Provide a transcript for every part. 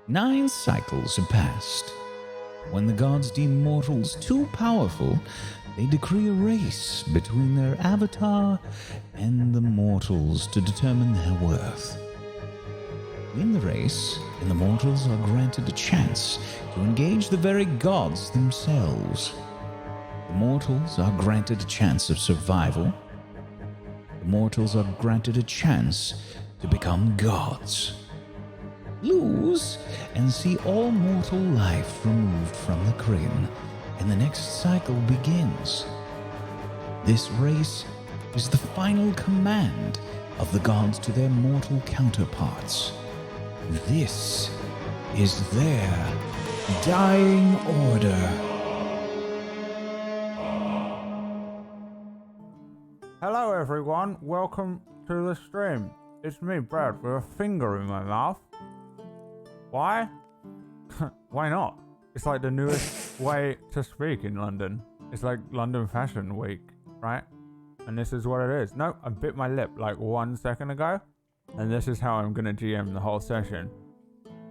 9 cycles have passed. When the gods deem mortals too powerful, they decree a race between their avatar and the mortals to determine their worth. In the race, the mortals are granted a chance to engage the very gods themselves. The mortals are granted a chance of survival. The mortals are granted a chance to become gods. Lose and see all mortal life removed from the Kryn, and the next cycle begins. This race is the final command of the gods to their mortal counterparts. This is their dying order. Hello everyone, welcome to the stream. It's me, Brad, with a finger in my mouth. Why? Why not? It's like the newest way to speak in London. It's like London Fashion Week, right? And this is what it is. No, I bit my lip like 1 second ago, and this is how I'm gonna GM the whole session.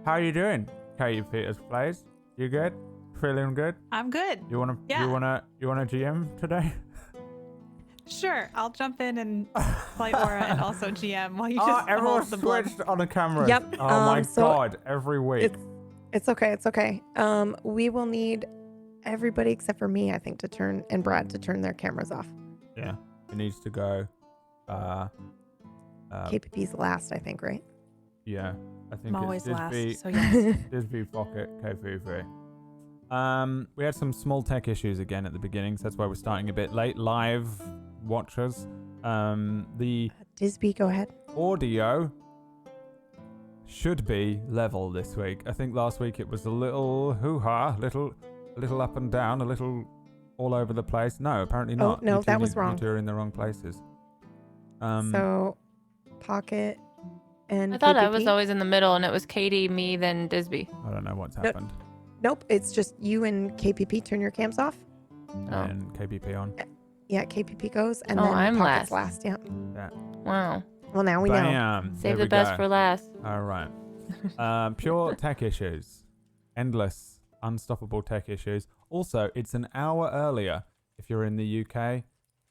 How you doing, Katie Peters Plays? You good? Feeling good? I'm good. You wanna GM today? Sure, I'll jump in and play Aura and also GM while you just everyone hold the blood. switched on the camera. Yep, Oh my so god, every week. It's okay. We will need everybody except for me, I think, to turn and Brad to turn their cameras off. Yeah, it needs to go. KPP's last, I think, right? Yeah, I think I'm always it's last, Disby, so yes. Disby Pocket, KPP. We had some small tech issues again at the beginning, so that's why we're starting a bit late. Live watchers. The Disby, go ahead. audio should be level this week. I think last week it was a little hoo-ha, a little up and down, a little all over the place. No, apparently not. Oh, no, You two that was need- wrong. You two are in the wrong places. So, Pocket and I thought I KPP? was always in the middle, and it was Katie, me, then Disby. I don't know what's happened. Nope, it's just you and KPP turn your cams off. And KPP on. Yeah, KPP goes, and Oh, then I'm Pocket's last. Yeah. Wow. Well, now we know. Bam. Save There the we best go. for last. All right. Pure tech issues. Endless, unstoppable tech issues. Also, it's an hour earlier. If you're in the UK,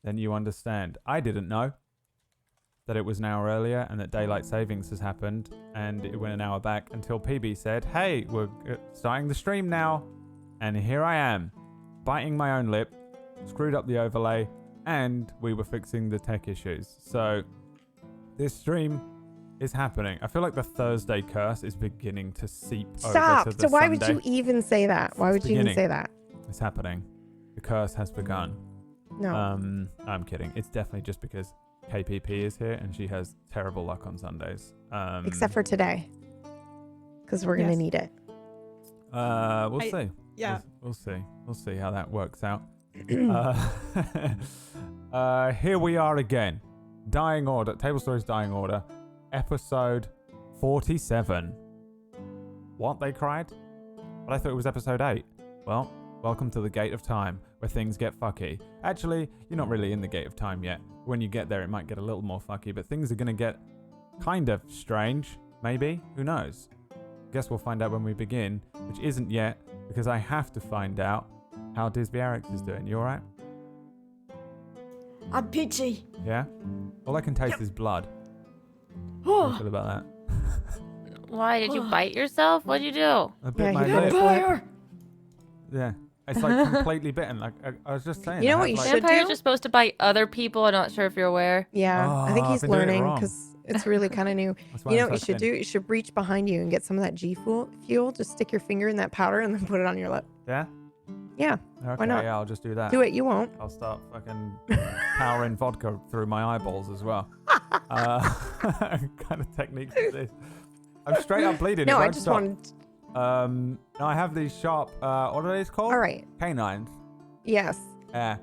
then you understand. I didn't know that it was an hour earlier and that daylight savings has happened, and it went an hour back until PB said, hey, we're starting the stream now. And here I am, biting my own lip, screwed up the overlay, and we were fixing the tech issues. So this stream is happening. I feel like the Thursday curse is beginning to seep Stop. over to the So why Sunday. would you even say that? Why would you even say that? It's happening. The curse has begun. No. I'm kidding. It's definitely just because KPP is here and she has terrible luck on Sundays. Except for today. Because we're going to need it. We'll see. Yeah. We'll see. We'll see how that works out. Here we are again. Dying Order. Tablestory's Dying Order. Episode 47. What, they cried? But I thought it was episode 8. Well, welcome to the Gate of Time, where things get fucky. Actually, you're not really in the Gate of Time yet. When you get there, it might get a little more fucky, but things are going to get kind of strange, maybe? Who knows? Guess we'll find out when we begin, which isn't yet, because I have to find out how Disby is doing. You alright? I'm peachy. Yeah? All I can taste is blood. How do you feel about that? Why? Did you bite yourself? What'd you do? I bit Yeah, my he lip. did. Vampire. Yeah. It's like completely bitten. Like I was just saying. You know I what had, you like, should Vampires do? are supposed to bite other people. I'm not sure if you're aware. Yeah, I think Oh, he's I've been doing it learning wrong. because it's really kind of new. That's why You know I'm what you so should thin. do? You should reach behind you and get some of that G fuel. Just stick your finger in that powder and then put it on your lip. Yeah? Yeah, Okay, not? yeah, I'll just do that. do it. You won't. I'll start fucking powering vodka through my eyeballs as well. Kind of techniques is this? I'm straight up bleeding. No, It I won't just stop. wanted. No, I have these sharp, what are these called? All right. Canines. Yes. Yeah.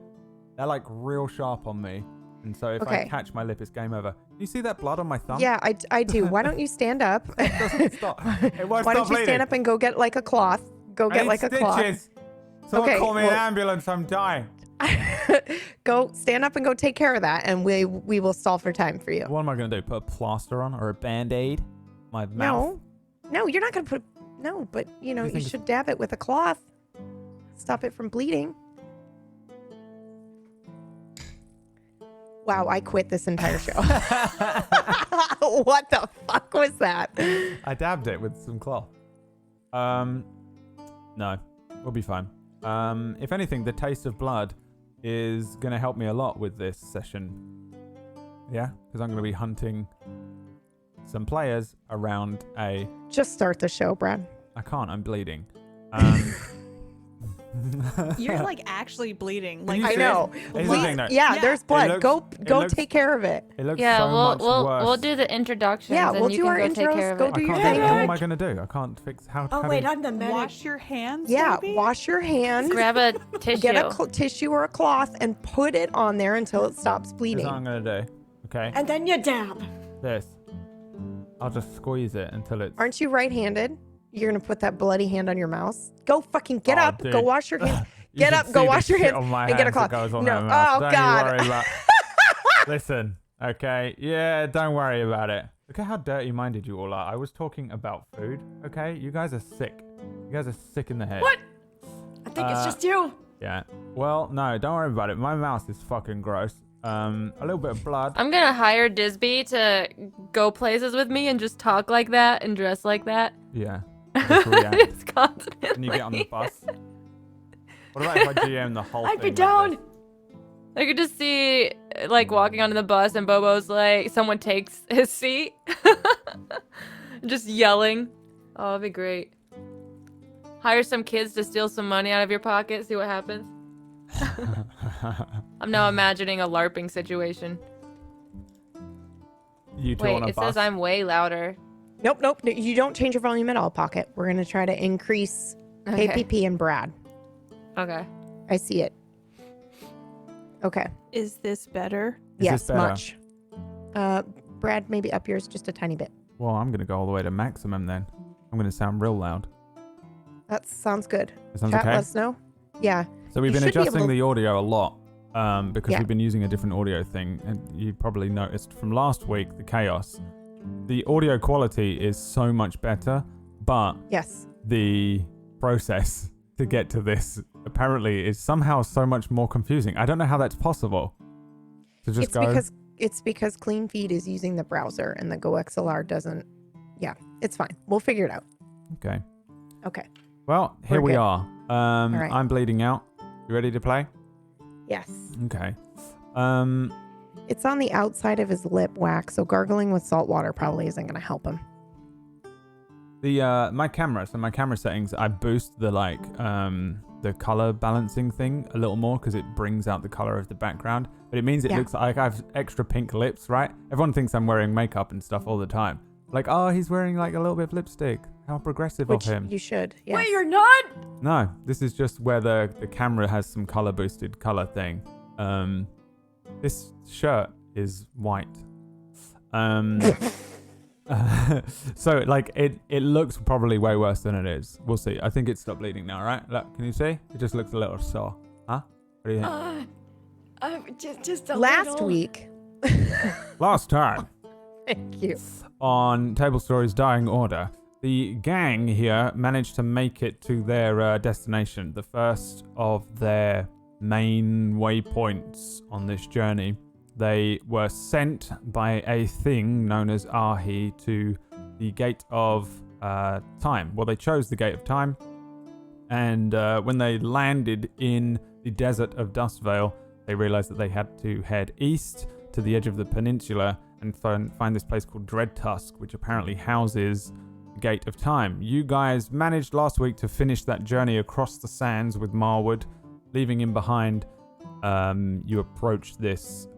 They're like real sharp on me. And so if I Okay. catch my lip, it's game over. You see that blood on my thumb? Yeah, I do. Why don't you stand up? It doesn't stop. It won't Why stop don't you bleeding. stand up and go get like a cloth? Go I get need like a cloth. stitches. Someone Okay, call me an well- ambulance. I'm dying. Go stand up and go take care of that, and we will solve for time for you. What am I going to do? Put a plaster on or a band-aid? My mouth? No, you're not gonna put No, but you know, You you think should dab it with a cloth. Stop it from bleeding. Wow, I quit this entire show. What the fuck was that? I dabbed it with some cloth. No, we'll be fine. If anything, the taste of blood is going to help me a lot with this session. Yeah, because I'm going to be hunting some players around a... Just start the show, Brad. I can't, I'm bleeding. You're like actually bleeding. Like you I see know. Here's the Please, thing, though. yeah, there's blood. looks- Go it go looks- take care of it. It looks Yeah, so much worse. we'll do the introductions. Yeah, and we'll you do can our go take intros, care of go it. do I your can't thing. do it. What am I going to do? I can't fix... How Oh, do wait, you- I'm the medic. wash your hands. Yeah, maybe? wash your hands. Grab a tissue. Get a tissue or a cloth and put it on there until it stops Here's bleeding. what I'm going to do. Okay, And then you dab. this. I'll just squeeze it until it's... Aren't you right-handed? You're gonna put that bloody hand on your mouse. Go fucking get Oh, up. dude. Go wash your hands. You Get should up, go see the wash your shit hands, on my and get a hands cloth. that goes on No, my mouth. oh, Don't God. You worry about... Listen, okay? Yeah, don't worry about it. Look at how dirty-minded you all are. I was talking about food, okay? You guys are sick. You guys are sick in the head. What? I think it's just you. Yeah. Well, no, don't worry about it. My mouth is fucking gross. A little bit of blood. I'm gonna hire Disby to go places with me and just talk like that and dress like that. Yeah. Just react. Just constantly. And you get on the bus. What about if I GM the whole I'd thing be like down. this? I could just see, like, walking onto the bus and Bobo's like, someone takes his seat. Just yelling. Oh, that'd be great. Hire some kids to steal some money out of your pocket, see what happens. I'm now imagining a LARPing situation. You two Wait, on a it bus. says I'm way louder. Nope. You don't change your volume at all, Pocket. We're gonna try to increase Okay. KPP and Brad. Okay. I see it. Okay. Is this better? Is Yes, this better? much. Brad, maybe up yours just a tiny bit. Well, I'm going to go all the way to maximum then. I'm going to sound real loud. That sounds good. That sounds Chat, okay? let us know. Yeah. So we've You been should be able adjusting to- the audio a lot because Yeah. we've been using a different audio thing. And you probably noticed from last week, the chaos. The audio quality is so much better, but Yes. the process to get to this apparently is somehow so much more confusing. I don't know how that's possible. To just It's because Clean Feed is using the browser and the Go XLR doesn't. Yeah, it's fine. We'll figure it out. Okay. Okay. Well, here We're we good. are. right. I'm bleeding out. You ready to play? Yes. Okay. It's on the outside of his lip wax, so gargling with salt water probably isn't going to help him. My camera settings, I boost the color balancing thing a little more because it brings out the color of the background. But it means it Yeah. looks like I have extra pink lips, right? Everyone thinks I'm wearing makeup and stuff all the time. Like, oh, he's wearing like a little bit of lipstick. How progressive Which of him. you should. Yes. Wait, you're not? No, this is just where the camera has some color boosted color thing. This shirt is white. So like it looks probably way worse than it is. We'll see. I think it's stopped bleeding now, right? Look, can you see? It just looks a little sore. Huh? What do you think? Just a Last little. week. Last time Thank you. on Tablestory's Dying Order, the gang here managed to make it to their destination, the first of their main waypoints on this journey. They were sent by a thing known as Ahi to the Gate of Time. Well, they chose the Gate of Time, and when they landed in the desert of Dust Vale, they realized that they had to head east to the edge of the peninsula and find this place called Dreadtusk, which apparently houses the Gate of Time. You guys managed last week to finish that journey across the sands with Marwood, leaving him behind. You approach this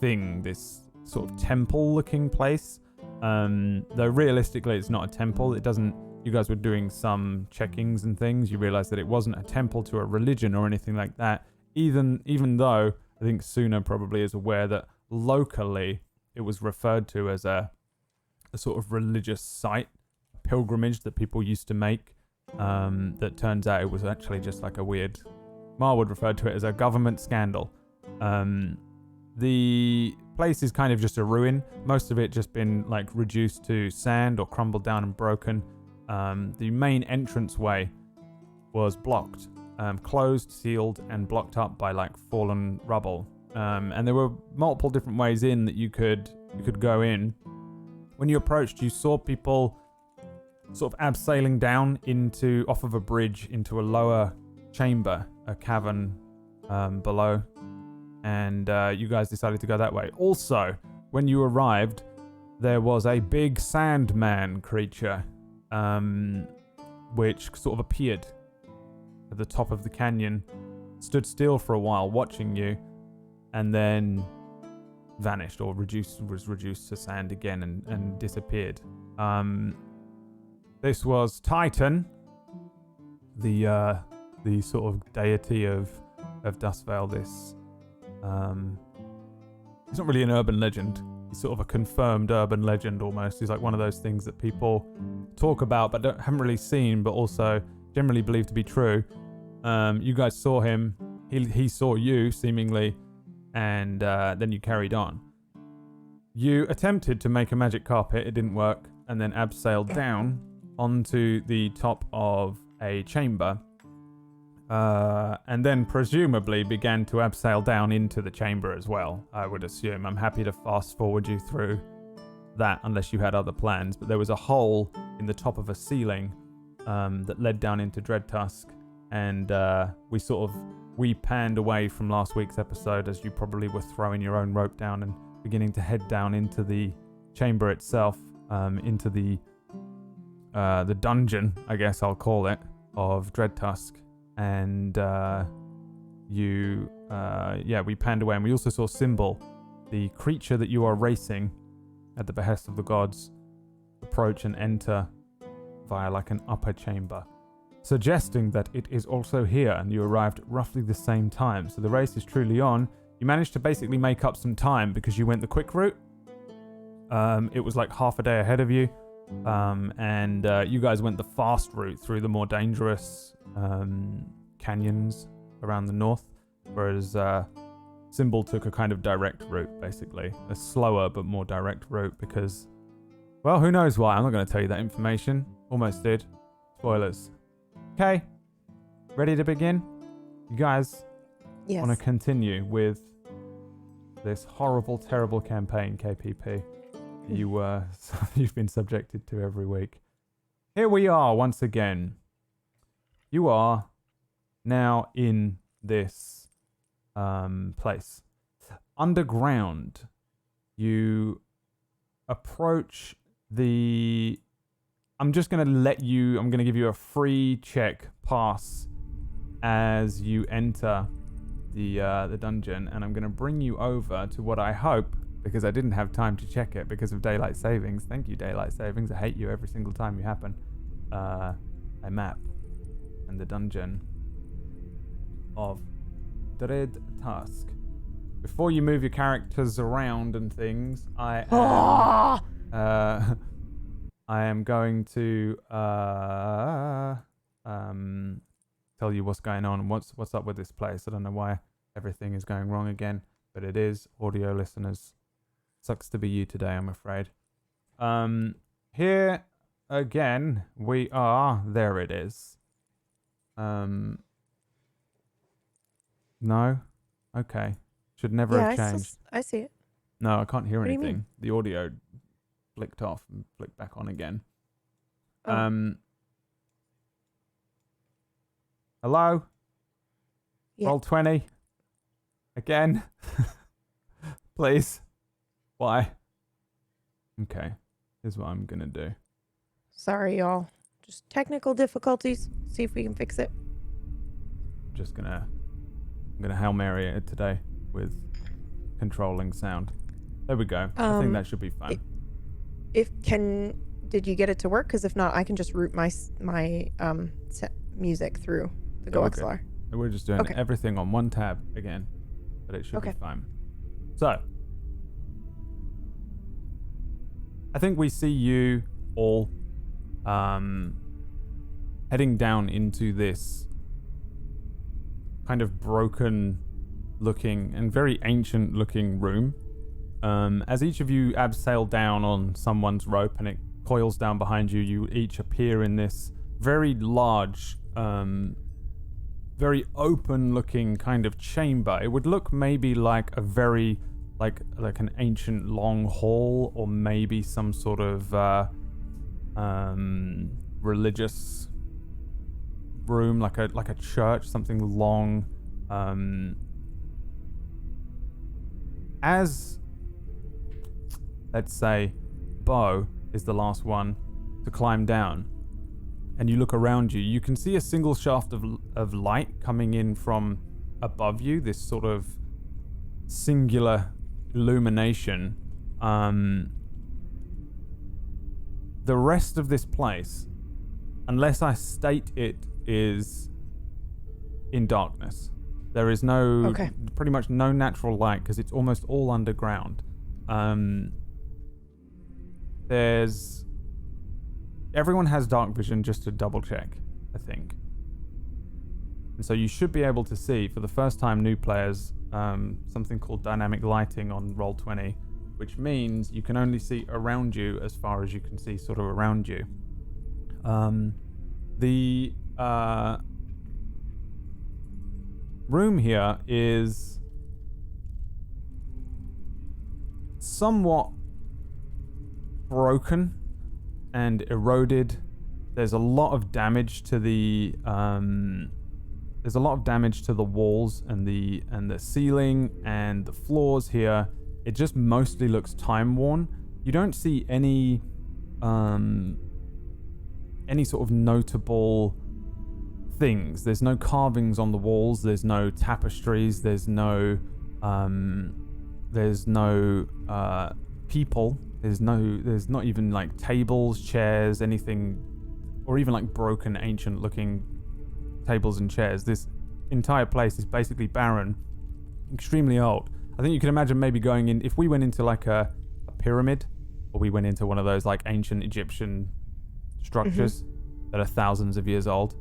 thing, this sort of temple-looking place. Though realistically, it's not a temple. It doesn't. You guys were doing some checkings and things. You realized that it wasn't a temple to a religion or anything like that. Even though I think Suna probably is aware that locally it was referred to as a sort of religious site, a pilgrimage that people used to make. That turns out it was actually just like a weird. Marwood referred to it as a government scandal. The place is kind of just a ruin. Most of it just been like reduced to sand or crumbled down and broken. The main entranceway was blocked, closed, sealed, and blocked up by like fallen rubble. And there were multiple different ways in that you could go in. When you approached, you saw people sort of abseiling down off of a bridge into a lower chamber, a cavern below, and you guys decided to go that way. Also, when you arrived, there was a big sandman creature, which sort of appeared at the top of the canyon, stood still for a while watching you, and then vanished or was reduced to sand again and disappeared. This was Titan, the sort of deity of Dust Vale. This he's not really an urban legend. He's sort of a confirmed urban legend almost. He's like one of those things that people talk about but haven't really seen, but also generally believe to be true. You guys saw him. He saw you seemingly, and then you carried on. You attempted to make a magic carpet. It didn't work, and then abseiled down onto the top of a chamber, and then presumably began to abseil down into the chamber as well, I would assume. I'm happy to fast forward you through that unless you had other plans, but there was a hole in the top of a ceiling that led down into Dreadtusk, and we panned away from last week's episode as you probably were throwing your own rope down and beginning to head down into the chamber itself, into the dungeon, I guess I'll call it, of Dreadtusk. And we panned away, and we also saw Symbol, the creature that you are racing at the behest of the gods, approach and enter via like an upper chamber, suggesting that it is also here, and you arrived roughly the same time. So the race is truly on. You managed to basically make up some time because you went the quick route. It was like half a day ahead of you. And you guys went the fast route through the more dangerous canyons around the north, whereas Symbol took a kind of direct route, basically. A slower but more direct route because, well, who knows why. I'm not going to tell you that information. Almost did. Spoilers. Okay. Ready to begin? You guys Yes. want to continue with this horrible, terrible campaign, KPP, you've been subjected to every week. Here we are once again. You are now in this place. Underground, you approach the... I'm going to give you a free check pass as you enter the dungeon, and I'm going to bring you over to what I hope, because I didn't have time to check it because of daylight savings. Thank you, daylight savings. I hate you every single time you happen. A map and the dungeon of Dreadtusk. Before you move your characters around and things, I am going to tell you what's going on and what's up with this place. I don't know why everything is going wrong again, but it is. Audio listeners, sucks to be you today, I'm afraid. Here again we are. There it is. No? Okay. Should never have changed. I see it. No, I can't hear What do you anything. mean? The audio flicked off and flicked back on again. Oh. Hello? Yeah. Roll 20. Again. Please. Why? Okay. Here's what I'm gonna do. Sorry, y'all. Just technical difficulties. See if we can fix it. I'm gonna Hail Mary it today with controlling sound. There we go. I think that should be fine. Did you get it to work? Because if not, I can just route my music through the Go XLR. We're just doing everything on one tab again, but it should be fine. So, I think we see you all heading down into this kind of broken looking and very ancient looking room. As each of you abseil down on someone's rope and it coils down behind you. You each appear in this very large, very open-looking kind of chamber. It would look maybe like a very, like an ancient long hall, or maybe some sort of religious room, like a church, something long. As, let's say, Bo is the last one to climb down, and you look around you, you can see a single shaft of light coming in from above you, this sort of singular illumination. The rest of this place, unless I state it, is in darkness. There is pretty much no natural light, because it's almost all underground. Everyone has dark vision, just to double check, I think. And so you should be able to see, for the first time, new players, something called dynamic lighting on Roll20, which means you can only see around you as far as you can see sort of around you. The room here is somewhat broken and eroded. There's a lot of damage to the walls and the ceiling and the floors here. It just mostly looks time worn. You don't see any sort of notable things. There's no carvings on the walls. There's no tapestries. There's no people. There's not even like tables, chairs, anything, or even like broken, ancient looking tables and chairs. This entire place is basically barren, extremely old. I think you can imagine maybe going in, if we went into like a pyramid, or we went into one of those like ancient Egyptian structures that are thousands of years old.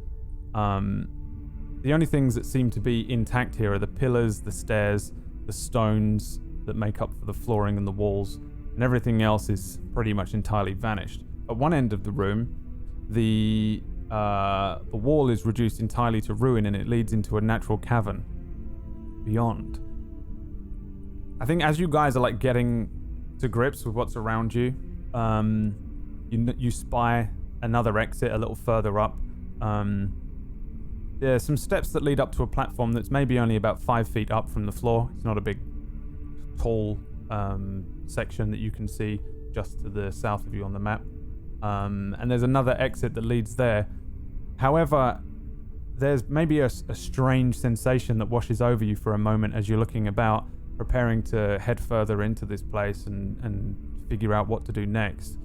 The only things that seem to be intact here are the pillars, the stairs, the stones that make up for the flooring and the walls, and everything else is pretty much entirely vanished. At one end of the room, the wall is reduced entirely to ruin, and it leads into a natural cavern beyond. I think as you guys are like getting to grips with what's around you, you spy another exit a little further up. There's some steps that lead up to a platform that's maybe only about 5 feet up from the floor. It's not a big, tall section that you can see just to the south of you on the map. And there's another exit that leads there. However, there's maybe a strange sensation that washes over you for a moment as you're looking about, preparing to head further into this place and figure out what to do next.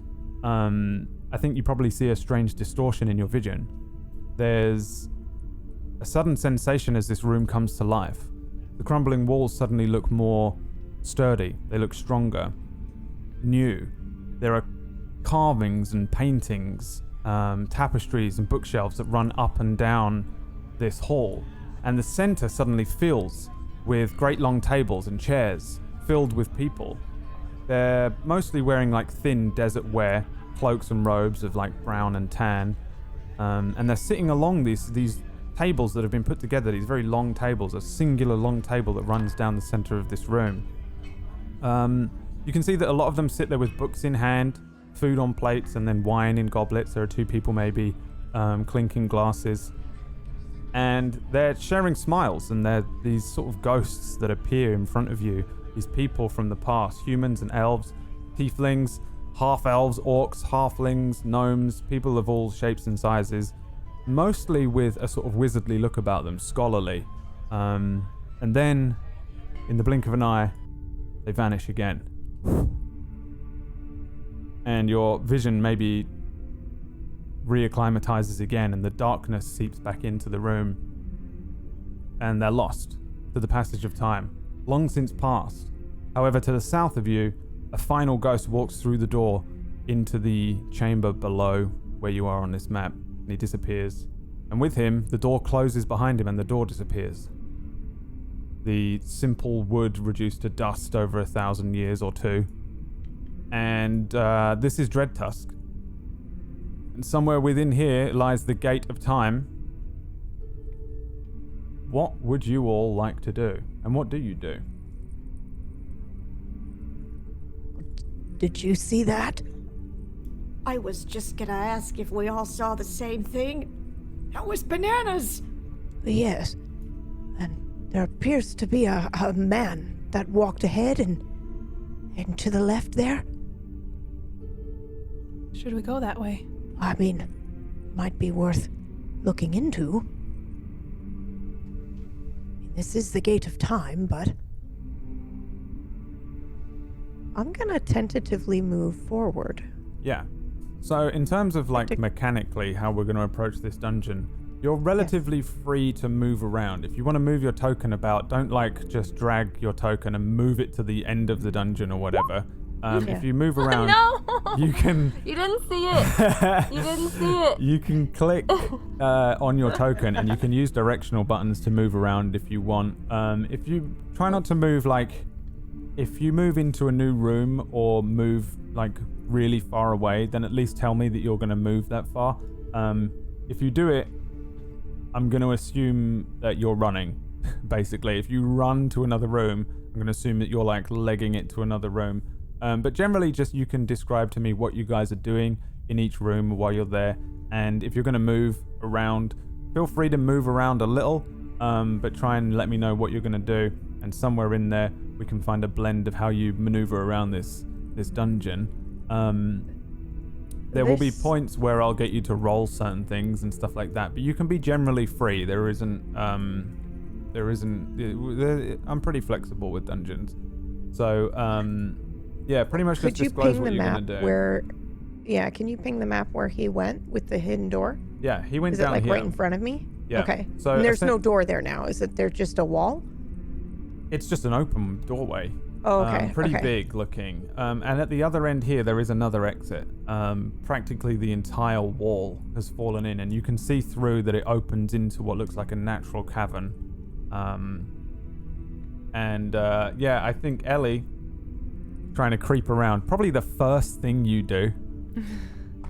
I think you probably see a strange distortion in your vision. There's a sudden sensation as this room comes to life. The crumbling walls suddenly look more sturdy. They look stronger, new. There are carvings and paintings, tapestries and bookshelves that run up and down this hall. And the center suddenly fills with great long tables and chairs filled with people. They're mostly wearing like thin desert wear, cloaks and robes of like brown and tan. And they're sitting along these tables that have been put together, these very long tables, a singular long table that runs down the center of this room. You can see that a lot of them sit there with books in hand, food on plates, and then wine in goblets. There are 2 people maybe clinking glasses. And they're sharing smiles, and they're these sort of ghosts that appear in front of you. These people from the past, humans and elves, tieflings, half-elves, orcs, halflings, gnomes, people of all shapes and sizes, mostly with a sort of wizardly look about them, scholarly. And then, in the blink of an eye, they vanish again. And your vision maybe reacclimatizes again, and the darkness seeps back into the room. And they're lost to the passage of time, long since past. However, to the south of you, a final ghost walks through the door into the chamber below where you are on this map, and he disappears. And with him, the door closes behind him and the door disappears. The simple wood reduced to dust over 1,000 years or 2. And this is Dreadtusk. And somewhere within here lies the gate of time. What would you all like to do? And what do you do? Did you see that? I was just gonna ask if we all saw the same thing. That was bananas! Yes. And there appears to be a man that walked ahead and to the left there. Should we go that way? I mean, might be worth looking into. This is the gate of time, but I'm gonna tentatively move forward. Yeah. So in terms of like mechanically how we're going to approach this dungeon, you're relatively free to move around. If you want to move your token about, don't like just drag your token and move it to the end of the dungeon or whatever. If you move around, No! you can. You didn't see it. You didn't see it. You can click on your token and you can use directional buttons to move around if you want. If you try not to move like, if you move into a new room or move like really far away, then at least tell me that you're going to move that far. If you do it, I'm going to assume that you're running. Basically, if you run to another room, I'm going to assume that you're like legging it to another room. But generally, just you can describe to me what you guys are doing in each room while you're there. And if you're going to move around, feel free to move around a little, but try and let me know what you're going to do. And somewhere in there, we can find a blend of how you maneuver around this dungeon. There will be points where I'll get you to roll certain things and stuff like that, but you can be generally free. There isn't. I'm pretty flexible with dungeons, so yeah, pretty much just disclose what you're gonna do. Can you ping the map where he went with the hidden door? Yeah, he went Is down it like here. right in front of me? Yeah. Okay. So and there's no door there now. Is it there just a wall? It's just an open doorway. Oh, okay. Pretty big looking. And at the other end here, there is another exit. Practically the entire wall has fallen in, and you can see through that it opens into what looks like a natural cavern. I think Ellie, trying to creep around, probably the first thing you do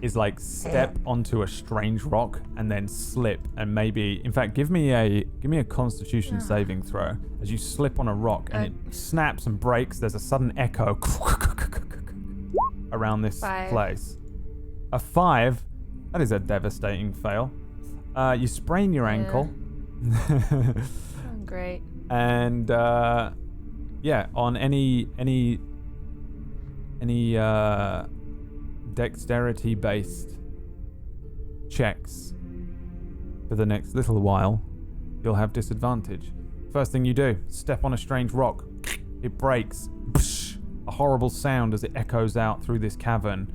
is like step onto a strange rock and then slip, and maybe, in fact, give me a Constitution saving throw as you slip on a rock and it snaps and breaks. There's a sudden echo around this place. A 5, that is a devastating fail. You sprain your ankle. Great. And on any dexterity based checks for the next little while, you'll have disadvantage. First thing you do, step on a strange rock. It breaks. A horrible sound as it echoes out through this cavern.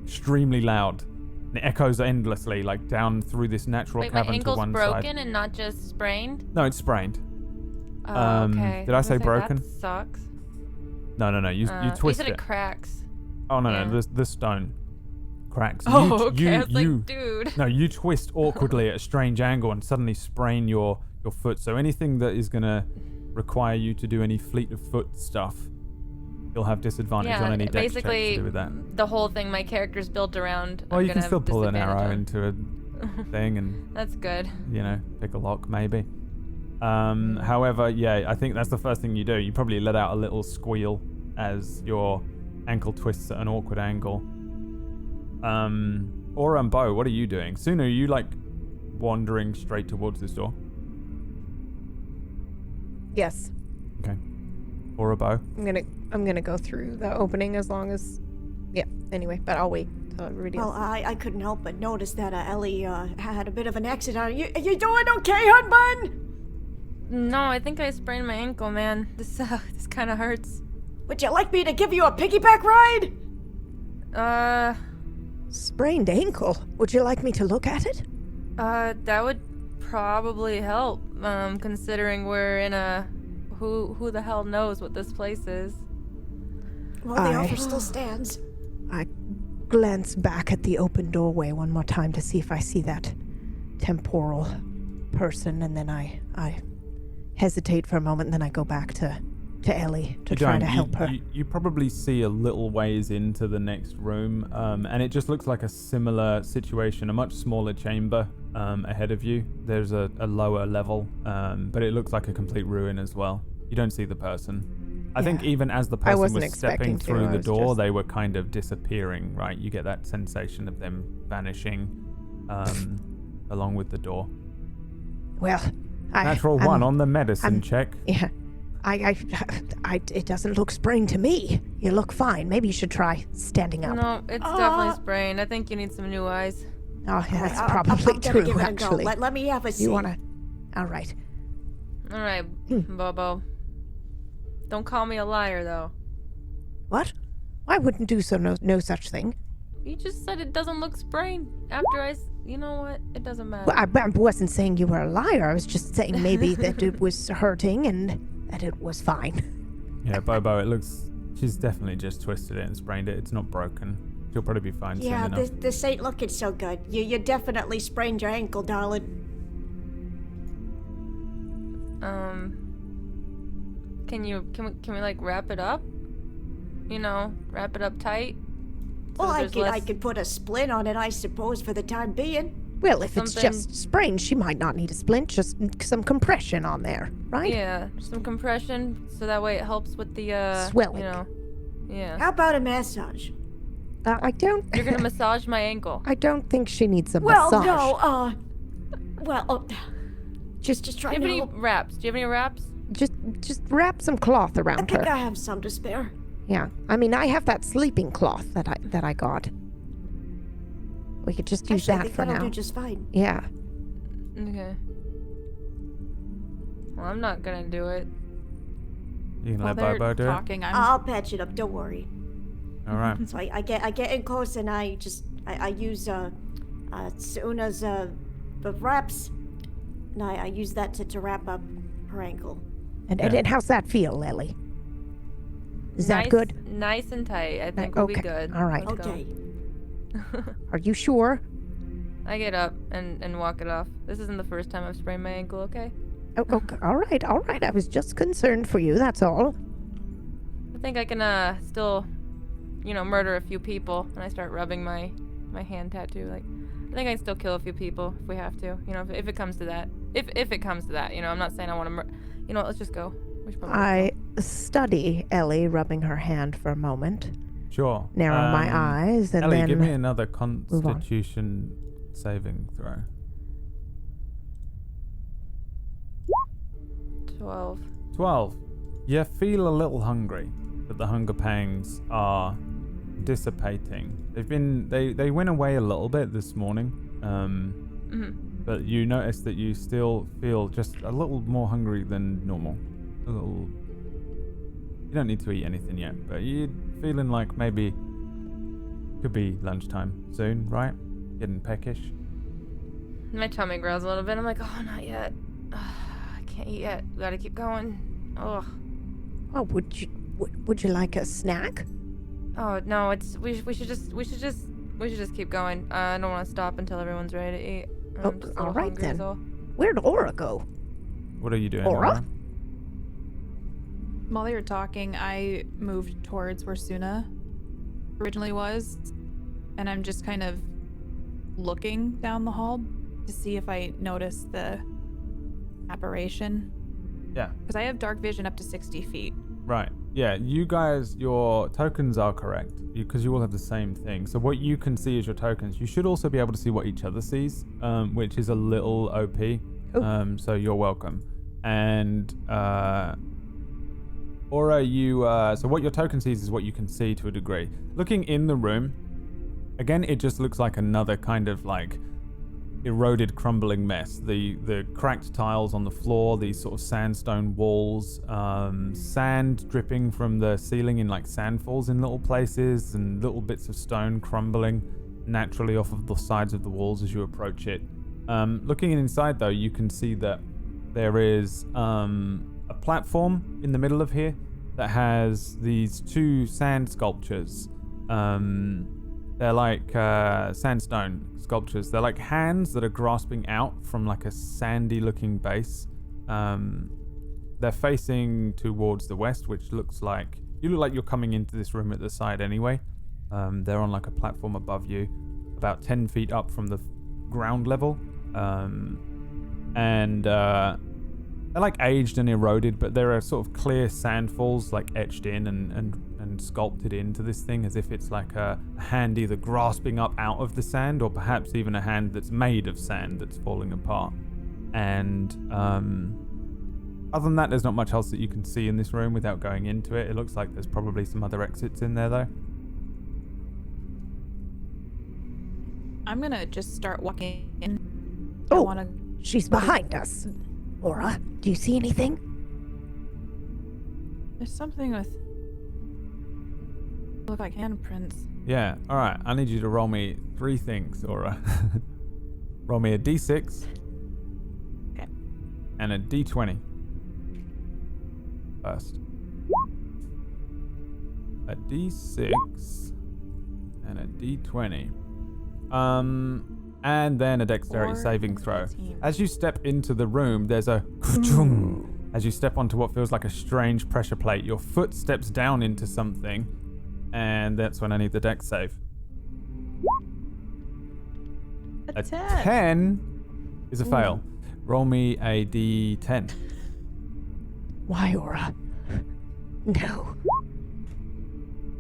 Extremely loud. And it echoes endlessly, like down through this natural Wait, my cavern to ankle's one broken side. and not just sprained? No, it's sprained. Oh, okay. Did I say broken? That sucks. No. You twist you said it. it cracks. Oh no, Yeah. the stone cracks. Oh, okay. I was like, dude. No, you twist awkwardly at a strange angle and suddenly sprain your foot. So anything that is gonna require you to do any fleet of foot stuff, you'll have disadvantage on any dex checks to do with that. The whole thing my character's built around. Well, I'm you gonna can still have pull an disadvantage arrow on. into a thing and That's good. pick a lock maybe. However, yeah, I think that's the first thing you do. You probably let out a little squeal as your ankle twists at an awkward angle. Bo, what are you doing? Sunu, are you like wandering straight towards this door? Yes. Okay. Bo? I'm gonna go through the opening as long as. Yeah. Anyway, but I'll wait till everybody Well, else. I couldn't help but notice that Ellie had a bit of an accident. You doing okay, Hun Bun? No, I think I sprained my ankle, man. This kind of hurts. Would you like me to give you a piggyback ride? sprained ankle. Would you like me to look at it? That would probably help. Considering we're in a who the hell knows what this place is. Well, the offer still stands. I glance back at the open doorway one more time to see if I see that temporal person, and then I hesitate for a moment, and then I go back to to Ellie to You try don't. to help her. You probably see a little ways into the next room, and it just looks like a similar situation, a much smaller chamber ahead of you. There's a lower level, but it looks like a complete ruin as well. You don't see the person. I think Yeah. even as the I person wasn't was stepping expecting to, through I the was door, just- they were kind of disappearing, right? You get that sensation of them vanishing along with the door. Well, Natural I'm- one on the medicine I'm- check. Yeah. It doesn't look sprained to me. You look fine. Maybe you should try standing up. No, it's definitely sprained. I think you need some new eyes. Oh, yeah, that's I'm probably gonna true, give it a go. actually. Let me have a seat. You wanna? All right. All right, Bobo. Don't call me a liar, though. What? I wouldn't do so. No such thing. You just said it doesn't look sprained. After you know what? It doesn't matter. Well, I wasn't saying you were a liar. I was just saying maybe that it was hurting and that it was fine. Yeah, Bobo, it looks... She's definitely just twisted it and sprained it. It's not broken. She'll probably be fine Yeah, soon enough. this ain't looking so good. You definitely sprained your ankle, darling. Can we like wrap it up? You know, wrap it up tight? So Well, I there's less- could put a splint on it, I suppose, for the time being. Well, if it's Something- just sprained, she might not need a splint. Just some compression on there, right? Yeah, some compression, so that way it helps with the Swelling. You know, yeah. How about a massage? I don't. You're gonna massage my ankle. I don't think she needs a Well, massage. no, just Do you trying have to any help. wraps? Do you have any wraps? Just wrap some cloth I around think her. I have some to spare. Yeah. I mean, I have that sleeping cloth that I got. We could just use Actually, I that think for that'll now. do just fine. Yeah. Okay. Well, I'm not gonna do it. You can While let they're Bobo do it? talking, I'll patch it up. Don't worry. All right. So I get in close and I use Suna's the wraps, and I use that to wrap up her ankle. And how's that feel, Lily? Is that good? Nice and tight. I think we'll be okay. good. All right. Let's go. Okay. Are you sure? I get up and walk it off. This isn't the first time I've sprained my ankle, okay? Oh, okay. All right. I was just concerned for you. That's all. I think I can still, you know, murder a few people. And I start rubbing my hand tattoo. Like, I think I can still kill a few people if we have to. You know, if it comes to that. If it comes to that, you know, I'm not saying I want to you know what, let's just go. We should probably I study Ellie rubbing her hand for a moment, Sure. narrow my eyes, and Ellie, then give me another on. Constitution saving throw. 12. 12. You feel a little hungry, but the hunger pangs are dissipating. They went away a little bit this morning, but you notice that you still feel just a little more hungry than normal. A little. You don't need to eat anything yet, but you're feeling like maybe could be lunchtime soon, right? Getting peckish. My tummy growls a little bit. I'm like, oh, not yet. I can't eat yet. We gotta keep going. Oh. Oh, would you like a snack? Oh no, we should just keep going. I don't want to stop until everyone's ready to eat. I'm just a all little right hungry is then. all. Where'd Aura go? What are you doing, Aura? Aura? While they were talking, I moved towards where Suna originally was, and I'm just kind of looking down the hall to see if I notice the apparition. Yeah. Because I have dark vision up to 60 feet. Right. Yeah, you guys, your tokens are correct because you all have the same thing. So what you can see is your tokens. You should also be able to see what each other sees, which is a little OP. Oh. So you're welcome. And Aura, so what your token sees is what you can see to a degree. Looking in the room, again, it just looks like another kind of like eroded, crumbling mess. The cracked tiles on the floor, these sort of sandstone walls, sand dripping from the ceiling in like sandfalls in little places, and little bits of stone crumbling naturally off of the sides of the walls as you approach it. Looking inside though, you can see that there is a platform in the middle of here that has these two sand sculptures. They're like sandstone sculptures. They're like hands that are grasping out from like a sandy looking base. they're facing towards the west, which looks like you look like you're coming into this room at the side anyway. They're on like a platform above you, about 10 feet up from the ground level, and they're like aged and eroded, but there are sort of clear sandfalls like etched in and sculpted into this thing, as if it's like a hand either grasping up out of the sand, or perhaps even a hand that's made of sand that's falling apart. And other than that, there's not much else that you can see in this room without going into it. It looks like there's probably some other exits in there, though. I'm gonna just start walking in. Oh, I wanna... she's behind us. Aura, do you see anything? There's something with... look like handprints. Yeah, alright. I need you to roll me 3 things, Aura. Roll me a d6. Okay. And a d20. First. A d6 and a d20. And then a dexterity 4 saving and throw. 18. As you step into the room, there's a as you step onto what feels like a strange pressure plate. Your foot steps down into something, and that's when I need the dex save. A 10 is a fail. Roll me a d10. Why, Aura? No.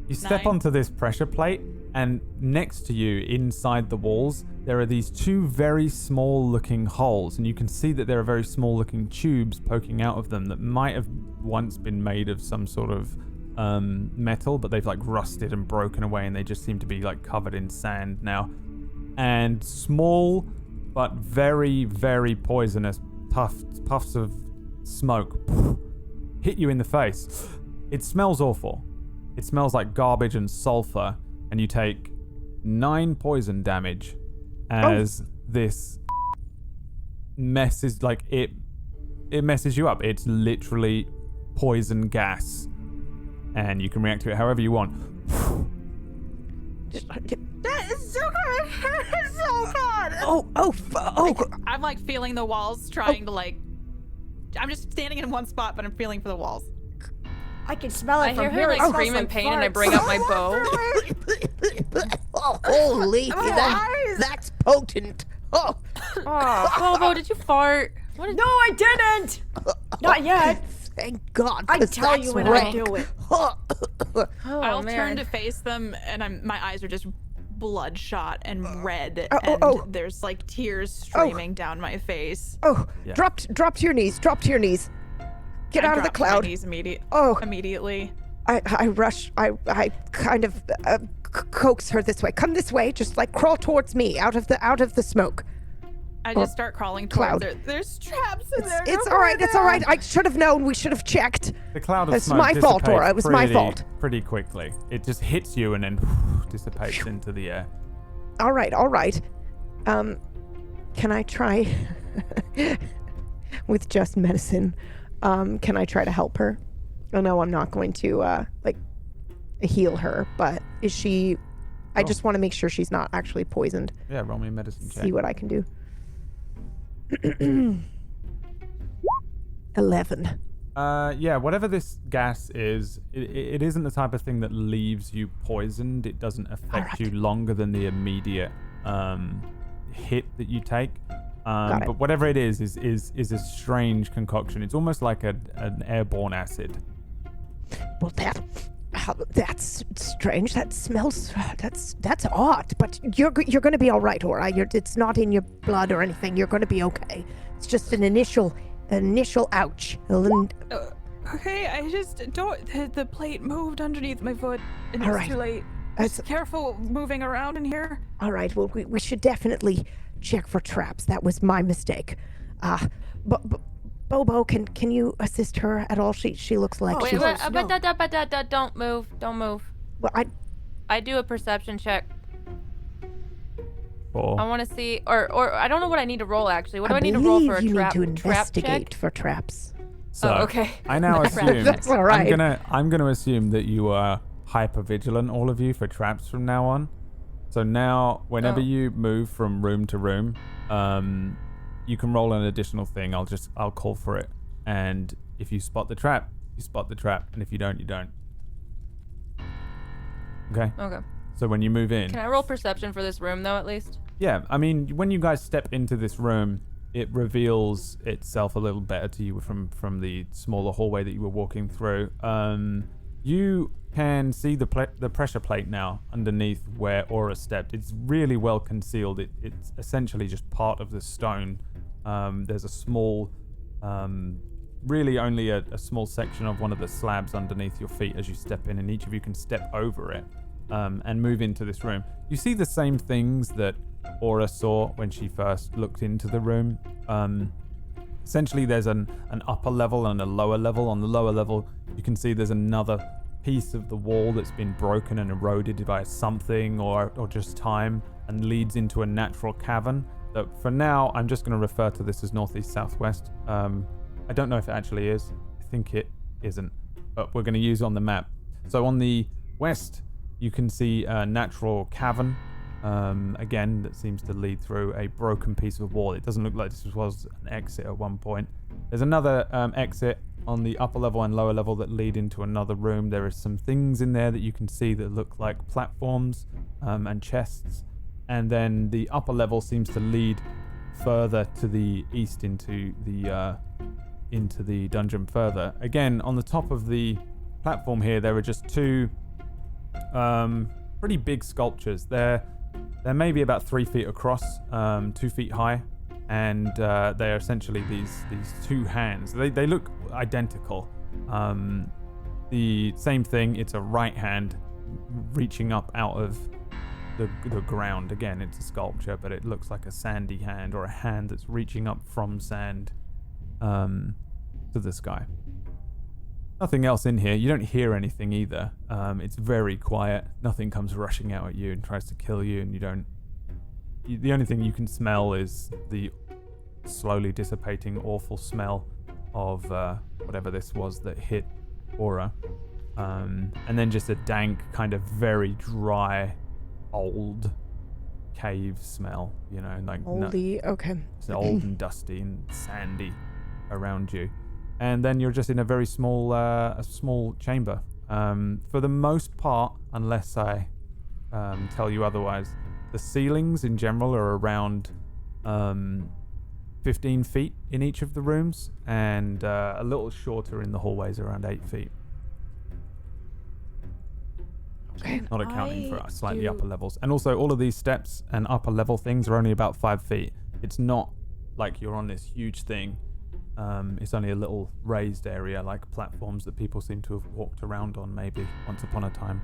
You step 9. onto this pressure plate, and next to you, inside the walls, there are these 2 very small-looking holes, and you can see that there are very small-looking tubes poking out of them that might have once been made of some sort of metal, but they've like rusted and broken away, and they just seem to be like covered in sand now. And small, but very, very poisonous puffs of smoke hit you in the face. It smells awful. It smells like garbage and sulfur, and you take 9 poison damage as this messes, like, it messes you up. It's literally poison gas, and you can react to it however you want. That is so good! It's so good! Oh, I'm like feeling the walls, trying to like... I'm just standing in one spot, but I'm feeling for the walls. I can smell it I from hear here. her It like smells scream in like pain, and I farts. bring up my bow. oh, holy, that's potent. Oh, Oh, Bobo, did you fart? What did... No, I didn't! Not yet. thank God. I 'cause tell that's you when rank. I do it. Oh, I'll man. turn to face them, and my eyes are just bloodshot and red, oh. and there's like tears streaming down my face. Oh, Yeah. drop to your knees. Drop to your knees. Get I out of the drop to my cloud. knees Oh, immediately. I rush. I kind of coax her this way. Come this way. Just like crawl towards me, out of the smoke. I just start crawling cloud. towards it. There's traps in there. It's Go all right. for It's all right. them. I should have known. We should have checked. The cloud of It's smoke my fault, Aura. It was my dissipates fault. pretty quickly. It just hits you and then dissipates into the air. All right. Can I try with just medicine? Can I try to help her? I know I'm not going to heal her, but is she? I just want to make sure she's not actually poisoned. Yeah, roll me a medicine check. See what I can do. 11. Yeah, whatever this gas is, it isn't the type of thing that leaves you poisoned. It doesn't affect Alright. you longer than the immediate hit that you take. Got it. But whatever it is a strange concoction. It's almost like an airborne acid. Well, that's strange. That smells. That's odd. But you're going to be all right, Aura. It's not in your blood or anything. You're going to be okay. It's just an initial ouch. Okay, I just don't. The plate moved underneath my foot, and All it's right. too late. That's- Just careful moving around in here. All right. Well, we should definitely check for traps. That was my mistake. Bobo, can you assist her at all? She looks like Wait, she's. wait, no. don't move. Don't move. Well, I do a perception check. Or I want to see, or I don't know what I need to roll actually. What do I need to believe roll for a you trap? need to Trap investigate check? for traps. so Oh, okay. I now assume That's all right. I'm gonna assume that you are hyper vigilant, all of you, for traps from now on. So now, whenever Oh. you move from room to room, you can roll an additional thing. I'll call for it, and If you spot the trap, you spot the trap, and if you don't, you don't. Okay? Okay. So when you move in... Can I roll perception for this room, though, at least? Yeah, I mean, when you guys step into this room, it reveals itself a little better to you from the smaller hallway that you were walking through. You can see the pressure plate now underneath where Aura stepped. It's really well concealed. It's essentially just part of the stone. There's a small, really only a small section of one of the slabs underneath your feet as you step in, and each of you can step over it and move into this room. You see the same things that Aura saw when she first looked into the room. Essentially, there's an upper level and a lower level. On the lower level, you can see there's another piece of the wall that's been broken and eroded by something or just time and leads into a natural cavern that for now I'm just going to refer to this as northeast southwest. I don't know if it actually is. I think it isn't, but we're going to use it on the map. So on the west you can see a natural cavern again that seems to lead through a broken piece of wall. It doesn't look like this was an exit at one point. There's another exit on the upper level and lower level that lead into another room. There are some things in there that you can see that look like platforms and chests. And then the upper level seems to lead further to the east into the dungeon further. Again, on the top of the platform here, there are just two pretty big sculptures. They're maybe about 3 feet across, 2 feet high. And they are essentially these two hands. They look identical. The same thing. It's a right hand reaching up out of the ground. Again, it's a sculpture, but it looks like a sandy hand or a hand that's reaching up from sand to the sky. Nothing else in here. You don't hear anything either. It's very quiet. Nothing comes rushing out at you and tries to kill you, and you don't. The only thing you can smell is the slowly dissipating awful smell of whatever this was that hit Aura. And then just a dank, kind of very dry, old cave smell, you know, like Moldy, okay. It's old and dusty and sandy around you. And then you're just in a very small chamber. For the most part, unless I tell you otherwise, the ceilings in general are around 15 feet in each of the rooms, and a little shorter in the hallways, around 8 feet. Okay. Not accounting for slightly upper levels. And also, all of these steps and upper level things are only about 5 feet. It's not like you're on this huge thing. It's only a little raised area, like platforms that people seem to have walked around on maybe once upon a time.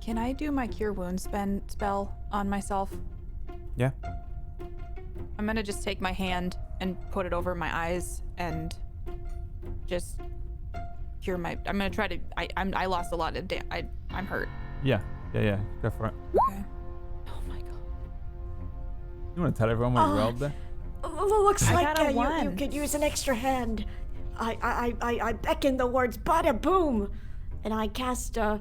Can I do my Cure Wounds spell on myself? Yeah. I'm gonna just take my hand and put it over my eyes and just cure my. I'm gonna try to. I lost a lot of. I'm hurt. Yeah. Go for it. Okay. Oh my god. You want to tell everyone what you rolled there? Looks I like got a you 1. could use an extra hand. I beckon the words bada boom, and I cast a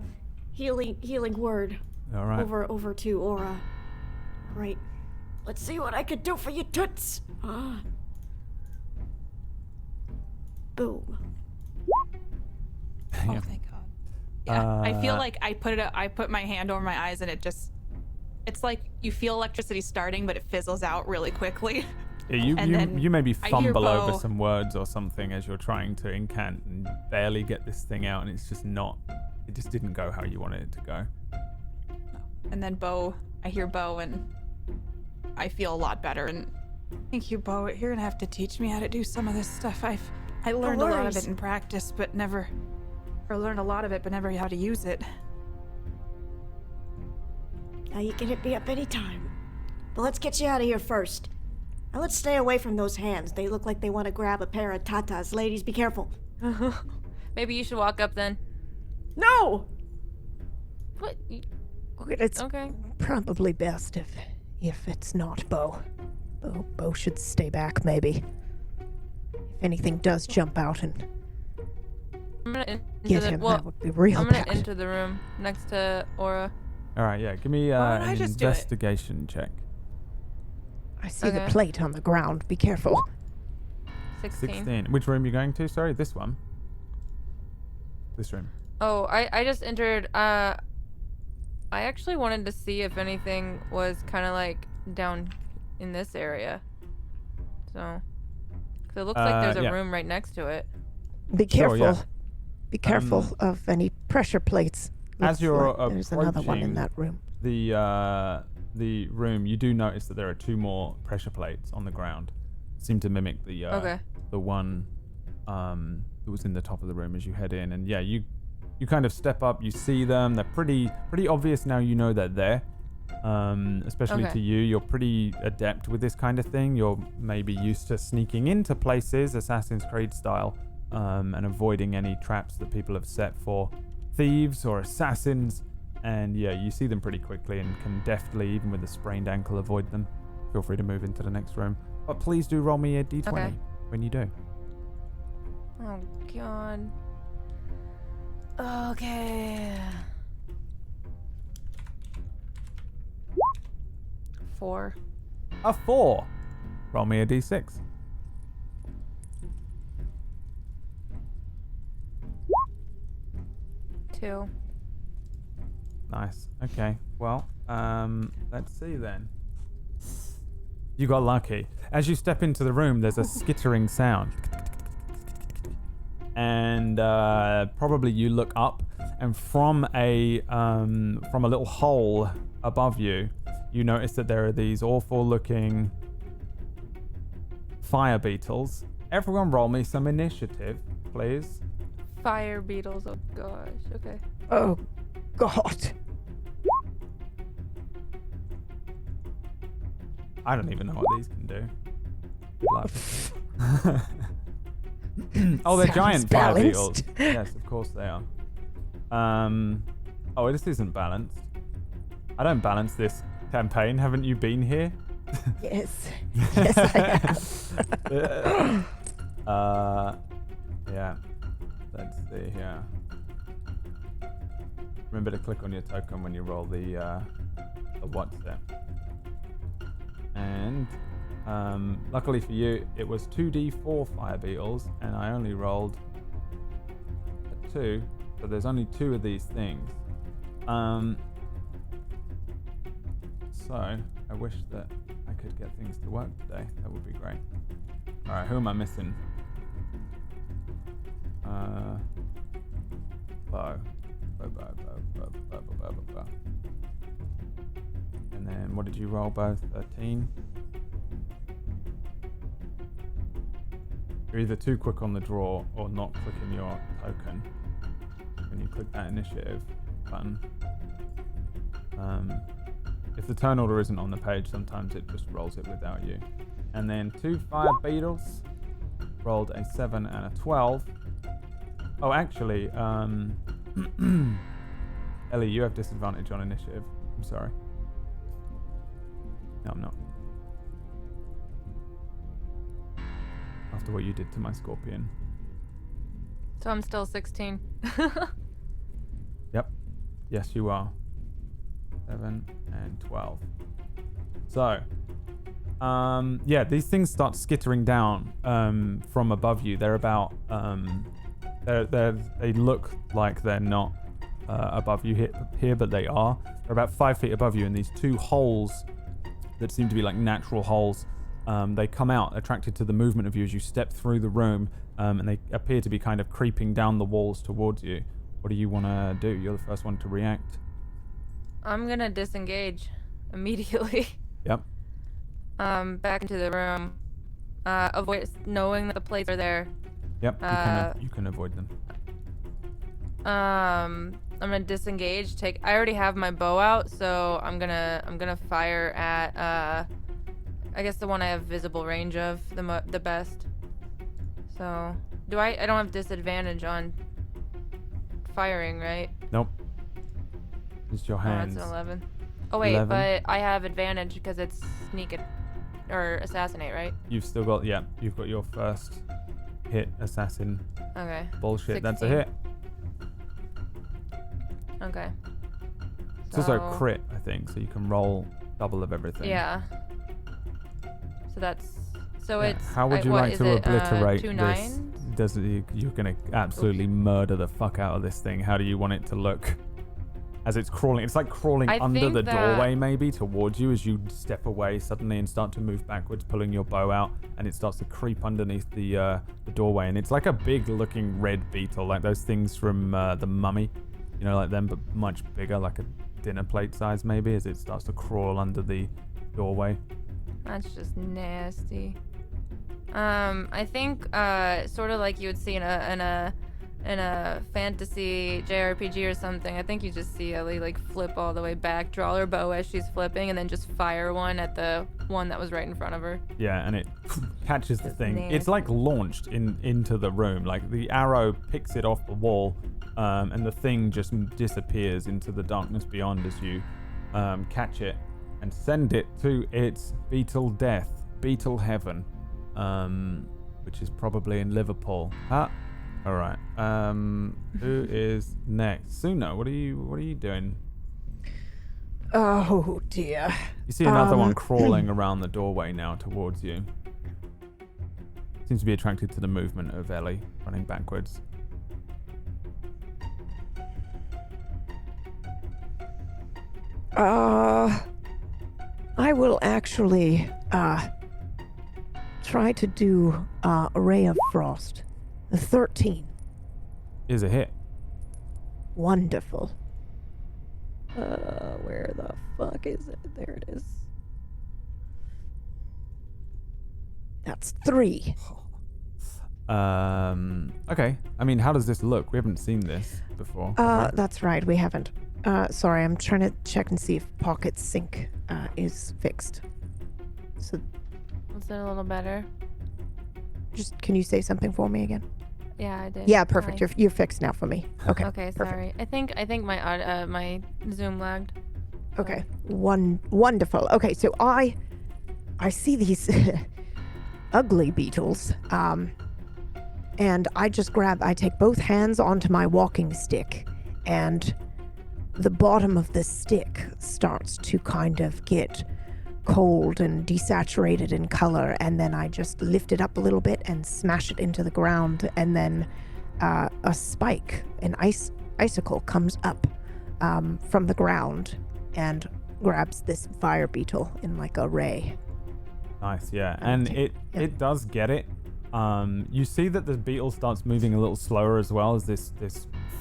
healing word All right. over to Aura. Right. Let's see what I could do for you, toots. Boom. Oh, thank God. Yeah, I feel like I put my hand over my eyes and it's like you feel electricity starting, but it fizzles out really quickly. Yeah, you maybe I hear fumble over Bo. some words or something as you're trying to incant and barely get this thing out, and it's just not. It just didn't go how you wanted it to go. And then I hear Bo, and I feel a lot better. And thank you, Bo. You're gonna have to teach me how to do some of this stuff. I learned a lot of worries. it in practice, but never how to use it. Now you can hit me up anytime. But let's get you out of here first. Now let's stay away from those hands. They look like they want to grab a pair of tatas. Ladies, be careful. Maybe you should walk up then. No! What? Okay, it's Okay. probably best if it's not Bo. Bo should stay back, maybe. If anything does jump out and I'm gonna get him, that would be real I'm gonna bad. enter the room next to Aura. All right, yeah. Give me Why don't I an just do it? investigation check. I see the Okay. plate on the ground. Be careful. 16. Which room are you going to? Sorry, this one. This room. Oh, I just entered. I actually wanted to see if anything was kind of like down in this area. So, 'cause it looks like there's a room right next to it. Be careful. Sure, yeah. Be careful of any pressure plates. As you're like there's another one in approaching that room. the room, you do notice that there are 2 more pressure plates on the ground. Seem to mimic the one that was in the top of the room as you head in. And yeah, you kind of step up, you see them. They're pretty obvious now. You know they're there. Especially to you, you're pretty adept with this kind of thing. You're maybe used to sneaking into places, Assassin's Creed style, and avoiding any traps that people have set for thieves or assassins. And yeah, you see them pretty quickly and can deftly, even with a sprained ankle, avoid them. Feel free to move into the next room. But please do roll me a d20 when you do. Oh, God. Okay. 4. A 4. Roll me a d6. 2. Nice. Okay. Well, let's see then. You got lucky. As you step into the room, there's a skittering sound. And probably you look up, and from a little hole above you, you notice that there are these awful-looking fire beetles. Everyone roll me some initiative, please. Fire beetles. Oh, gosh. Okay. Oh, God. I don't even know what these can do. Good luck. Oh, they're Sounds giant fire beetles. balanced. Yes, of course they are. Oh, this isn't balanced. I don't balance this campaign. Haven't you been here? Yes. Yes, I have. Yeah. Let's see here. Remember to click on your token when you roll the what's there. And luckily for you, it was 2d4 fire beetles, and I only rolled a 2, so there's only 2 of these things. So I wish that I could get things to work today. That would be great. All right, who am I missing? Bow. And then what did you roll, Bo? 13? You're either too quick on the draw or not clicking your token when you click that initiative button. If the turn order isn't on the page, sometimes it just rolls it without you. And then 2 fire beetles rolled a 7 and a 12. Oh, actually, Ellie, you have disadvantage on initiative. I'm sorry. No, I'm not. After what you did to my scorpion. So I'm still 16. Yep. Yes, you are. 7 and 12. So, yeah, these things start skittering down from above you. They're about, they look like they're not above you here, but they are. They're about 5 feet above you in these 2 holes that seem to be like natural holes. They come out attracted to the movement of you as you step through the room, and they appear to be kind of creeping down the walls towards you. What do you want to do? You're the first one to react. I'm gonna disengage immediately. Yep. Back into the room. Avoid knowing that the plates are there. Yep. You can avoid them. I'm gonna disengage. I already have my bow out, so I'm gonna fire at I guess the one I have visible range of the best. So I don't have disadvantage on firing, right? Nope. It's your hands. Oh, that's an 11. Oh wait, 11. but I have advantage because it's sneak or assassinate, right? You've still got you've got your first hit assassin. Okay. Bullshit. 16. That's a hit. Okay. It's also crit, I think, so you can roll double of everything. Yeah. So that's So Yeah, it's how would you what like is to it, obliterate 2 this? 9s? You're gonna absolutely murder the fuck out of this thing. How do you want it to look? As it's crawling, it's like crawling I under think the that- doorway maybe towards you as you step away suddenly and start to move backwards, pulling your bow out, and it starts to creep underneath the doorway. And it's like a big looking red beetle, like those things from the Mummy, you know, like them, but much bigger, like a dinner plate size maybe, as it starts to crawl under the doorway. That's just nasty. I think sort of like you would see in a fantasy JRPG or something. I think you just see Ellie like flip all the way back, draw her bow as she's flipping, and then just fire one at the one that was right in front of her. Yeah, and it catches the Just thing. It's nasty. like launched into the room. Like the arrow picks it off the wall, and the thing just disappears into the darkness beyond as you catch it and send it to its beetle death, beetle heaven, which is probably in Liverpool. All right. Who is next? Suna, what are you doing? Oh dear. You see another one crawling around the doorway now towards you. Seems to be attracted to the movement of Ellie running backwards. I will actually try to do a ray of frost. 13. Is a hit. Wonderful. Where the fuck is it? There it is. That's 3. Okay. I mean, how does this look? We haven't seen this before. have we? That's right, we haven't. Sorry, I'm trying to check and see if Pocket Sync is fixed. So Was it a little better? just can you say something for me again? Yeah, I did. Yeah, perfect. Hi. You're fixed now for me. Okay. Okay, perfect. sorry. I think my Zoom lagged. Okay. Wonderful. Okay, so I see these ugly beetles. And I take both hands onto my walking stick, and the bottom of the stick starts to kind of get cold and desaturated in color, and then I just lift it up a little bit and smash it into the ground, and then a spike, an icicle comes up from the ground and grabs this fire beetle in like a ray. Nice, yeah. And Okay, it does get it. You see that the beetle starts moving a little slower as well as this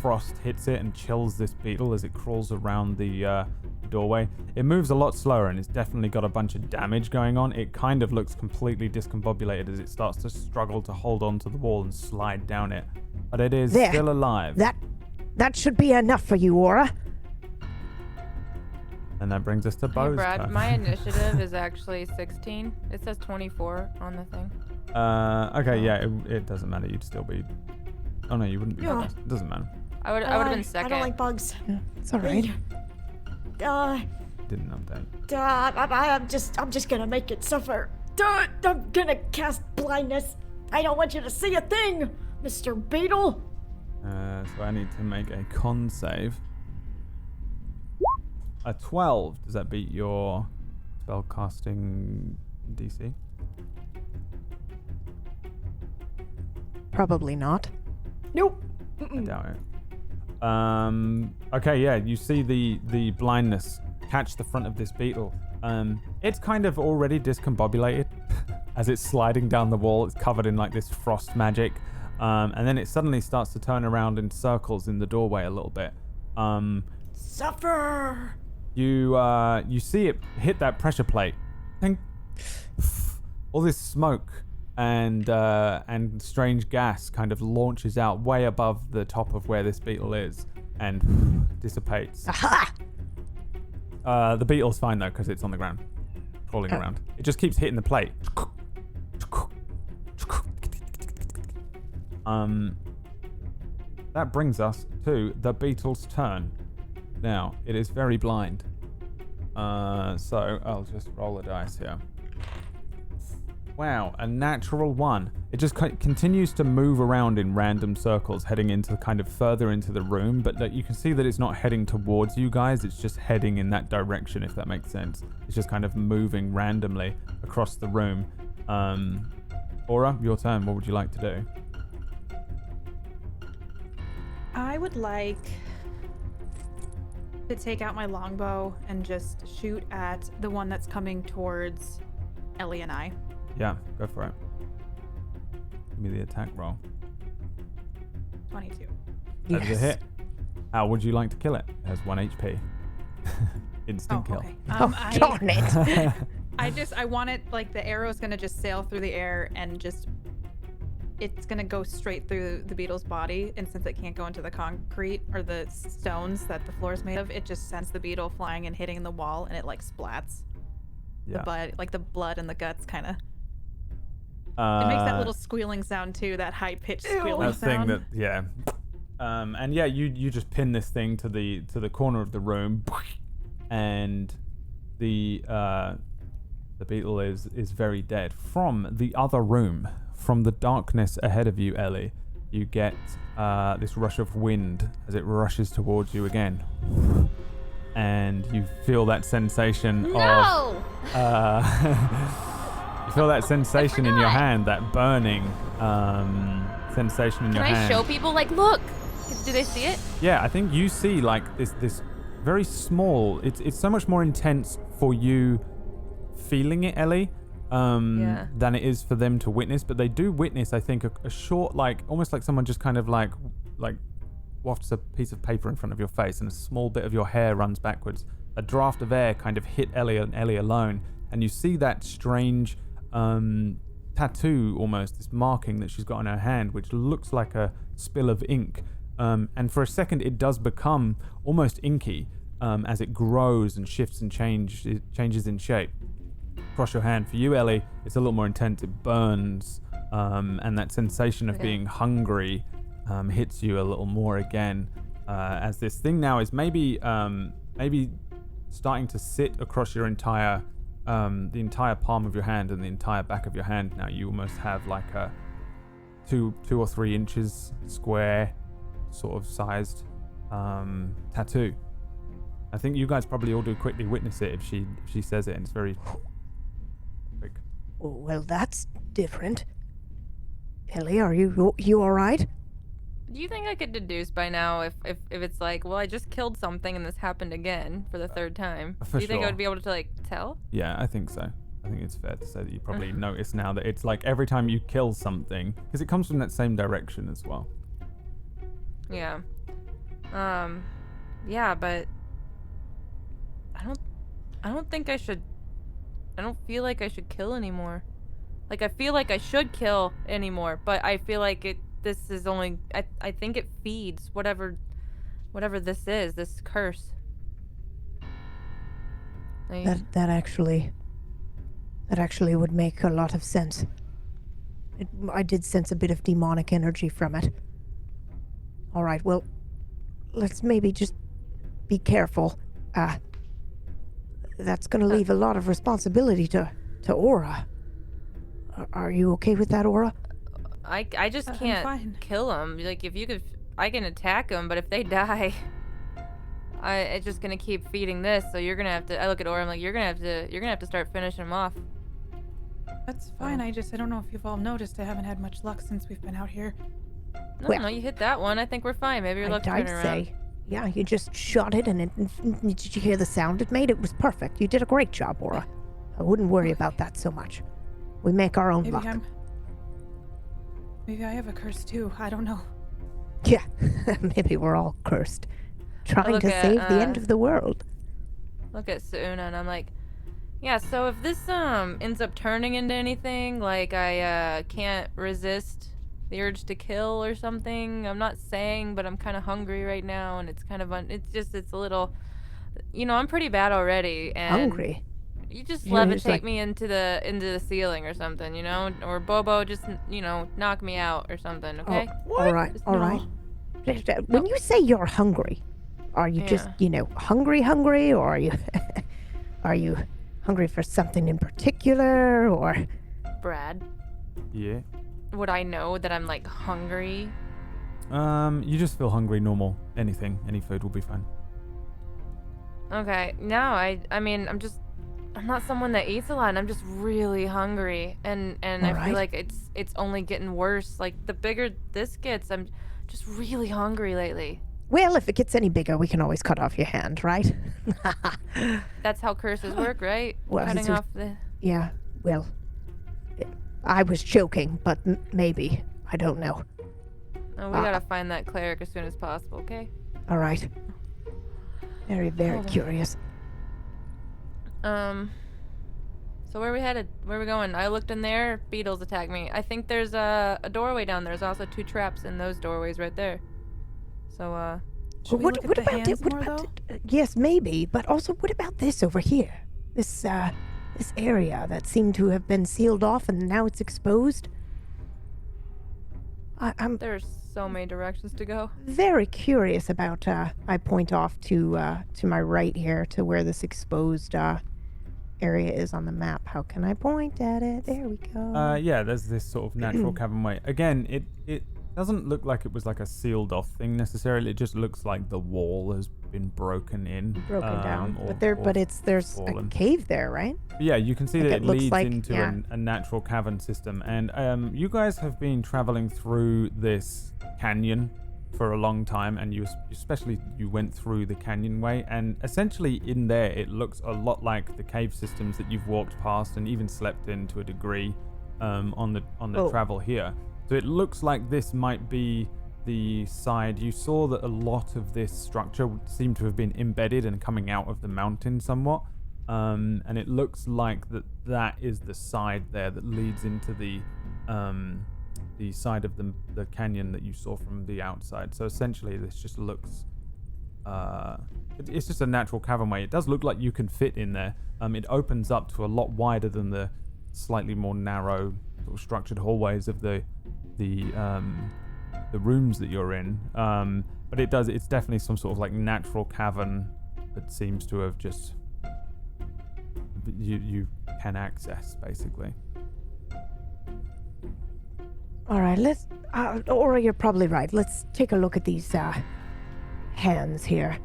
frost hits it and chills this beetle as it crawls around the doorway. It moves a lot slower and it's definitely got a bunch of damage going on. It kind of looks completely discombobulated as it starts to struggle to hold on to the wall and slide down it. But it is There. still alive. That should be enough for you, Aura. And that brings us to Hey, Bo's Brad, turn. my initiative is actually 16. It says 24 on the thing. Okay, yeah, it doesn't matter. You'd still be... Oh, no, you wouldn't be. Yeah. First. It doesn't matter. I would have been second. I don't like bugs. Yeah, it's all right. Didn't update. I'm just gonna make it suffer. I'm gonna cast blindness. I don't want you to see a thing, Mr. Beetle. So I need to make a con save. A 12. Does that beat your spellcasting DC? Probably not. Nope. I doubt it. Okay, yeah, you see the blindness catch the front of this beetle. It's kind of already discombobulated as it's sliding down the wall. It's covered in like this frost magic. And then it suddenly starts to turn around in circles in the doorway a little bit. Suffer. You see it hit that pressure plate. Think all this smoke and strange gas kind of launches out way above the top of where this beetle is and dissipates. Aha! The beetle's fine though because it's on the ground, crawling around. It just keeps hitting the plate. That brings us to the beetle's turn. Now, it is very blind. So I'll just roll a dice here. Wow, a natural 1. It just continues to move around in random circles, heading into kind of further into the room, but you can see that it's not heading towards you guys, it's just heading in that direction, if that makes sense. It's just kind of moving randomly across the room. Aura, your turn. What would you like to do? I would like to take out my longbow and just shoot at the one that's coming towards Ellie and I. Yeah, go for it. Give me the attack roll. 22. That is a hit. How would you like to kill it? It has 1 HP. Instant kill. Okay. Darn it. I want it, like, the arrow's gonna just sail through the air and just, it's gonna go straight through the beetle's body, and since it can't go into the concrete or the stones that the floor is made of, it just sends the beetle flying and hitting the wall, and it, like, splats. Yeah. The blood and the guts kind of. It makes that little squealing sound too, that high-pitched squealing that thing sound. that, yeah. And yeah, you just pin this thing to the corner of the room, and the beetle is very dead. From the other room, from the darkness ahead of you, Ellie, you get this rush of wind as it rushes towards you again, and you feel that sensation of you feel that sensation in your hand, that burning sensation in your hand. Can I show people, like, look? Do they see it? Yeah, I think you see, like, this very small, it's so much more intense for you feeling it, Ellie, than it is for them to witness. But they do witness, I think, a short, like, almost like someone just kind of like wafts a piece of paper in front of your face, and a small bit of your hair runs backwards. A draft of air kind of hit Ellie and Ellie alone, and you see that strange tattoo, almost, this marking that she's got on her hand, which looks like a spill of ink. And for a second, it does become almost inky as it grows and shifts and changes in shape. Across your hand. For you, Ellie, it's a little more intense. It burns, and that sensation of being hungry hits you a little more again, as this thing now is maybe starting to sit across your entire the entire palm of your hand and the entire back of your hand. Now you almost have like a 2 or 3 inches square sort of sized tattoo. I think you guys probably all do quickly witness it if she says it, and it's very quick. Well, that's different. Ellie, are you all right? Do you think I could deduce by now if it's like, well, I just killed something and this happened again for the 3rd time? For Do you think I sure. would be able to, like, tell? Yeah, I think so. I think it's fair to say that you probably notice now that it's like every time you kill something, because it comes from that same direction as well. Yeah. Yeah, but I don't think I should. I don't feel like I should kill anymore. Like, I feel like I should kill anymore, but I feel like this is only, I think it feeds whatever this is, this curse. That actually would make a lot of sense. I did sense a bit of demonic energy from it. All right, well, let's maybe just be careful. That's going to leave a lot of responsibility to Aura. Are you okay with that, Aura? I just I'm can't fine. kill them. Like, if you could, I can attack them, but if they die, it's just gonna keep feeding this. So you're gonna have to. I look at Aura. I'm like, you're gonna have to start finishing them off. That's fine. I don't know if you've all noticed, I haven't had much luck since we've been out here. No, you hit that one. I think we're fine. Maybe your luck's I'd turning around. say. Yeah, you just shot it, and did you hear the sound it made? It was perfect. You did a great job, Aura. I wouldn't worry about that so much. We make our own luck. Maybe I have a curse too. I don't know. Yeah, maybe we're all cursed. Trying look to at, save the end of the world. Look at Sauna, and I'm like, yeah. So if this ends up turning into anything, like I can't resist the urge to kill or something. I'm not saying, but I'm kind of hungry right now, and it's kind of it's a little, I'm pretty bad already. And Hungry? You just You're levitate just like- me into the ceiling or something, or Bobo just knock me out or something. Okay. All right, Just all no. right. When you say you're hungry, are you just, hungry, or are you hungry for something in particular, or? Brad, Yeah. would I know that I'm like hungry? You just feel hungry, normal. Any food will be fine. Okay. No, I mean, I'm just I'm not someone that eats a lot, and I'm just really hungry, and I feel Alright. like it's only getting worse. Like the bigger this gets, I'm just really hungry lately. Well, if it gets any bigger, we can always cut off your hand, right? That's how curses work, right? Well, Cutting it's- off the. Yeah, well, I was joking, but maybe. I don't know. Oh, we gotta find that cleric as soon as possible, okay? All right. Very, very Hold on. curious. So where are we headed? Where are we going? I looked in there. Beetles attacked me. I think there's a doorway down there. There's also 2 traps in those doorways right there. So Should we what look at what the about hands what more, about though? yes, maybe, but also what about this over here? This area that seemed to have been sealed off and now it's exposed. I'm there's so many directions to go. very curious about. I point off to my right here to where this exposed area is on the map. How can I point at it? There we go. Yeah, there's this sort of natural cavernway. Again, it doesn't look like it was like a sealed off thing necessarily. It just looks like the wall has been broken in. Broken down, or- but or there's fallen. a cave there, right? Yeah, you can see Like that it it looks leads like- into yeah. a natural cavern system. And you guys have been traveling through this canyon for a long time, and you went through the canyonway, and essentially in there it looks a lot like the cave systems that you've walked past and even slept in to a degree on the Oh. travel here. So it looks like this might be the side. You saw that a lot of this structure seemed to have been embedded and coming out of the mountain somewhat. And it looks like that is the side there that leads into the side of the canyon that you saw from the outside. So essentially, this just looks. It's just a natural cavernway. It does look like you can fit in there. It opens up to a lot wider than the slightly more narrow, sort of structured hallways of the rooms that you're in. But it's definitely some sort of like natural cavern that seems to have just you can access basically. All right, let's. Aura, you're probably right. Let's take a look at these hands here.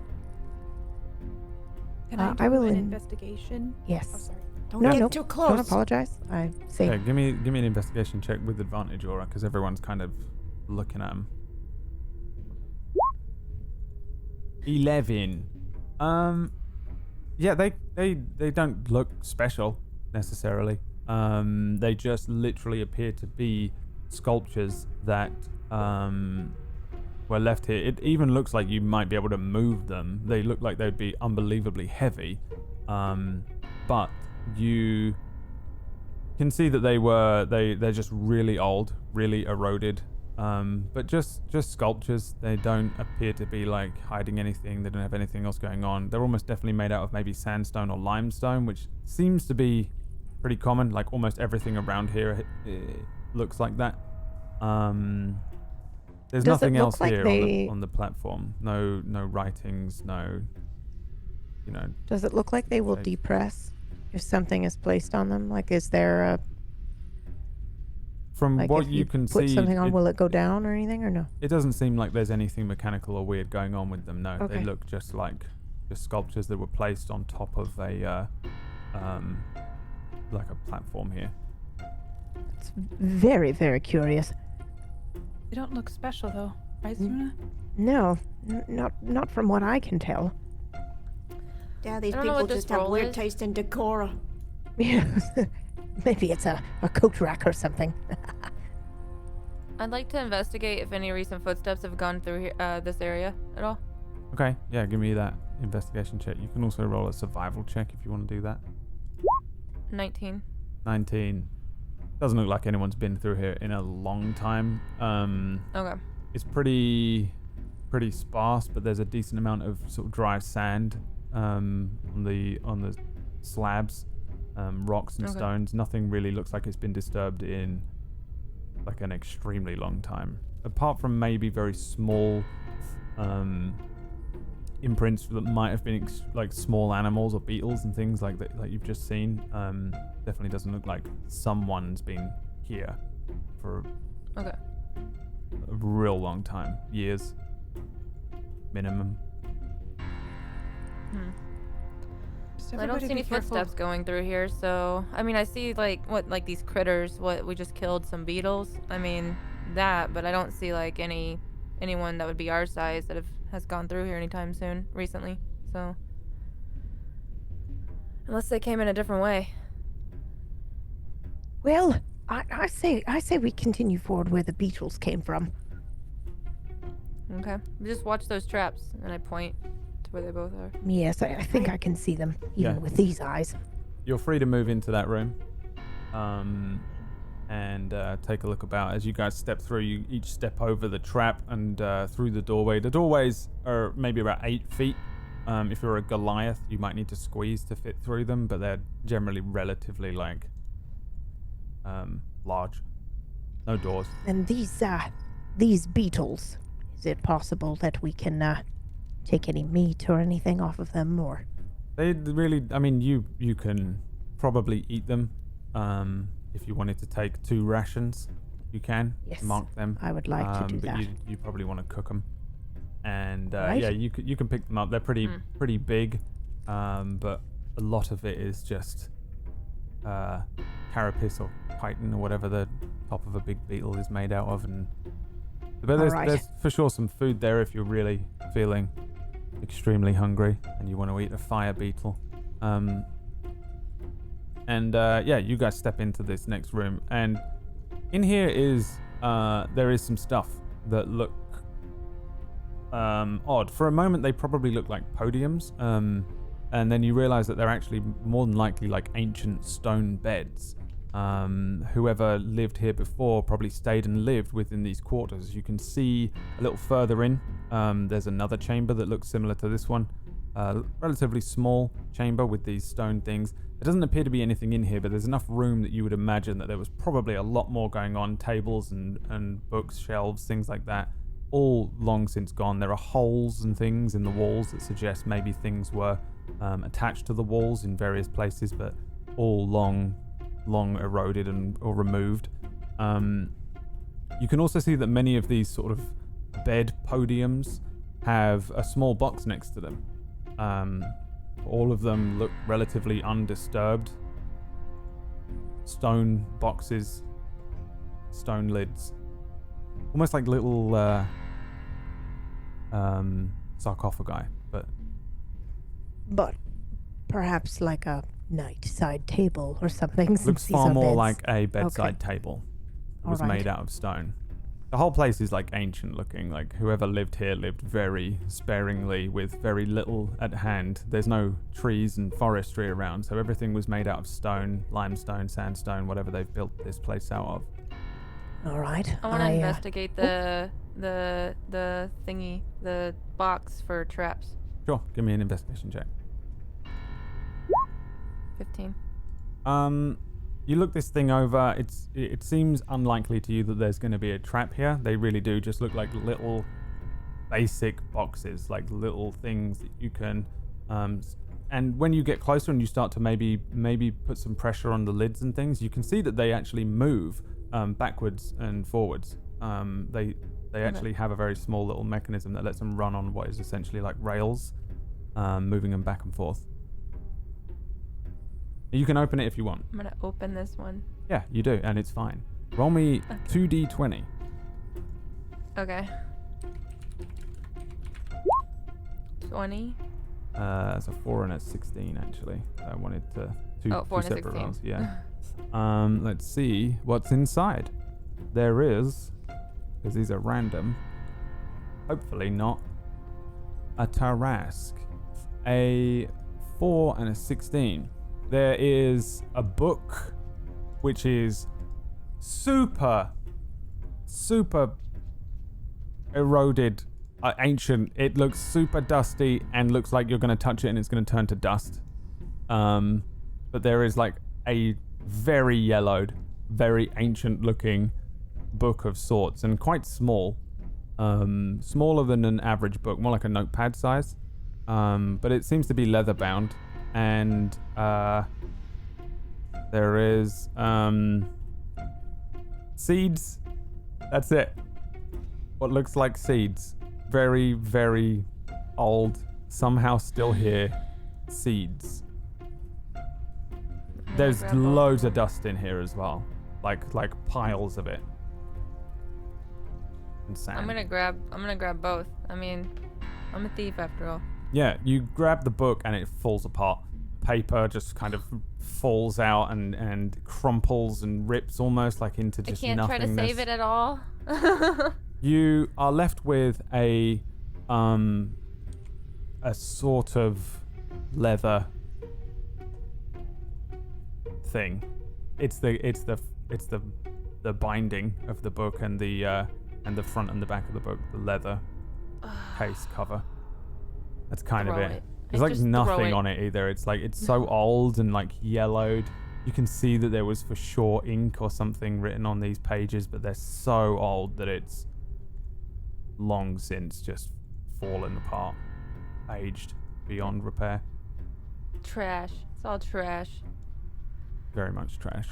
Can I do I will an in- investigation? Yes. Oh, sorry. Don't No, get no, too Don't close. apologize. I say. Yeah, give me an investigation check with advantage, Aura, because everyone's kind of looking at him. 11. Yeah, they don't look special necessarily. They just literally appear to be sculptures that were left here. It even looks like you might be able to move them. They look like they'd be unbelievably heavy, but you can see that they're just really old, really eroded. But just sculptures. They don't appear to be like hiding anything. They don't have anything else going on. They're almost definitely made out of maybe sandstone or limestone, which seems to be pretty common. Like almost everything around here looks like that. There's Does it nothing look else like here they- on the platform. No writings. No. Does it look like they will Like- depress if something is placed on them? Like, is there a From like what if you can put see, something on, it, will it go down or anything, or no? it doesn't seem like there's anything mechanical or weird going on with them. No, Okay. they look just like sculptures that were placed on top of a like a platform here. It's very, very curious. They don't look special though, right, Mm. Suna? No, not from what I can tell. Yeah, these I don't know people what this just have roll weird is. taste in decor. Maybe it's a coat rack or something. I'd like to investigate if any recent footsteps have gone through here, this area at all. Okay, yeah, give me that investigation check. You can also roll a survival check if you want to do that. 19. 19. Doesn't look like anyone's been through here in a long time. Okay. It's pretty sparse, but there's a decent amount of sort of dry sand on the slabs, rocks and Okay. stones. Nothing really looks like it's been disturbed in like an extremely long time, apart from maybe very small imprints that might have been like small animals or beetles and things like that, like you've just seen. Definitely doesn't look like someone's been here for Okay. a real long time, years minimum. Just I don't everybody see any be careful. footsteps going through here, so I mean I see like these critters, what we just killed some beetles. I mean that, but I don't see like anyone that would be our size that has gone through here anytime soon recently. So unless they came in a different way. Well, I say we continue forward where the beetles came from. Okay. Just watch those traps, and I point to where they both are. Yes, I think I can see them, even Yeah. with these eyes. You're free to move into that room and take a look about. As you guys step through, you each step over the trap and through the doorway. The doorways are maybe about 8 feet. If you're a Goliath, you might need to squeeze to fit through them, but they're generally relatively large. No doors. And these beetles, is it possible that we can take any meat or anything off of them, or? They really, I mean, you can probably eat them. If you wanted to take 2 rations, you can. Yes, mark them. I would like to do but that. you probably want to cook them. And Right. yeah, you can pick them up. They're pretty big, but a lot of it is just carapace or chitin or whatever the top of a big beetle is made out of. But there's for sure some food there if you're really feeling extremely hungry and you want to eat a fire beetle. Yeah, you guys step into this next room, and in here there is some stuff that look odd. For a moment, they probably look like podiums, and then you realize that they're actually more than likely like ancient stone beds. Whoever lived here before probably stayed and lived within these quarters. You can see a little further in, there's another chamber that looks similar to this one. Relatively small chamber with these stone things. There doesn't appear to be anything in here, but there's enough room that you would imagine that there was probably a lot more going on. Tables and books, shelves, things like that, all long since gone. There are holes and things in the walls that suggest maybe things were attached to the walls in various places, but all long eroded or removed. You can also see that many of these sort of bed podiums have a small box next to them. All of them look relatively undisturbed. Stone boxes, stone lids, almost like little sarcophagi, But perhaps like a night-side table or something. Since looks these far are more beds. like a bedside table. It was Alright. made out of stone. The whole place is like ancient looking. Like whoever lived here lived very sparingly with very little at hand. There's no trees and forestry around, so everything was made out of stone, limestone, sandstone, whatever they've built this place out of. All right. I want to investigate the thingy, the box for traps. Sure, give me an investigation check. 15. You look this thing over. It seems unlikely to you that there's going to be a trap here. They really do just look like little basic boxes, like little things that you can and when you get closer and you start to maybe put some pressure on the lids and things, you can see that they actually move backwards and forwards. They actually have a very small little mechanism that lets them run on what is essentially like rails, moving them back and forth. You can open it if you want. I'm gonna open this one. Yeah, you do, and it's fine. Roll me 2d20. Okay. 20. It's a 4 and a 16 actually. I wanted to two 4 and a separate 16. rolls. Yeah. Let's see what's inside. There is, because these are random, hopefully not a Tarask. A 4 and a 16. There is a book which is super eroded, ancient. It looks super dusty and looks like you're going to touch it and it's going to turn to dust. But there is like a very yellowed, very ancient looking book of sorts and quite small. Smaller than an average book, more like a notepad size. But it seems to be leather bound. And there is seeds. That's it. What looks like seeds. Very, very old, somehow still here seeds. there's grab both. loads of dust in here as well, like piles of it. And sand. I'm gonna grab both. I mean, I'm a thief after all. Yeah, you grab the book and it falls apart. Paper just kind of falls out and crumples and rips almost like into just I can't try nothingness. to save it at all. You are left with a sort of leather thing. It's the binding of the book and the front and the back of the book, the leather case cover. That's kind of Throw it. it. There's I like just throw nothing it. on it either. It's like it's so old and like yellowed. You can see that there was for sure ink or something written on these pages, but they're so old that it's long since just fallen apart, aged beyond repair. Trash. It's all trash. Very much trash.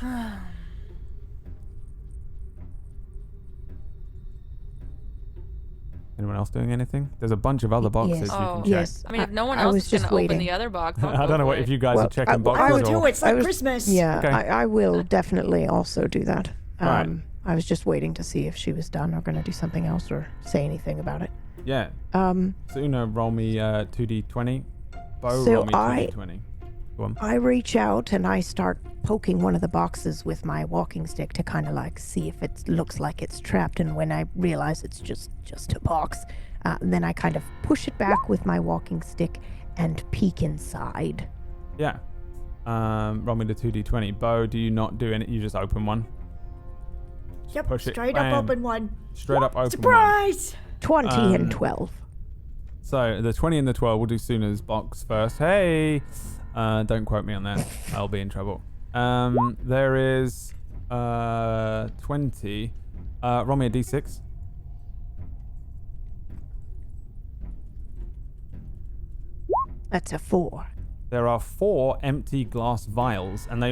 Anyone else doing anything? There's a bunch of other boxes Yes. you can Oh. check. Yes. I mean, if no one I else was is just gonna open waiting. the other box, I'll I go don't know for what it. if you guys Well, are checking I boxes Me or... too. It's like I was- Christmas. Yeah, Okay. I will definitely also do that. Right. I was just waiting to see if she was done or going to do something else or say anything about it. Yeah. Um, So, roll me 2d20. Bo, So roll me I- 2d20. Go on. I reach out and I start poking one of the boxes with my walking stick to kind of like see if it looks like it's trapped. And when I realize it's just a box, then I kind of push it back with my walking stick and peek inside. Yeah. Roll me the 2d20. Bo, do you not do any... You just open one? Yep, Push it. straight Bam. up open one. Straight up open one. Surprise! 20 and 12. So, the 20 and the 12, we'll do Suna's box first. Hey! Don't quote me on that. I'll be in trouble. There is 20. Roll me a d6. That's a 4. There are 4 empty glass vials, and they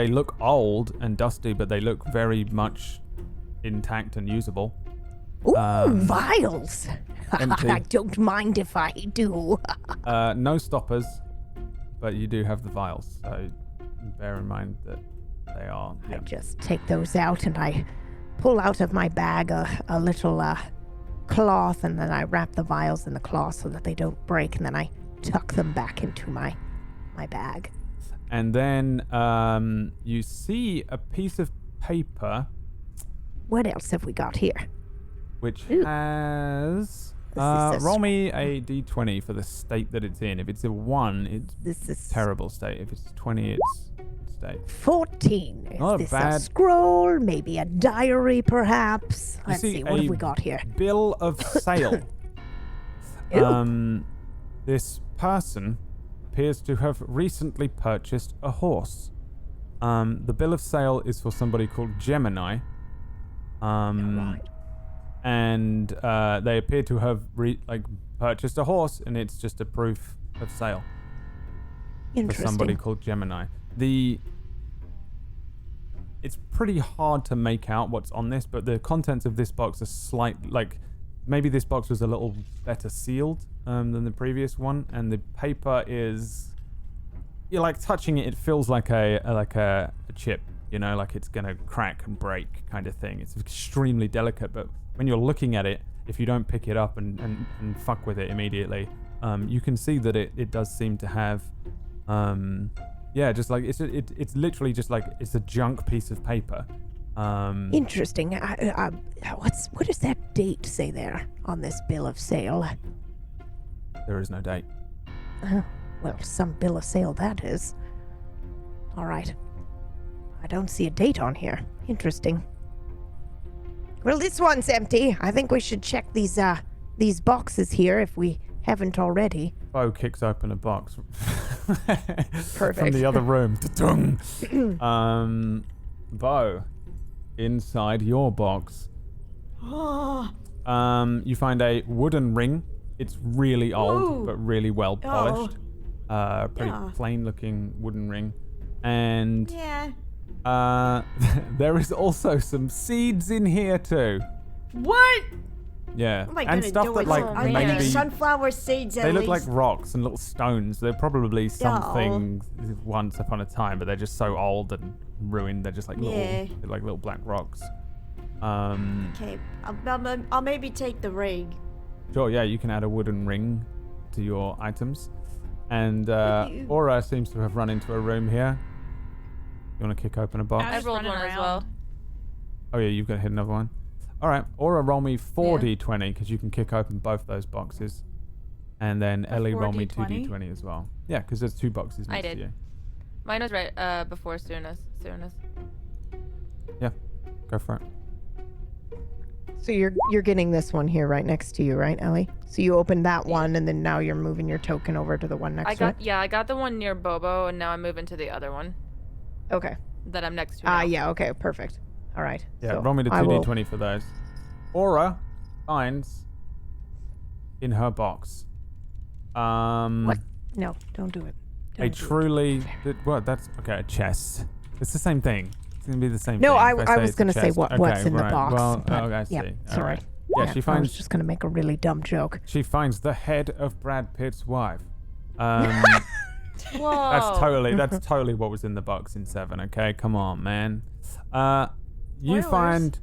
look old and dusty, but they look very much intact and usable. Ooh, Um, vials. empty. I don't mind if I do. No stoppers, but you do have the vials, so bear in mind that they are. I Yeah. just take those out and I pull out of my bag a little cloth, and then I wrap the vials in the cloth so that they don't break, and then I tuck them back into my bag. And then you see a piece of paper What else have we got here? which Ooh. has. This is a Roll me a d20 for the state that it's in. If it's a 1, it's This is terrible state. If it's 20, it's state. 14. Is Not a this bad- a scroll? Maybe a diary, perhaps? Let's see see. What a have we got here? Bill of sale. Ew. This person appears to have recently purchased a horse. The bill of sale is for somebody called Gemini. Right. And they appear to have purchased a horse, and it's just a proof of sale for Interesting. somebody called Gemini. It's pretty hard to make out what's on this, but the contents of this box are maybe this box was a little better sealed than the previous one, and the paper is, you're like touching it, it feels like a chip, like it's gonna crack and break kind of thing. It's extremely delicate, but when you're looking at it, if you don't pick it up and fuck with it immediately, you can see that it does seem to have just like it's literally just like it's a junk piece of paper. Interesting. What does that date say there on this bill of sale? There is no date. Well, some bill of sale that is. All right. I don't see a date on here. Interesting. Well, this one's empty. I think we should check these boxes here if we haven't already. Bo kicks open a box from Perfect. the other room. Ta-tung. Bo, inside your box, Oh, you find a wooden ring. It's really old, Ooh. but really well polished. Pretty Yeah. plain-looking wooden ring, and yeah. there is also some seeds in here too. What? Yeah. What am I And gonna stuff do that with like some? Are they maybe sunflower seeds at they look least? like rocks and little stones. They're probably something once upon a time, but they're just so old and ruined. They're just like they're like little black rocks. Okay, I'll maybe take the ring. Sure, yeah, you can add a wooden ring to your items. And Aura seems to have run into a room here. You want to kick open a box? I I was rolled running one as around. well. Oh yeah, you've got to hit another one. All right, Aura, roll me 4d20 because you can kick open both those boxes. And then Ellie, roll me 2d20 as well. Yeah, because there's 2 boxes next I did. to you. Mine was right before Suna's. Yeah, go for it. So you're getting this one here right next to you, right, Ellie? So you opened that one, and then now you're moving your token over to the one next to it? I got the one near Bobo, and now I'm moving to the other one Okay. that I'm next to now. Yeah, okay, perfect. All right. Yeah, so roll me the I will- 2d20 for those. Aura finds in her box What? No, don't do it. a Don't do it. truly that's okay, a chest. It's the same thing. It's gonna be the same No, thing. I if say was it's a going to say chest. what's Okay, in the right. box. Well, but, I see. yeah, All sorry. right. Yeah, she I was finds just going to make a really dumb joke. she finds the head of Brad Pitt's wife. Whoa. That's totally what was in the box in 7. Okay, come on, man. You Spoilers.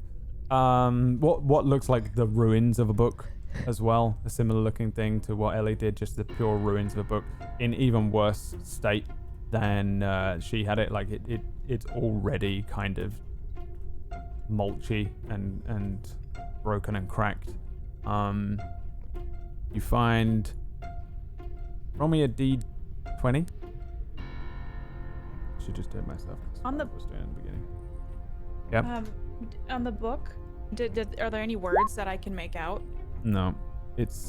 find what looks like the ruins of a book as well, a similar looking thing to what Ellie did, just the pure ruins of a book in even worse state than she had it. Like it's already kind of mulchy and broken and cracked. You find, roll me a d20. Should just do it myself. On the- I was doing it in the beginning. Yep. On the book, are there any words that I can make out? No, it's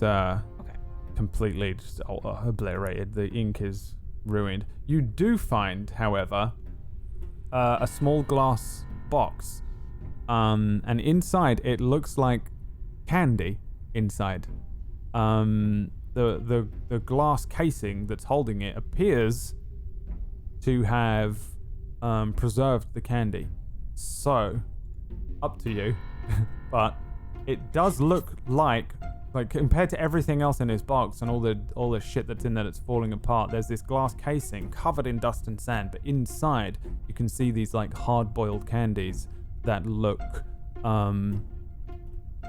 completely just obliterated. The ink is ruined. You do find, however, a small glass box, and inside it looks like candy. Inside, the glass casing that's holding it appears to have preserved the candy. So, up to you, but it does look like compared to everything else in this box and all the shit that's in there that's falling apart, there's this glass casing covered in dust and sand, but inside you can see these like hard-boiled candies that look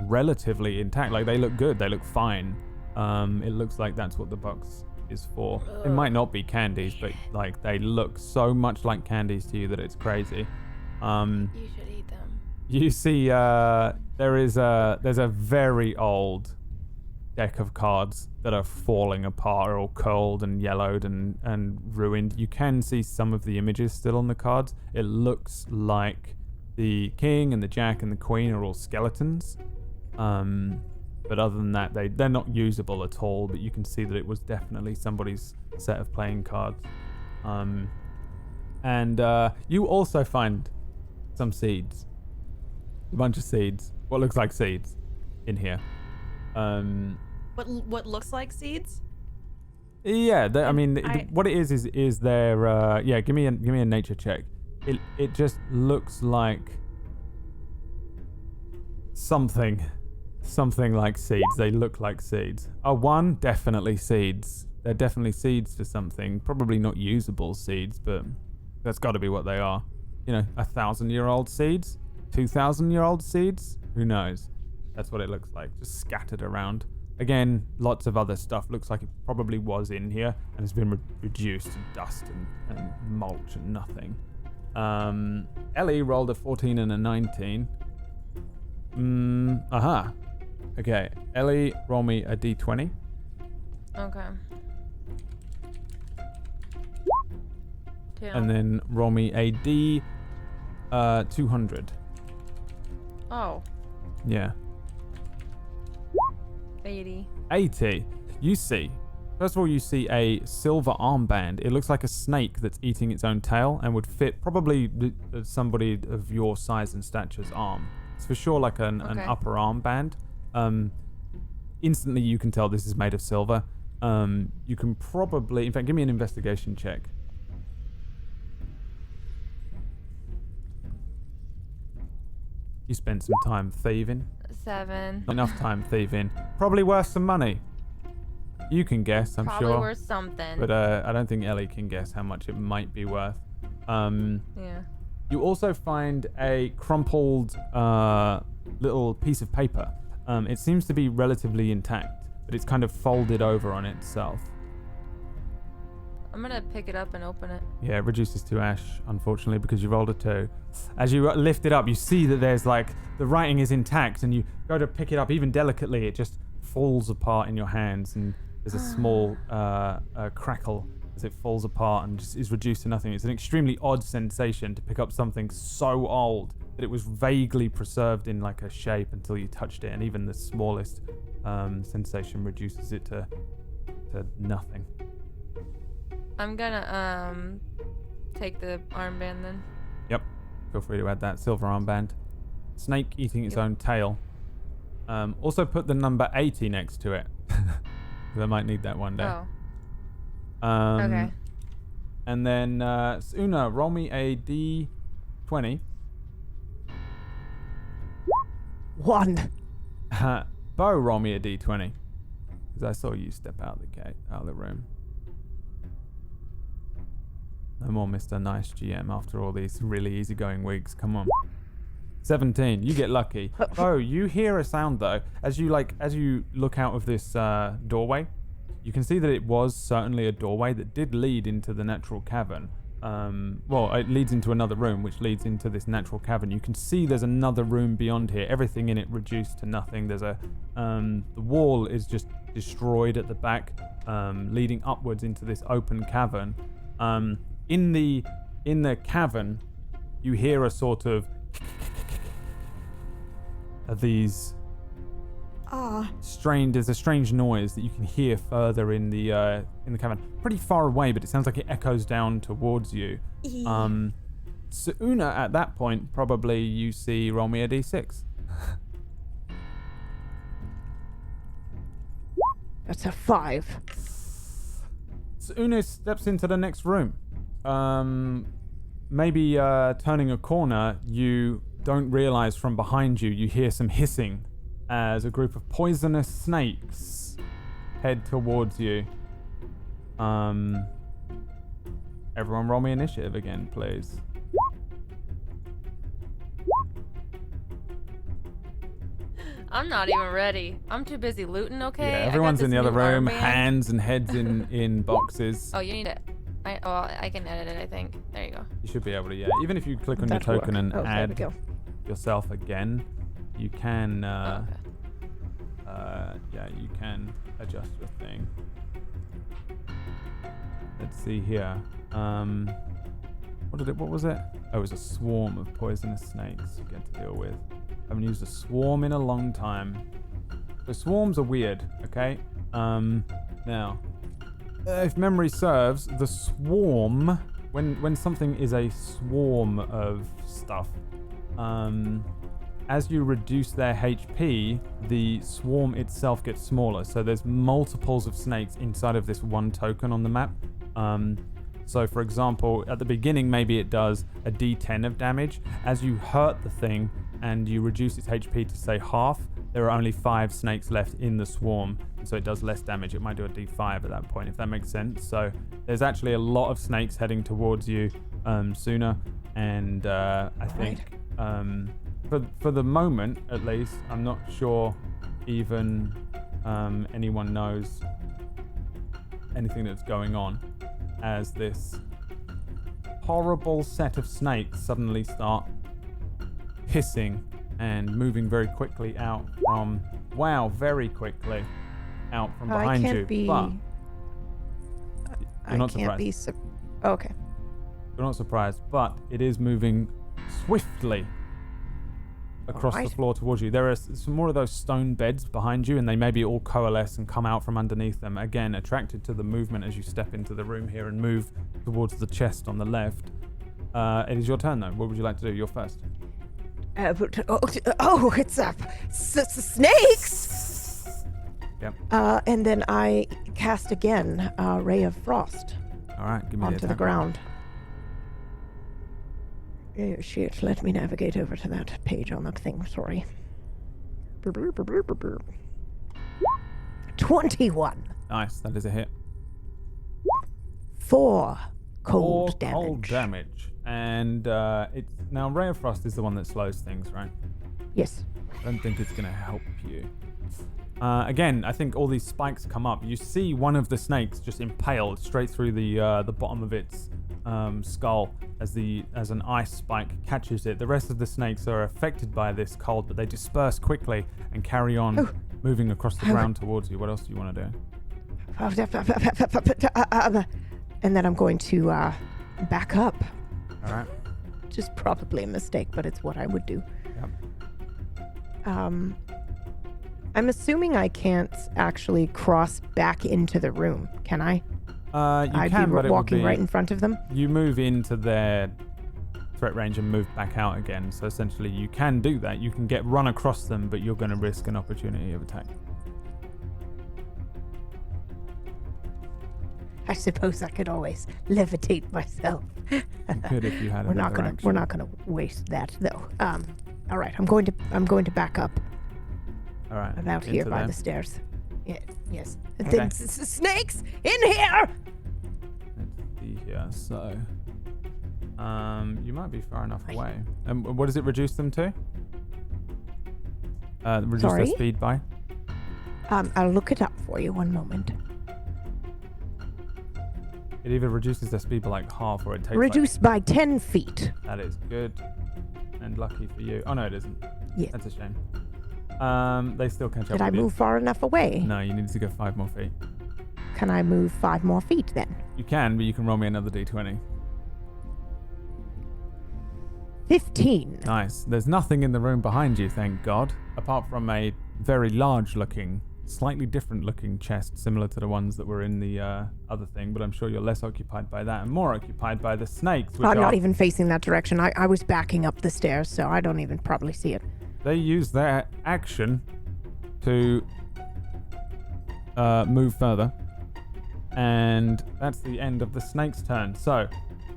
relatively intact. Like they look good, they look fine. It looks like that's what the box is for. It might not be candies, but like they look so much like candies to you that it's crazy. You should eat them. You see, there's a very old deck of cards that are falling apart, are all curled and yellowed and ruined. You can see some of the images still on the cards. It looks like the king and the jack and the queen are all skeletons. But other than that, they're not usable at all. But you can see that it was definitely somebody's set of playing cards. And you also find some seeds. A bunch of seeds. What looks like seeds in here. What looks like seeds? Yeah, I mean, I- what it is there. Yeah, give me a nature check. It just looks like something like seeds. They look like seeds. One, definitely seeds. They're definitely seeds for something. Probably not usable seeds, but that's got to be what they are. 1,000-year-old seeds, 2,000-year-old seeds. Who knows? That's what it looks like, just scattered around. Again, lots of other stuff. Looks like it probably was in here and has been reduced to dust and mulch and nothing. Ellie rolled a 14 and a 19. Okay, Ellie, roll me a d20. Okay. 2. And then roll me a d200. Oh, Yeah. 80. 80. You see, first of all, you see a silver armband. It looks like a snake that's eating its own tail and would fit probably somebody of your size and stature's arm. It's for sure like an upper armband. Instantly, you can tell this is made of silver. You can probably, in fact, give me an investigation check. You spent some time thieving. 7. Not enough time thieving. Probably worth some money. You can guess, I'm Probably sure. worth something. But I don't think Ellie can guess how much it might be worth. Yeah. You also find a crumpled little piece of paper. It seems to be relatively intact, but it's kind of folded over on itself. I'm gonna pick it up and open it. Yeah, it reduces to ash, unfortunately, because you rolled a 2. As you lift it up, you see that there's like, the writing is intact, and you go to pick it up even delicately, it just falls apart in your hands, and there's a small crackle as it falls apart and just is reduced to nothing. It's an extremely odd sensation to pick up something so old that it was vaguely preserved in like a shape until you touched it, and even the smallest sensation reduces it to nothing. I'm gonna take the armband then. Yep. Feel free to add that silver armband. Snake eating its own tail. Also put the number 80 next to it. I might need that one day. Oh. Okay. And then Una, roll me a d20. 1. Bo, roll me a d20. Because I saw you step out of the room. No more Mr. Nice GM after all these really easygoing weeks. Come on. 17. You get lucky. Oh, you hear a sound though. As you look out of this doorway, you can see that it was certainly a doorway that did lead into the natural cavern. Well, it leads into another room, which leads into this natural cavern. You can see there's another room beyond here. Everything in it reduced to nothing. There's the wall is just destroyed at the back, leading upwards into this open cavern. In the cavern, you hear a sort of these there's a strange noise that you can hear further in the cavern, pretty far away, but it sounds like it echoes down towards you. So Una, at that point, probably you see roll me a d6. That's a 5. So Una steps into the next room. Maybe turning a corner, you don't realize from behind you, you hear some hissing as a group of poisonous snakes head towards you. Everyone roll me initiative again, please. I'm not even ready. I'm too busy looting, okay? Yeah, everyone's in the other room, armband. hands and heads in boxes. Oh, you need it. I can edit it, I think. There you go. You should be able to, yeah. Even if you click on your That'll token work. and There we add go. yourself again, you can, Okay. you can adjust your thing. Let's see here. What was it? Oh, it was a swarm of poisonous snakes you get to deal with. I haven't used a swarm in a long time. So swarms are weird, okay? Now, if memory serves, the swarm, when something is a swarm of stuff, as you reduce their HP, the swarm itself gets smaller. So there's multiples of snakes inside of this one token on the map. So for example, at the beginning, maybe it does a d10 of damage. As you hurt the thing and you reduce its HP to say half, there are only 5 snakes left in the swarm. So it does less damage. It might do a d5 at that point, if that makes sense. So there's actually a lot of snakes heading towards you sooner. And I think for the moment, at least, I'm not sure even anyone knows anything that's going on, as this horrible set of snakes suddenly start hissing and moving very quickly out from, very quickly out from behind I can't you. be. But you're not can't be. Okay. you're not surprised, but it is moving swiftly across the Alright. floor towards you. There are some more of those stone beds behind you, and they maybe all coalesce and come out from underneath them. Again, attracted to the movement as you step into the room here and move towards the chest on the left. It is your turn, though. What would you like to do? You're first. It's snakes. Yep. And then I cast again, Ray of Frost All right, give me onto the attack. ground. Oh, shit, let me navigate over to that page on the thing, sorry. 21. Nice, that is a hit. 4 cold Or damage. cold damage. And it's now Ray of Frost is the one that slows things, right? Yes. I don't think it's going to help you. Again, I think all these spikes come up. You see one of the snakes just impaled straight through the bottom of its skull as an ice spike catches it. The rest of the snakes are affected by this cold, but they disperse quickly and carry on moving across the ground towards you. What else do you want to do? And then I'm going to back up. All right. Which is probably a mistake, but it's what I would do. Yep. I'm assuming I can't actually cross back into the room, can I? I'd be but walking right in front of them. You move into their threat range and move back out again. So essentially, you can do that. You can run across them, but you're going to risk an opportunity of attack. I suppose I could always levitate myself. You could if you had We're not another gonna. We're not gonna waste that though. All right. I'm going to back up. All right. I'm out here into by them. the stairs. Yeah, yes. Okay. Snakes in here! Let's see here. So, you might be far enough away. What does it reduce them to? Reduce Sorry? their speed by? I'll look it up for you. One moment. It either reduces their speed by like half, or it takes. Reduced by 10 feet. That is good, and lucky for you. Oh no, it isn't. Yeah. That's a shame. They still catch up. Did I with move far enough away? You. No, you need to go 5 more feet. Can I move 5 more feet then? You can, but you can roll me another d20. 15. Nice. There's nothing in the room behind you, thank God, apart from a very large-looking, slightly different-looking chest, similar to the ones that were in the other thing. But I'm sure you're less occupied by that and more occupied by the snakes. Which I'm not even facing that direction. I was backing up the stairs, so I don't even probably see it. They use their action to move further. And that's the end of the snake's turn. So,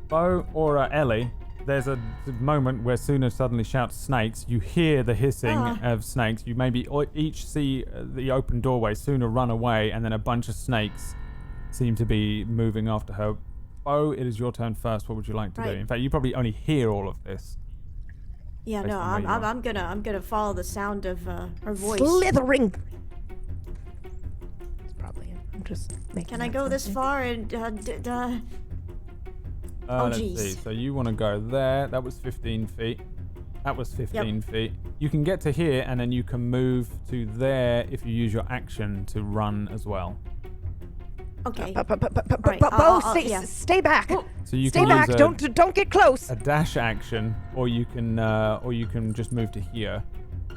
Bo, Aura, Ellie, there's a moment where Suna suddenly shouts snakes. You hear the hissing of snakes. You maybe each see the open doorway. Suna run away, and then a bunch of snakes seem to be moving after her. Bo, it is your turn first. What would you like to do? In fact, you probably only hear all of this. Yeah, no, I'm gonna follow the sound of her voice. Slithering. It's probably it. I'm just making Can I that go this sound. far and Let's jeez. see. So you want to go there. That was 15 feet. That was 15 feet. You can get to here, and then you can move to there if you use your action to run as well. Okay. Right, I'll- Bo, stay back. So you Stay can back. use Don't get close. a dash action, or you can just move to here.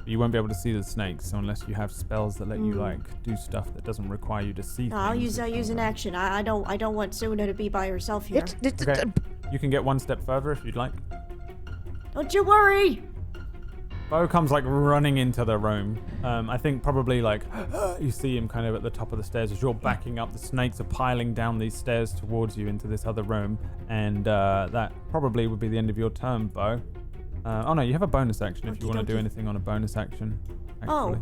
You won't be able to see the snakes, so unless you have spells that let you do stuff that doesn't require you to see No, things. I'll use an action. I don't want Suna to be by herself here. Okay. You can get one step further if you'd like. Don't you worry. Bo comes like running into the room. I think probably like you see him kind of at the top of the stairs as you're backing up. The snakes are piling down these stairs towards you into this other room, and that probably would be the end of your turn, Bo. Oh no, you have a bonus action if you want to do anything on a bonus action. Actually.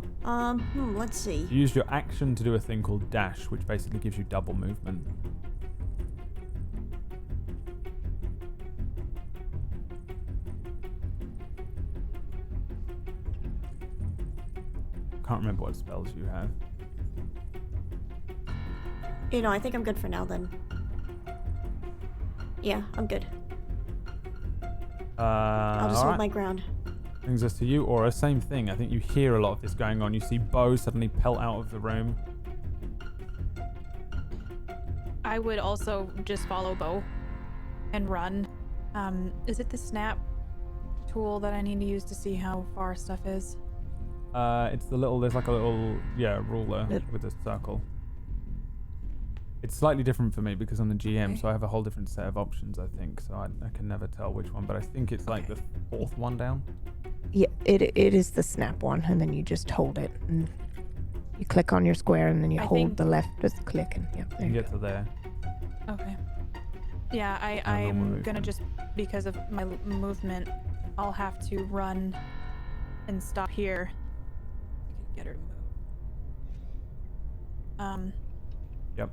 Let's see. You use your action to do a thing called dash, which basically gives you double movement. Can't remember what spells you have. You know, I think I'm good for now then. Yeah, I'm good. I'll just hold my ground. Brings us to you, Aura. Same thing. I think you hear a lot of this going on. You see Bo suddenly pelt out of the room. I would also just follow Bo and run. Is it the snap tool that I need to use to see how far stuff is? It's the little, there's like a little, ruler with a circle. It's slightly different for me because I'm the GM, so I have a whole different set of options, I think. So I can never tell which one, but I think it's like the fourth one down. Yeah, it is the snap one, and then you just hold it, and you click on your square, and then you hold the left, just click, and You can get to there. Okay. Yeah, I'm gonna just, because of my movement, I'll have to run and stop here. get her to move. Yep.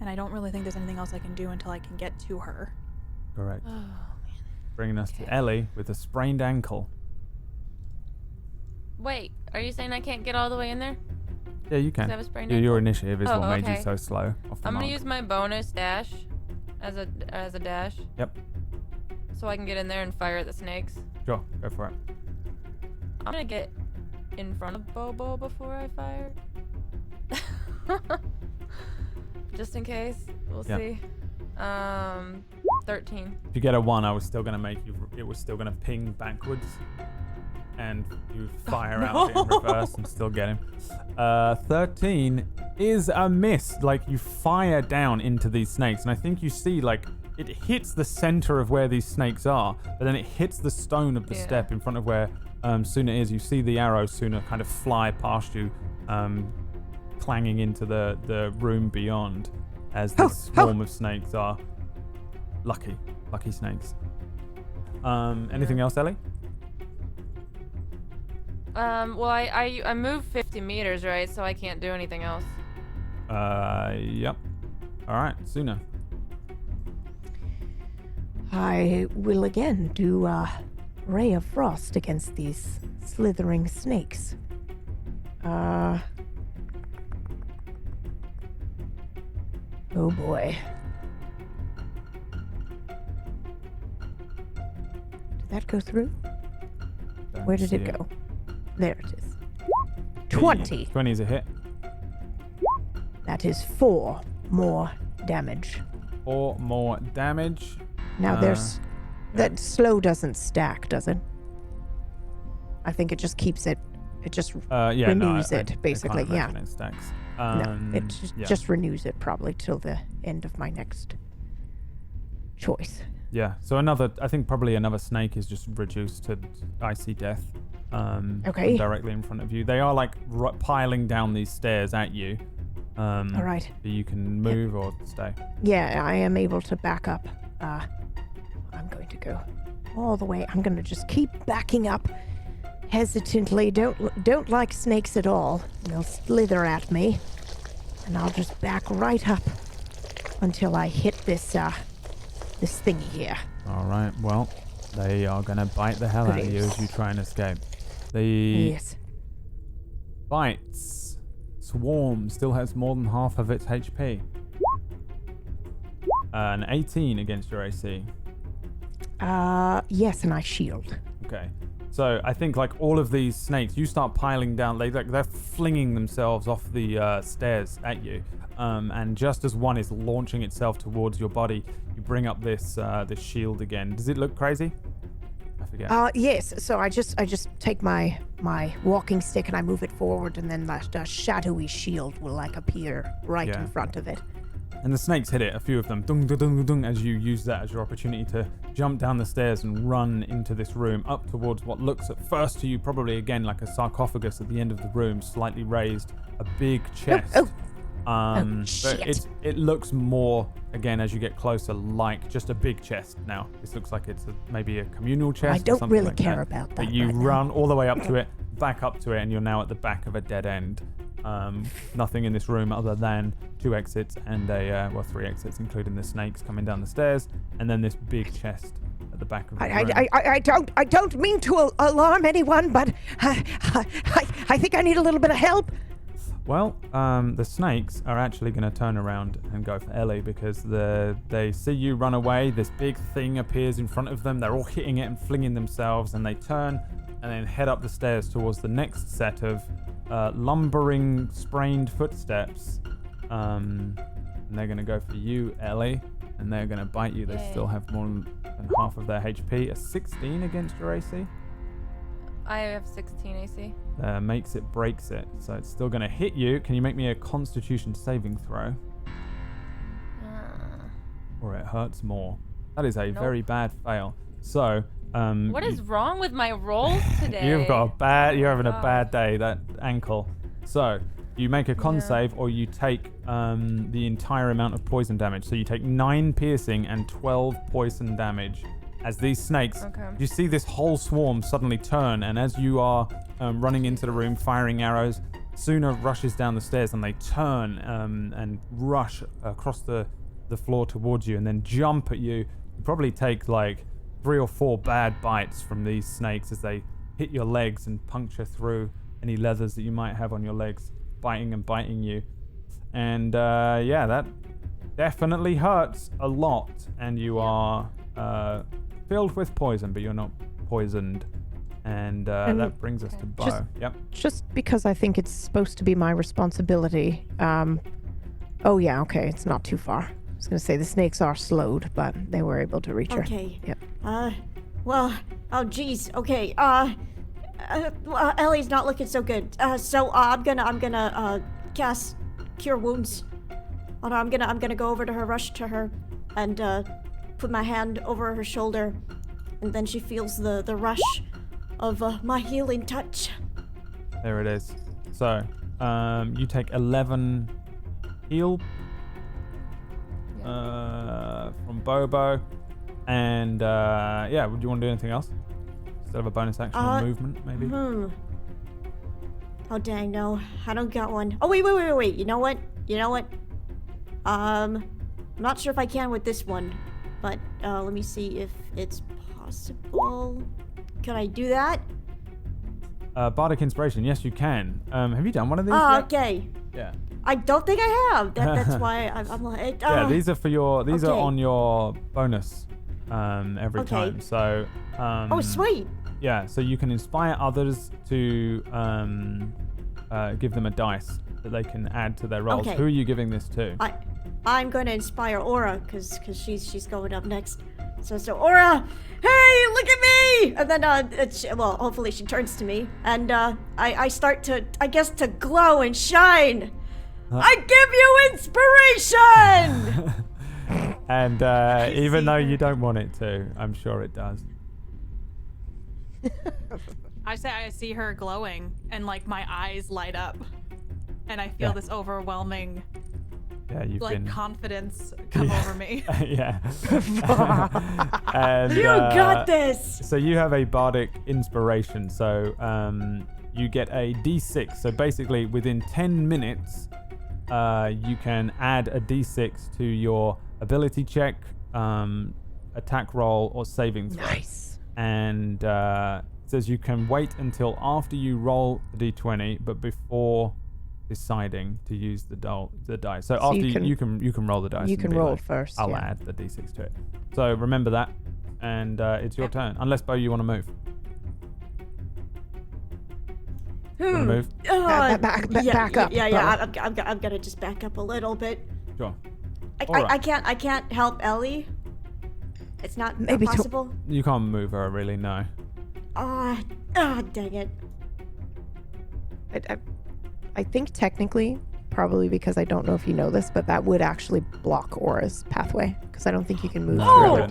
And I don't really think there's anything else I can do until I can get to her. Correct. Oh, man. Bringing us to Ellie with a sprained ankle. Wait, are you saying I can't get all the way in there? Yeah, you can. I have a sprained Your ankle? initiative is Oh, what made you okay. so slow off the I'm mark. gonna use my bonus dash as a dash. Yep. So I can get in there and fire at the snakes. Sure, go for it. I'm gonna get in front of Bobo before I fire. Just in case. We'll Yeah. see. 13. If you get a 1, I was still gonna make you. It was still gonna ping backwards, and you fire out in reverse and still get him. 13 is a miss. Like you fire down into these snakes, and I think you see like it hits the center of where these snakes are, but then it hits the stone of the Yeah. step in front of where Suna is. You see the arrow Suna kind of fly past you, clanging into the room beyond, as this swarm of snakes are lucky snakes. Anything else, Ellie? Well, I moved 50 meters, right? So I can't do anything else. Yep. All right, Suna. I will again do Ray of Frost against these slithering snakes. Oh boy. Did that go through? Don't Where did see it go? There it is. 20. 20 is a hit. That is 4 more damage. 4 more damage. Now there's yeah. that slow doesn't stack, does it? I think it just keeps it. It just Yeah, renews no, it, I basically. can't imagine it stacks. no, it Yeah. just renews it probably till the end of my next choice. Yeah, so I think probably another snake is just reduced to icy death. Okay. Directly in front of you. They are like piling down these stairs at you. All right. So you can move or stay. Yeah, I am able to back up. I'm going to go all the way. I'm going to just keep backing up hesitantly. Don't like snakes at all. They'll slither at me, and I'll just back right up until I hit this thingy here. All right. Well, they are gonna bite the hell out of you as you try and escape. The Yes. bites swarm still has more than half of its HP. An 18 against your AC. Yes, and I shield. Okay. So I think like all of these snakes, you start piling down. They're flinging themselves off the stairs at you, and just as one is launching itself towards your body, you bring up this shield again. Does it look crazy? I forget. Yes. So I just take my walking stick and I move it forward, and then that shadowy shield will like appear right Yeah. in front of it. And the snakes hit it, a few of them, dung, dung, dung, dung, as you use that as your opportunity to jump down the stairs and run into this room up towards what looks at first to you probably again like a sarcophagus at the end of the room, slightly raised, a big chest. But shit. it looks more, again, as you get closer, like just a big chest now. This looks like it's maybe a communal chest. I or don't something really like care that. about that. But you right now. run all the way up to it, back up to it, and you're now at the back of a dead end. Nothing in this room other than 2 exits and 3 exits, including the snakes coming down the stairs, and then this big chest at the back of the room. I don't mean to alarm anyone, but I think I need a little bit of help. Well, the snakes are actually going to turn around and go for Ellie because they see you run away. This big thing appears in front of them. They're all hitting it and flinging themselves, and they turn and then head up the stairs towards the next set of lumbering, sprained footsteps. And they're going to go for you, Ellie, and they're going to bite you. They Yay. still have more than half of their HP. A 16 against your AC. I have 16 AC. Makes it, breaks it. So it's still going to hit you. Can you make me a Constitution saving throw? Or it hurts more. That is a Nope. very bad fail. So, What is wrong with my rolls today? you're having a God. bad day, that ankle. So, you make a con Yeah. save or you take the entire amount of poison damage. So you take 9 piercing and 12 poison damage as these snakes, Okay. you see this whole swarm suddenly turn, and as you are running into the room, firing arrows, Suna rushes down the stairs, and they turn and rush across the floor towards you, and then jump at you. You probably take like 3 or 4 bad bites from these snakes as they hit your legs and puncture through any leathers that you might have on your legs, biting you. And yeah, that definitely hurts a lot, and you are filled with poison, but you're not poisoned. And that brings us to Bo. Just because I think it's supposed to be my responsibility. Oh yeah, okay, it's not too far. I was gonna say the snakes are slowed, but they were able to reach her. Okay. Yep. Well, oh geez. Okay. Well, Ellie's not looking so good. So I'm gonna cast Cure Wounds on her. I'm gonna go over to her, rush to her, and put my hand over her shoulder, and then she feels the rush of my healing touch. There it is. So, you take 11 heal from Bobo, and yeah, would you want to do anything else instead of a bonus action or movement, maybe? Oh dang, no, I don't got one. Oh wait. You know what? I'm not sure if I can with this one, but let me see if it's possible. Can I do that? Bardic Inspiration, yes, you can. Have you done one of these Oh, yet? okay. Yeah. I don't think I have. That's why I'm like. Yeah, these are for your. These are okay. on your bonus every Okay. time. So. Oh, sweet. Yeah, so you can inspire others to give them a dice that they can add to their rolls. Okay. Who are you giving this to? I'm going to inspire Aura because she's going up next. So Aura, hey, look at me! And then well, hopefully she turns to me, and I start to, I guess, to glow and shine. I give you inspiration. And even though you don't want it to, I'm sure it does. I see her glowing, and like my eyes light up, and I feel this overwhelming, confidence come over me. Yeah. And, you got this. So you have a bardic inspiration. So you get a d6. So basically, within 10 minutes, you can add a d6 to your ability check, attack roll, or saving throw. Nice. And it says you can wait until after you roll the d20, but before deciding to use the dice. So after you can roll the dice. You and can be roll like, first. I'll yeah. add the d6 to it. So remember that, and it's your turn. Unless Bo, you want to move. You want to move? Back up. Yeah. I'm gonna just back up a little bit. Sure. I can't help Ellie. It's not Maybe possible. You can't move her, really. No. Dang it. I think technically, probably because I don't know if you know this, but that would actually block Aura's pathway because I don't think you can move through it.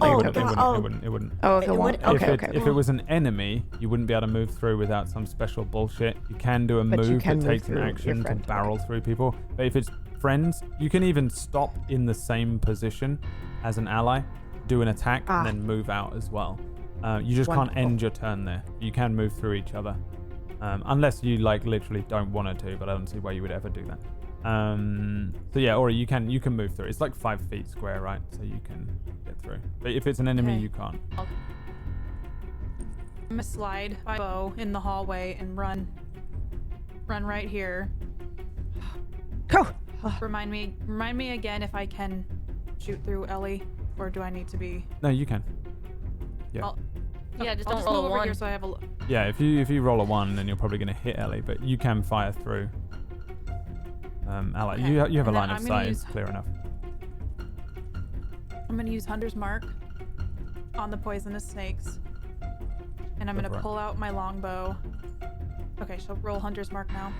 It wouldn't. Oh, if it won't. Okay. If it was an enemy, you wouldn't be able to move through without some special bullshit. You can do a But you move can that move takes an through your action to friend, barrel right. through people. But if it's friends, you can even stop in the same position as an ally, do an attack, and then move out as well. You just can't end your turn there. You can move through each other. Unless you like literally don't want to, but I don't see why you would ever do that. So yeah, or you can move through. It's like 5 feet square, right? So you can get through. But if it's an enemy, Okay. you can't. I'm gonna slide by Bo in the hallway and run right here. Go. Remind me again if I can shoot through Ellie, or do I need to be? No, you can. Yeah. Yeah, just I'll don't just roll move a over one. here so I have a. Yeah, if you roll a 1, then you're probably going to hit Ellie, but you can fire through. Ally, Okay. you have a And then line of I'm gonna sight. use- It's clear enough. I'm gonna use Hunter's Mark on the poisonous snakes, and I'm Go gonna for it. pull out my longbow. Okay, so roll Hunter's Mark now.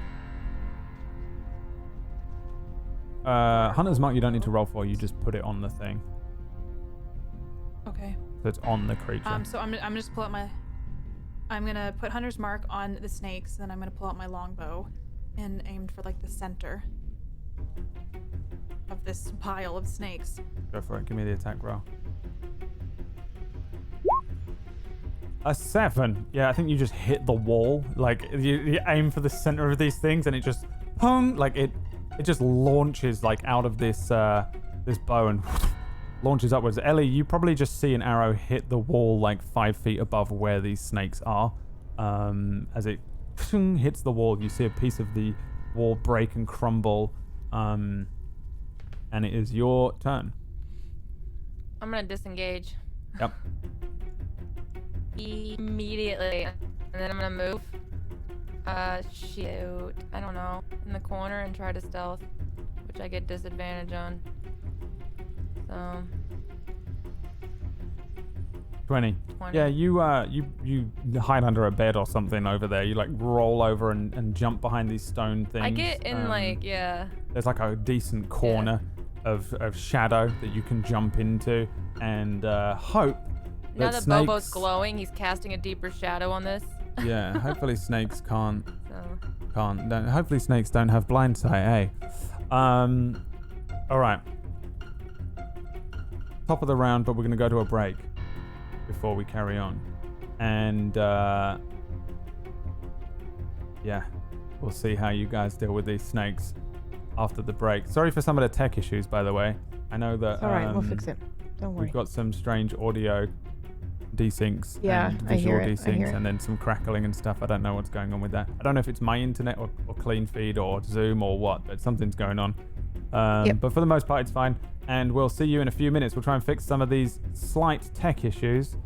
Hunter's Mark, you don't need to roll for. You just put it on the thing, Okay. so it's on the creature. So I'm gonna just pull out my. I'm gonna put Hunter's Mark on the snakes, then I'm gonna pull out my longbow, and aimed for like the center of this pile of snakes. Go for it. Give me the attack roll. A 7. Yeah, I think you just hit the wall. Like, you aim for the center of these things, and it just, like, it just launches, like, out of this this bow and launches upwards. Ellie, you probably just see an arrow hit the wall, like, 5 feet above where these snakes are. As it hits the wall, you see a piece of the wall break and crumble. And it is your turn. I'm gonna disengage. Yep. Immediately. And then I'm gonna move. Shoot. I don't know. In the corner and try to stealth, which I get disadvantage on. So. 20. Yeah, you hide under a bed or something over there. You like roll over and jump behind these stone things. I get in There's like a decent corner of shadow that you can jump into and hope Now that that snakes... Bobo's glowing, he's casting a deeper shadow on this. Yeah, hopefully snakes can't. So. Hopefully snakes don't have blind sight, eh? All right. Top of the round, but we're gonna go to a break before we carry on, and yeah, we'll see how you guys deal with these snakes after the break. Sorry for some of the tech issues, by the way. I know that. It's all right. We'll fix it. Don't worry. We've got some strange audio desyncs and I visual hear it. desyncs, and then some crackling and stuff. I don't know what's going on with that. I don't know if it's my internet or clean feed or Zoom or what, but something's going on. But for the most part, it's fine. And we'll see you in a few minutes. We'll try and fix some of these slight tech issues.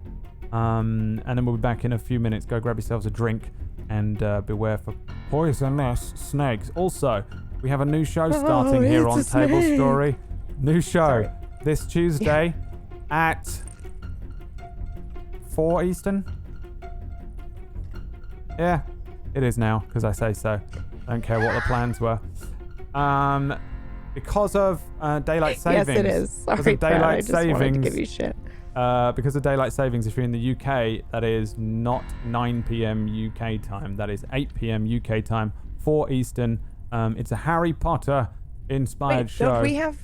And then we'll be back in a few minutes. Go grab yourselves a drink and beware for poisonous snakes. Also, we have a new show starting here on Tablestory. New show this Tuesday at 4 Eastern. Yeah, it is now because I say so. I don't care what the plans were. Because of daylight savings. Yes, it is. Sorry, Brad, I just wanted to give you shit. Because of daylight savings, if you're in the UK, that is not 9 p.m. UK time. That is 8 p.m. UK time, 4 Eastern. It's a Harry Potter inspired show. Don't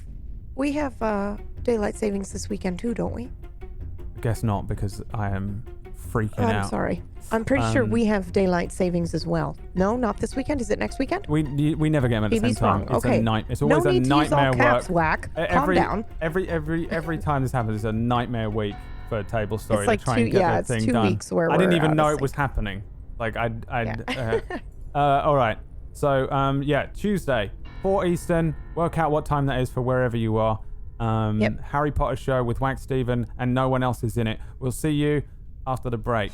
we have daylight savings this weekend too, don't we? I guess not, because I am freaking out. I'm sorry. I'm pretty sure we have daylight savings as well. No, not this weekend. Is it next weekend? We never get them at the same time. Wrong. Okay. It's always no a need nightmare to use all caps, work. Whack. Calm down. Every time this happens, it's a nightmare week for Tablestory It's like to try and get the thing 2 done. weeks where I didn't we're even out know of it was sync. happening. Like all right. So Tuesday, 4 Eastern. Work out what time that is for wherever you are. Harry Potter show with Wax Steven and no one else is in it. We'll see you after the break.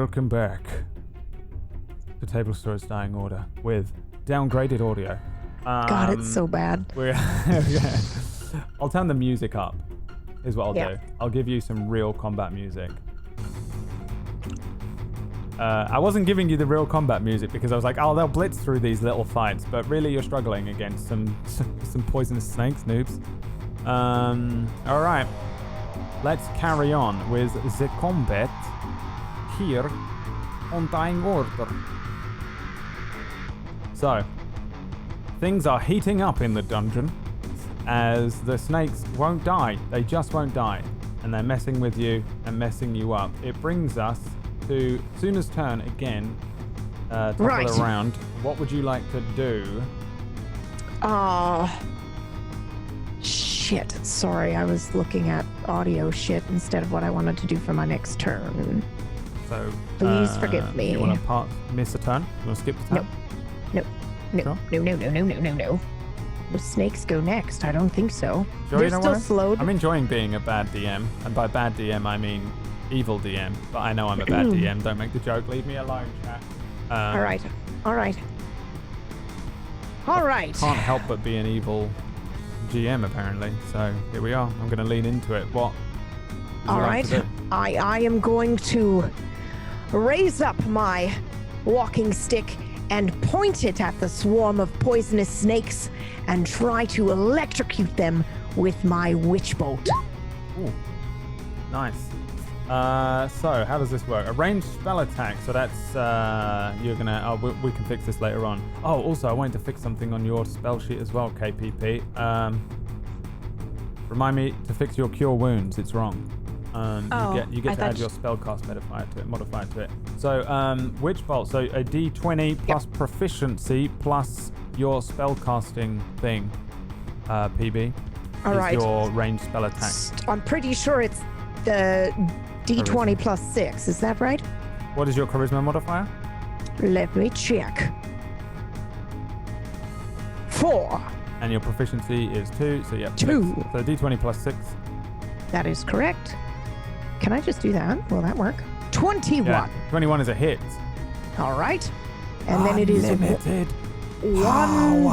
Welcome back to Tablestory's Dying Order with downgraded audio. God, it's so bad. Yeah. I'll turn the music up, is what I'll Yeah. do. I'll give you some real combat music. I wasn't giving you the real combat music because I was like, oh, they'll blitz through these little fights, but really you're struggling against some poisonous snakes, noobs. Alright. Let's carry on with the combat here on Dying Order. So, things are heating up in the dungeon as the snakes won't die. They just won't die. And they're messing with you and messing you up. It brings us to Suna's turn again. Top Right. of the round. What would you like to do? Shit. Sorry, I was looking at audio shit instead of what I wanted to do for my next turn. So, Please forgive me. You want to miss a turn? You want to skip the turn? No. Sure. No. The snakes go next. I don't think so. Sure, They're you don't still wanna? slowed. I'm enjoying being a bad DM, and by bad DM I mean evil DM. But I know I'm a bad DM. Don't make the joke. Leave me alone, chat. All right. Can't help but be an evil GM apparently. So here we are. I'm going to lean into it. What? would you All like right. to do? I am going to raise up my walking stick and point it at the swarm of poisonous snakes and try to electrocute them with my witch bolt. Ooh. Nice. So how does this work? A ranged spell attack. So that's you're gonna. Oh, we can fix this later on. Oh, also I wanted to fix something on your spell sheet as well, KPP. Remind me to fix your cure wounds. It's wrong. You get to add your spellcast modifier to it. So witch bolt. So a D20 plus proficiency plus your spellcasting thing. PB. All is right. your ranged spell attack. I'm pretty sure it's the D20 plus 6. Is that right? What is your charisma modifier? Let me check. 4. And your proficiency is 2, so yeah. 2. 6. So D20 plus 6. That is correct. Can I just do that? Will that work? 21. Yeah, 21 is a hit. All right. And then it is Unlimited 1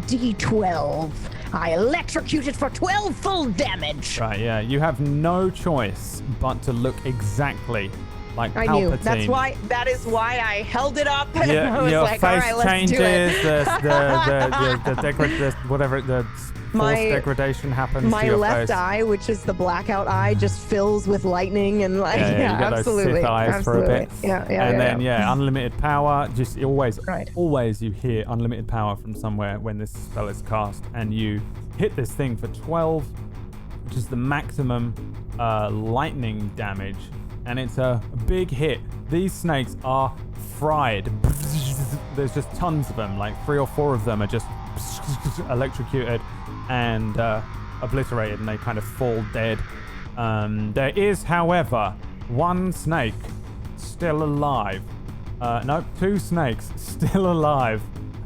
D12. I electrocute it for 12 full damage. Right, yeah. You have no choice but to look exactly like I Palpatine. knew. That is why I held it up. And Yeah, I was your like, all face right, let's changes. do it. The force degradation happens My to your left face. eye, which is the blackout eye, just fills with lightning and like, Yeah, you get absolutely. those Sith eyes absolutely. for a bit. Yeah. Then unlimited power. Just Right. always you hear unlimited power from somewhere when this spell is cast, and you hit this thing for 12, which is the maximum lightning damage, and it's a big hit. These snakes are fried. There's just tons of them, like 3 or 4 of them are just electrocuted and obliterated, and they kind of fall dead. There is, however, one snake still alive. No, 2 snakes still alive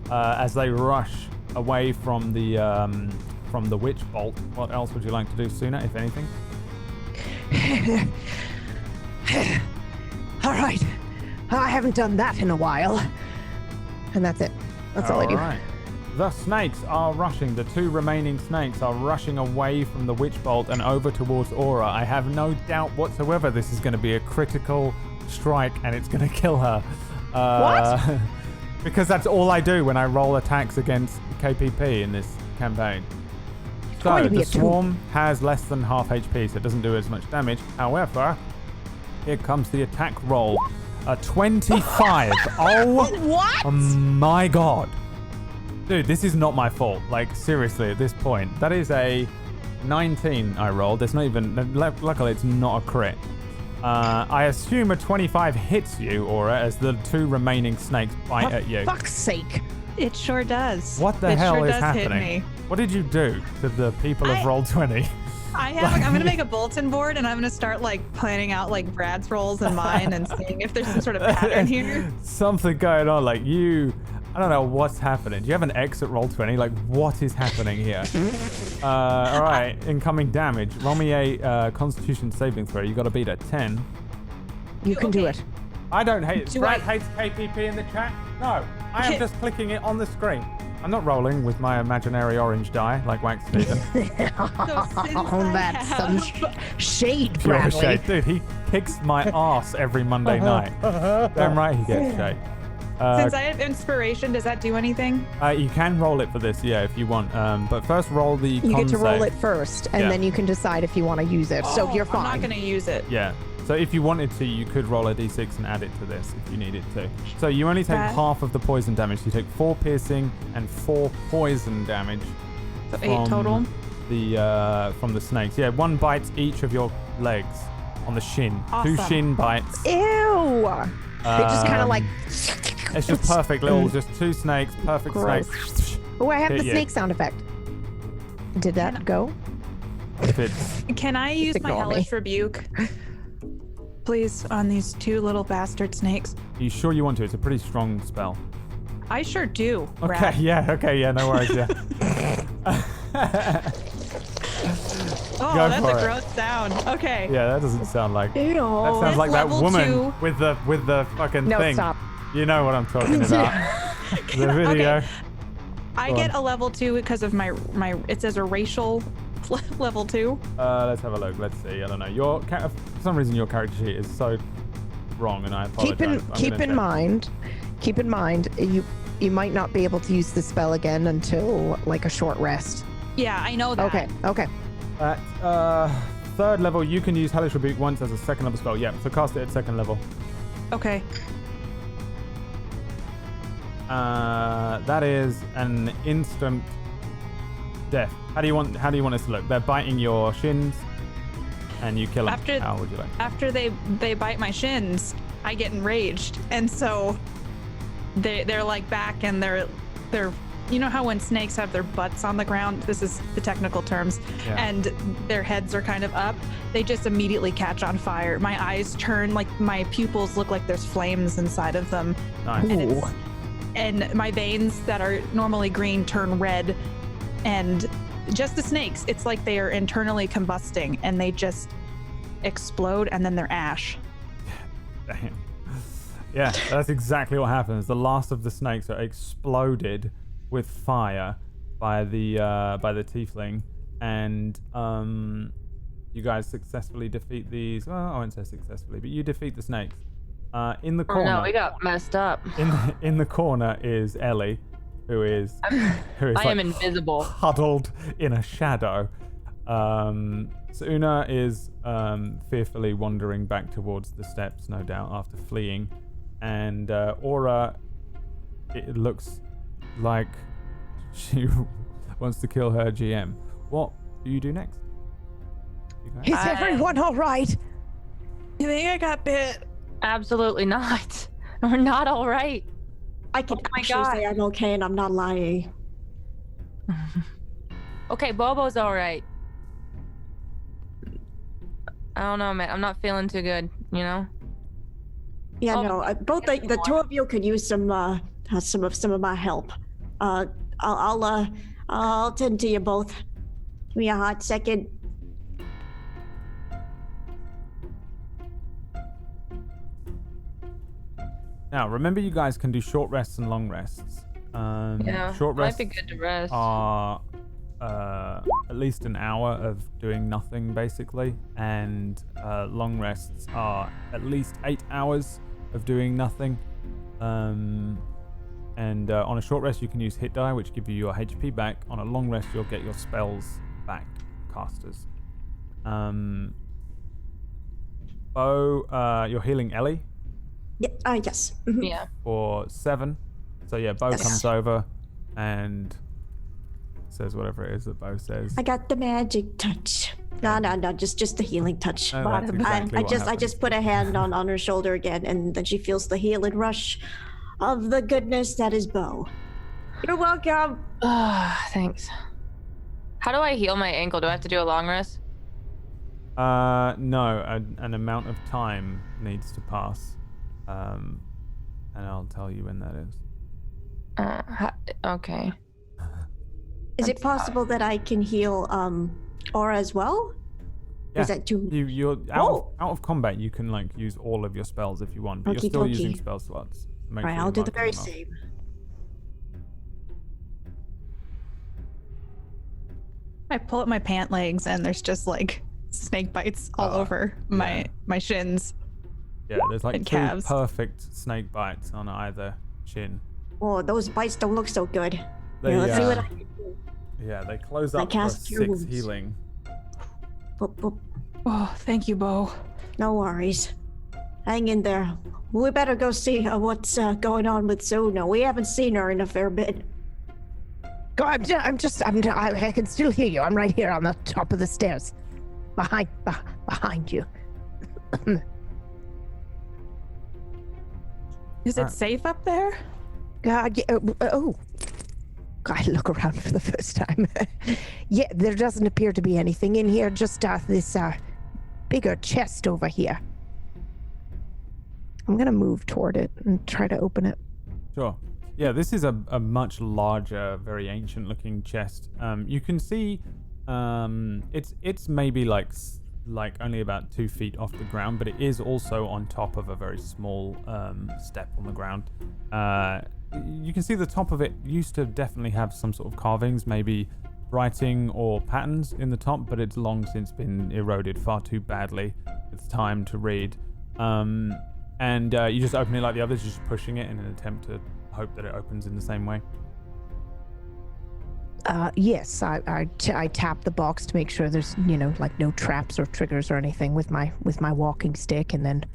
as they rush away from the witch bolt. What else would you like to do sooner, if anything? All right. I haven't done that in a while. And that's it. That's all I do. Right. The snakes are rushing. The 2 remaining snakes are rushing away from the witch bolt and over towards Aura. I have no doubt whatsoever this is going to be a critical strike and it's going to kill her. What? Because that's all I do when I roll attacks against KPP in this campaign. So going to be the a 2. swarm has less than half HP, so it doesn't do as much damage. However, here comes the attack roll. A 25. Oh What? my god. Dude, this is not my fault. Like, seriously, at this point. That is a 19 I rolled. There's not even... Luckily, it's not a crit. I assume a 25 hits you, Aura, as the 2 remaining snakes bite at you. For fuck's sake. It sure does. What the it hell sure is does happening? Hit me. What did you do to the people of Roll20? I'm gonna make a bulletin board and I'm gonna start like planning out like Brad's rolls and mine and seeing if there's some sort of pattern here. Something going on. Like I don't know what's happening. Do you have an X at Roll20? Like, what is happening here? All right, incoming damage. Roll me a Constitution saving throw. You got to beat a 10. You can do it. I don't hate it. Do Brad I- hates KPP in the chat. No, I am just clicking it on the screen. I'm not rolling with my imaginary orange die like Wax Steven. Oh, that's some shade, Pure Bradley. shade. Dude, he kicks my ass every Monday night. Damn right he gets shade. Since I have inspiration, does that do anything? You can roll it for this, yeah, if you want. But first roll the con You get to roll save. it first, and Yeah. then you can decide if you want to use it. So you're fine. I'm not gonna use it. Yeah. So if you wanted to, you could roll a d6 and add it to this if you needed to. So you only take half of the poison damage. You take 4 piercing and 4 poison damage. So 8 total? From the snakes. Yeah, 1 bites each of your legs on the shin. Awesome. 2 shin bites. Ew. They just kind of like. It's just perfect little, just 2 snakes, perfect Gross. snakes. Oh, I have Hit the you. snake sound effect. Did that go? If it's Can I use my ignore me. hellish rebuke, please, on these 2 little bastard snakes? Are you sure you want to? It's a pretty strong spell. I sure do. Okay, yeah, no worries, yeah. Oh, Go that's for a it. gross sound. Okay. Yeah, that doesn't sound like. Ew. That sounds It's like that level woman 2. with the fucking No, thing. stop. You know what I'm talking about. The video. Okay. I Go get on. a level 2 because of my it says a racial level 2. Let's have a look. Let's see. I don't know. For some reason your character sheet is so wrong, and I apologize. Keep in mind, you might not be able to use the spell again until like a short rest. Yeah, I know that. Okay. At 3rd level, you can use Hellish Rebuke once as a 2nd level spell. Yeah, so cast it at 2nd level. Okay. That is an instant death. How do you want this to look? They're biting your shins, and you kill them. How would you like? After they bite my shins, I get enraged, and so they're like back, and they're you know how when snakes have their butts on the ground, this is the technical terms, Yeah. and their heads are kind of up, they just immediately catch on fire. My eyes turn, like my pupils look like there's flames inside of them. Nice. And my veins that are normally green turn red, and just the snakes, it's like they are internally combusting, and they just explode, and then they're ash. Damn. Yeah, that's exactly what happens. The last of the snakes are exploded with fire by the tiefling, and you guys successfully defeat these. Well, I won't say successfully, but you defeat the snakes. In the corner. Oh no, we got messed up. In the corner is Ellie, who is I am invisible. huddled in a shadow. Una is fearfully wandering back towards the steps, no doubt, after fleeing. And Aura, it looks like she wants to kill her GM. What do you do next? You guys? Is everyone all right? You think I got bit? Absolutely not. We're not all right. I can Oh my actually God. say I'm okay and I'm not lying. Okay, Bobo's all right. I don't know, man. I'm not feeling too good, you know? Yeah, Oh, no. Both the 2 of you could use some of my help. I'll tend to you both. Give me a hot second. Now, remember, you guys can do short rests and long rests. Yeah. Short Might rests be good to rest. are at least an hour of doing nothing, basically, and long rests are at least 8 hours of doing nothing. And on a short rest, you can use hit die, which give you your HP back. On a long rest, you'll get your spells back, casters. Bo, you're healing Ellie Yeah, yes. Mhm. Yeah. for 7. So yeah, Bo Yes. comes over and says whatever it is that Bo says. I got the magic touch. No, just the healing touch. No, that's exactly I what just happens. put a hand on her shoulder again, and then she feels the healing rush of the goodness that is Bo. You're welcome. Thanks. How do I heal my ankle? Do I have to do a long rest? No, an amount of time needs to pass. And I'll tell you when that is. Okay. Is it possible that I can heal Aura as well? Yeah. Is that too? You're out of combat. You can like use all of your spells if you want, but you're still Okie using dokie. spell slots. Make Right, sure I'll you're do the marking very them off. same. I pull up my pant legs, and there's just like snake bites all over my shins. Yeah, there's like And 2 calves. perfect snake bites on either shin. Oh, those bites don't look so good. They, Here, let's see what uh, I can do. Yeah, they close I up for cast Cure 6 Wounds. healing. Boop, boop. Oh, thank you, Bo. No worries. Hang in there. We better go see what's going on with Zuna. We haven't seen her in a fair bit. I can still hear you. I'm right here on the top of the stairs. Behind you. Is it safe up there? I look around for the first time. Yeah, there doesn't appear to be anything in here, just this bigger chest over here. I'm gonna move toward it and try to open it. Sure. Yeah, this is a much larger, very ancient looking chest. You can see it's maybe like only about 2 feet off the ground, but it is also on top of a very small step on the ground. You can see the top of it used to definitely have some sort of carvings, maybe writing or patterns in the top, but it's long since been eroded far too badly. It's time to read. And you just open it like the others, just pushing it in an attempt to hope that it opens in the same way. Yes, I tap the box to make sure there's, like no traps or triggers or anything with my walking stick, and then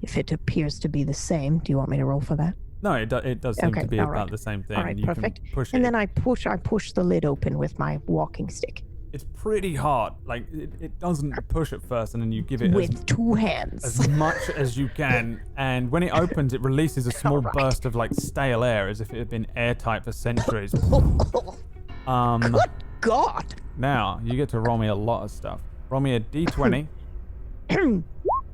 if it appears to be the same, do you want me to roll for that? No, it does seem to be about right. the same thing. All right, you perfect. Can push and it. then I push the lid open with my walking stick. It's pretty hard. Like, it doesn't push at first, and then you give it with 2 hands. as much as you can. And when it opens, it releases a small burst of, like, stale air, as if it had been airtight for centuries. Good God. Now, you get to roll me a lot of stuff. Roll me a d20.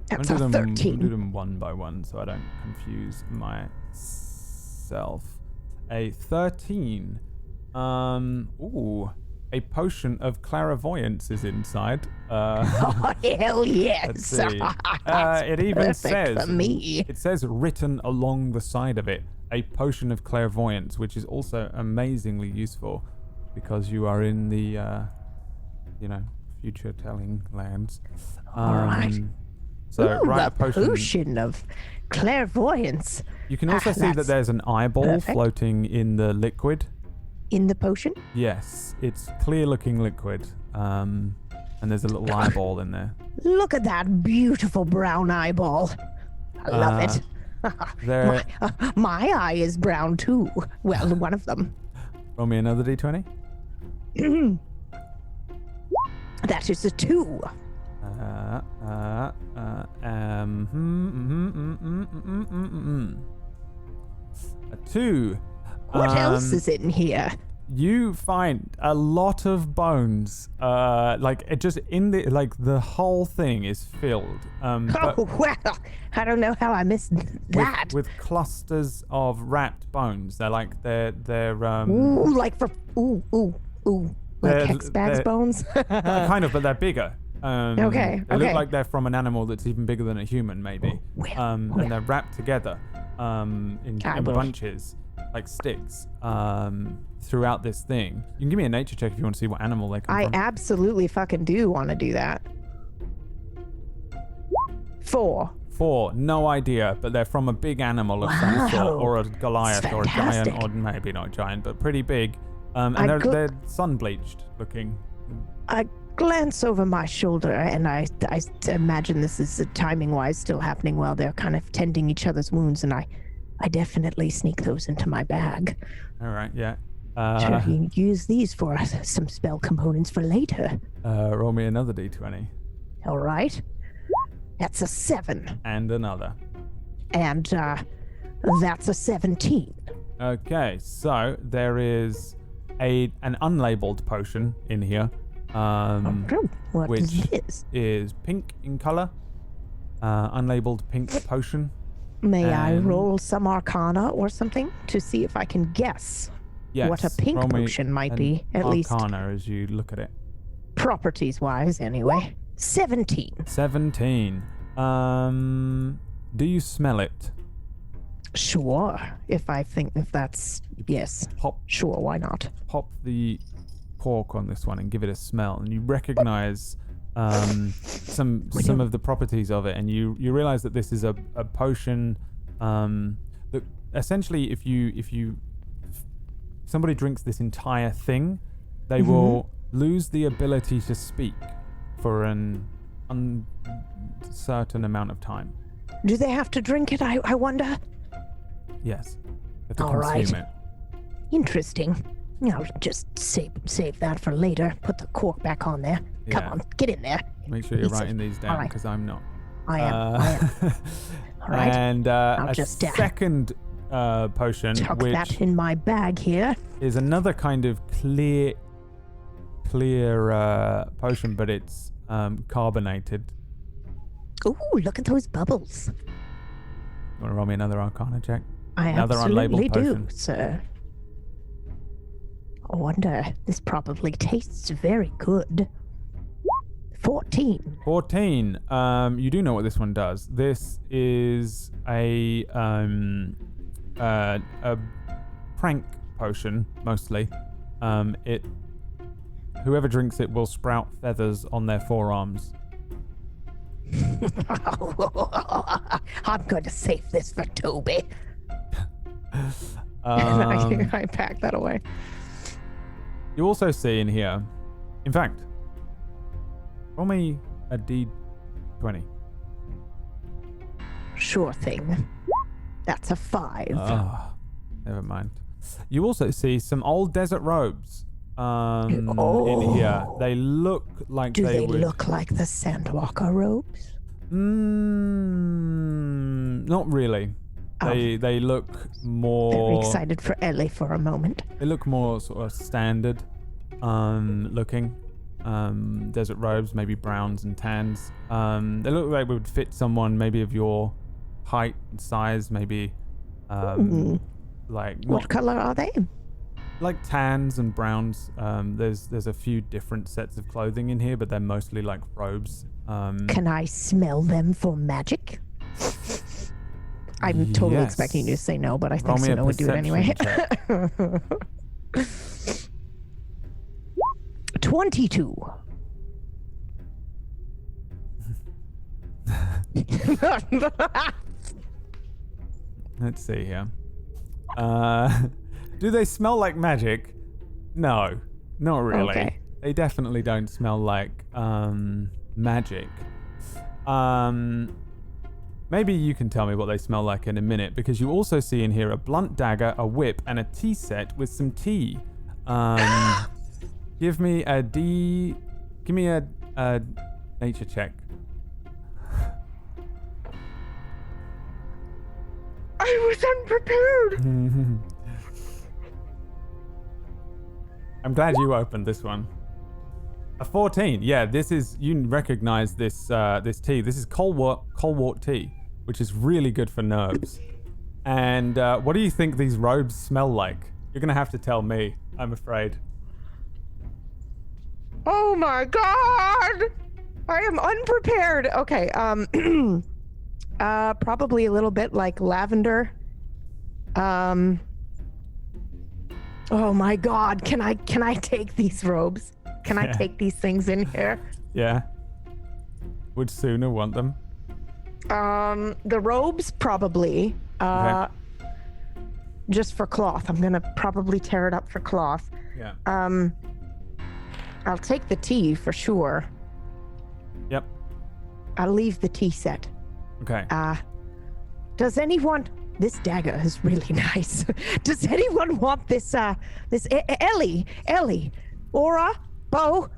That's a 13. We'll do them one by one, so I don't confuse myself. A 13. Ooh. A potion of clairvoyance is inside. Oh, hell yes. Let's see. It even says, for me. It says written along the side of it, a potion of clairvoyance, which is also amazingly useful because you are in the, future telling lands. All right. So, Ooh, write a the potion of clairvoyance. You can also see that there's an eyeball perfect. floating in the liquid. In the potion? Yes, it's clear-looking liquid, and there's a little eyeball in there. Look at that beautiful brown eyeball. I love it. My eye is brown too. Well, one of them. Roll me another d20. That is a 2. A 2. What else is in here? You find a lot of bones. The whole thing is filled. Well, I don't know how I missed that. With clusters of wrapped bones. They're like ooh, like Hexbag's bones. kind of, but they're bigger. Okay. They look like they're from an animal that's even bigger than a human, maybe. And they're wrapped together in bunches, like sticks, throughout this thing. You can give me a nature check if you want to see what animal they come from. I absolutely fucking do want to do that. 4. 4, no idea, but they're from a big animal of some sort, or a Goliath, or a giant, or maybe not a giant, but pretty big. And they're sun-bleached looking. I glance over my shoulder, and I imagine this is timing-wise still happening while they're kind of tending each other's wounds, and I definitely sneak those into my bag. All right, yeah. Sure, you can use these for some spell components for later. Roll me another d20. All right. That's a 7. And another. And that's a 17. Okay, so there is an unlabeled potion in here, what which is this? is pink in color. Unlabeled pink potion. May I roll some arcana or something to see if I can guess what a pink potion might be, at least arcana as you look at it. Properties-wise, anyway. 17. 17. Do you smell it? Sure. If that's yes. Sure, why not? Pop the cork on this one and give it a smell, and you recognize some of the properties of it, and you realize that this is a potion that essentially if somebody drinks this entire thing, they will lose the ability to speak for an uncertain amount of time. Do they have to drink it? I wonder. Yes. You have to All consume right. it. Interesting. I'll just save that for later. Put the cork back on there. Come Yeah. on, get in there. Make sure you're Eat some- writing these All down right. because I'm not. I am. All right. And I'll a just, second potion, Tuck which that in my bag here. is another kind of clear potion, but it's carbonated. Ooh, look at those bubbles. You want to roll me another Arcana check? I Another absolutely unlabeled do, potion. sir. I wonder. This probably tastes very good. 14. 14. You do know what this one does. This is a prank potion, mostly. Whoever drinks it will sprout feathers on their forearms. I'm going to save this for Toby. I packed that away. You also see in here, in fact, roll me a d20. Sure thing. That's a 5. Oh, never mind. You also see some old desert robes in here. They look like Do they would... look like the Sandwalker robes? Not really. Oh. They look more... Very excited for Ellie for a moment. They look more sort of standard looking. Desert robes, maybe browns and tans. They look like they would fit someone maybe of your height and size, maybe like What not color are they? like tans and browns. There's a few different sets of clothing in here, but they're mostly like robes. Can I smell them for magic? I'm totally Yes. expecting you to say no, but I Roll think me a Suna would do it anyway. perception check. 22. Let's see here. Do they smell like magic? No, not really. Okay. They definitely don't smell like magic. Maybe you can tell me what they smell like in a minute, because you also see in here a blunt dagger, a whip, and a tea set with some tea. Give me a nature check. I was unprepared. I'm glad you opened this one. A 14. Yeah, this is, you recognize this this tea. This is colewort tea, which is really good for nerves. And what do you think these robes smell like? You're gonna have to tell me, I'm afraid. Oh my god! I am unprepared. Okay, probably a little bit like lavender. Oh my god, can I take these robes? Can I Yeah. take these things in here? Yeah. Would Suna want them? The robes probably. Okay. Just for cloth. I'm gonna probably tear it up for cloth. Yeah. I'll take the tea for sure. Yep. I'll leave the tea set. Okay. Does anyone? This dagger is really nice. Does anyone want this? Ellie, Aura, Bo.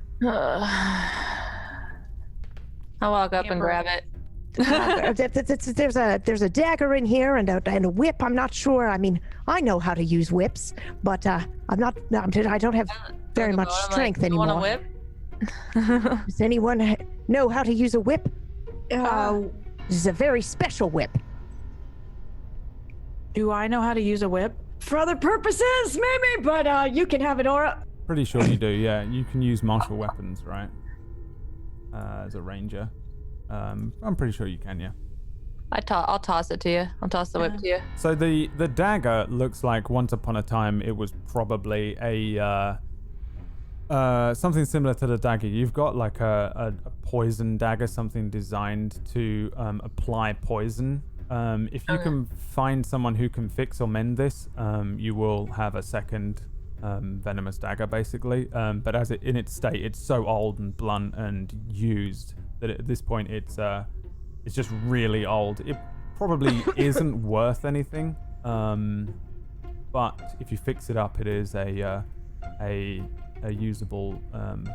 I'll walk up and grab it. There's a dagger in here and a whip. I'm not sure. I mean, I know how to use whips, but I'm not. No, I don't have very much strength You anymore. want a whip? Does anyone know how to use a whip? This is a very special whip. Do I know how to use a whip? For other purposes, maybe, but you can have it, Aura. Pretty sure you do, yeah. You can use martial weapons, right? As a ranger. I'm pretty sure you can, yeah. I'll toss it to you. I'll toss the whip to you. So the dagger looks like once upon a time it was probably a something similar to the dagger. You've got like a poison dagger, something designed to apply poison. If you can find someone who can fix or mend this, you will have a second venomous dagger, basically. But as in its state, it's so old and blunt and used that at this point it's just really old. It probably isn't worth anything. But if you fix it up, it is a usable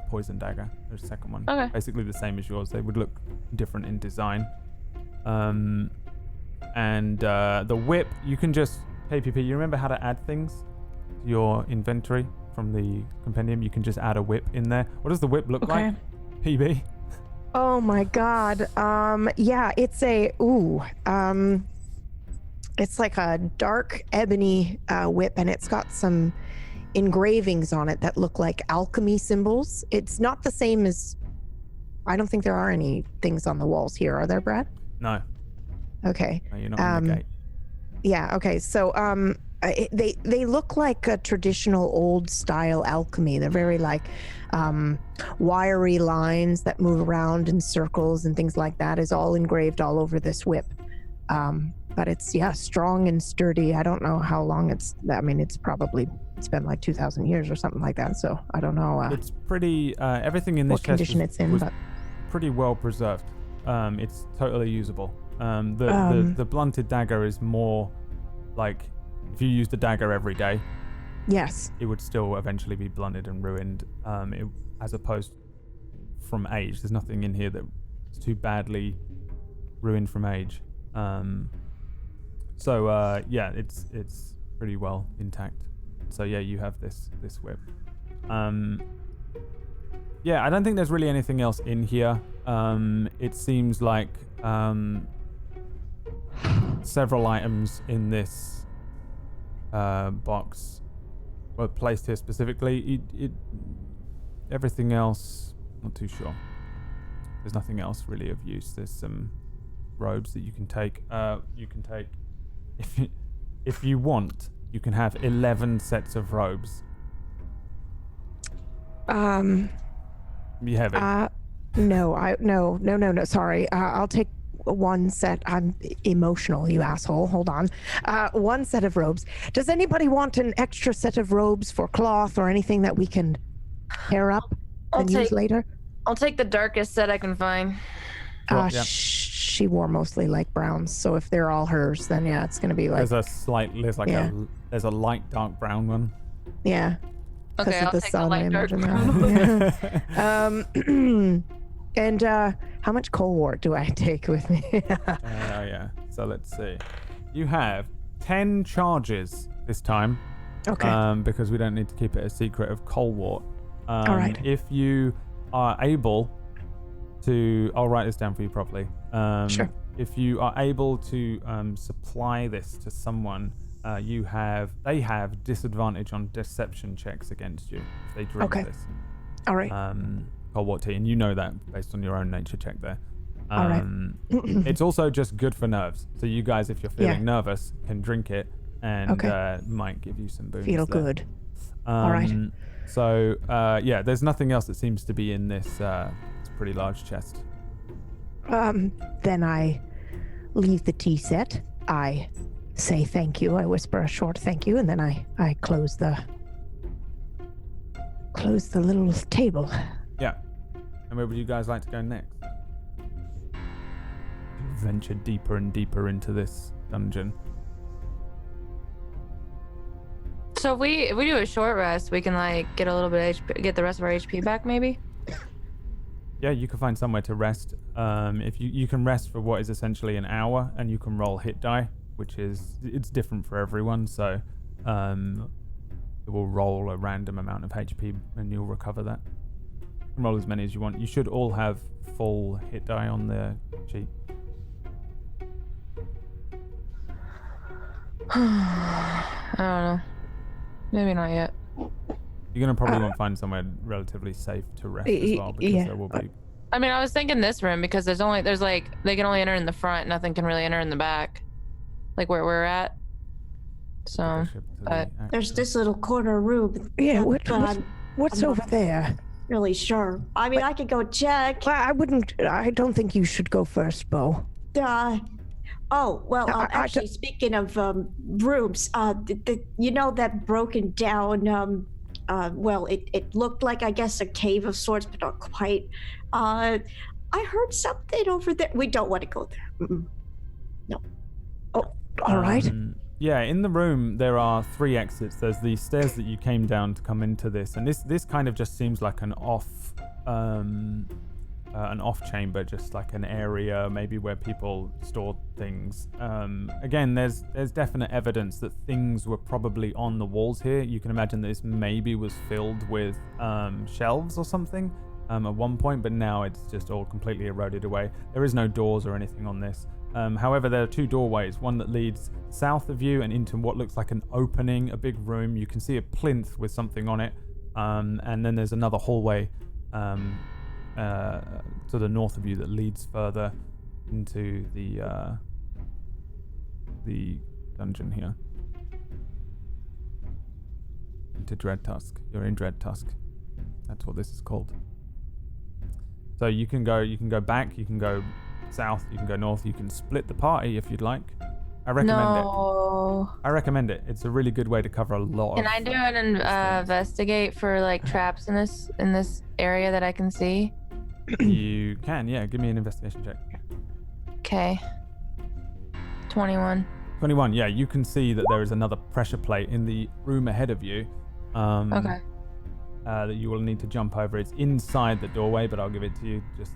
poison dagger. There's a second one. Okay. Basically the same as yours. They would look different in design. And the whip, you can just... Hey, PP, you remember how to add things to your inventory from the compendium? You can just add a whip in there. What does the whip look like, PB? Oh my god. Yeah, it's it's like a dark ebony whip, and it's got some engravings on it that look like alchemy symbols. It's not the same as... I don't think there are any things on the walls here, are there, Brad? No. Okay. No, you're not in the gate. Yeah, okay. So they look like a traditional old style alchemy. They're very like wiry lines that move around in circles and things like that is all engraved all over this whip. But it's strong and sturdy. I don't know how long it's been like 2,000 years or something like that. So I don't know. It's pretty everything in this what condition chest it's in, was but pretty well preserved. It's totally usable. The blunted dagger is more like if you use the dagger every day, yes, it would still eventually be blunted and ruined. As opposed from age, there's nothing in here that's too badly ruined from age. It's pretty well intact. So yeah, you have this whip. I don't think there's really anything else in here. It seems like several items in this box were placed here specifically. Everything else, not too sure. There's nothing else really of use. There's some robes that you can take. If you want, you can have 11 sets of robes. You have it. No. Sorry. I'll take one set. I'm emotional, you asshole. Hold on. One set of robes. Does anybody want an extra set of robes for cloth or anything that we can pair up and use later? I'll take the darkest set I can find. She wore mostly like browns, so if they're all hers, then yeah, it's gonna be like. There's a light dark brown one. Yeah. Okay, I'll take the light dark brown. And how much coal wart do I take with me? So let's see. You have 10 charges this time. Okay. Because we don't need to keep it a secret of coal wart. All right. If you are able to, I'll write this down for you properly. Sure. If you are able to supply this to someone, they have disadvantage on deception checks against you if they drink this. All right. Cold water tea, and you know that based on your own nature check there. All right. It's also just good for nerves. So you guys, if you're feeling nervous, can drink it and might give you some boons. Feel there. good. All right. So there's nothing else that seems to be in this pretty large chest. Then I leave the tea set. I say thank you. I whisper a short thank you, and then I close the little table. Yeah. And where would you guys like to go next? Venture deeper and deeper into this dungeon. So if we do a short rest, we can like get a little bit of HP, get the rest of our HP back, maybe. Yeah, you can find somewhere to rest. If you can rest for what is essentially an hour, and you can roll hit die, which is it's different for everyone. So it will roll a random amount of HP, and you'll recover that. You can roll as many as you want. You should all have full hit die on the cheat. I don't know. Maybe not yet. You're gonna probably want to find somewhere relatively safe to rest as well, because there will be. I mean, I was thinking this room because there's like they can only enter in the front, nothing can really enter in the back, like where we're at. So, but there's this little corner room. Yeah, what's over there? Really sure. I mean, I could go check. I don't think you should go first, Bo. Actually, speaking of rooms, you know that broken down well, it looked like, I guess, a cave of sorts, but not quite. I heard something over there. We don't want to go there. Mm-mm. No. Oh, all right. Yeah, in the room there are 3 exits. There's the stairs that you came down to come into this, and this kind of just seems like an off chamber, just like an area maybe where people store things. Again, there's definite evidence that things were probably on the walls here. You can imagine that this maybe was filled with shelves or something at one point, but now it's just all completely eroded away. There is no doors or anything on this. However, there are 2 doorways, one that leads south of you and into what looks like an opening, a big room. You can see a plinth with something on it, and then there's another hallway to the north of you that leads further into the dungeon here, into Dreadtusk. You're in Dreadtusk. That's what this is called. So you can go back, you can go south, you can go north, you can split the party if you'd like. I recommend it. I recommend it. It's a really good way to cover a lot. Can I do an investigate for like traps in this area that I can see? You can, yeah. Give me an investigation check. Okay. 21. 21, yeah. You can see that there is another pressure plate in the room ahead of you. Okay. That you will need to jump over. It's inside the doorway, but I'll give it to you just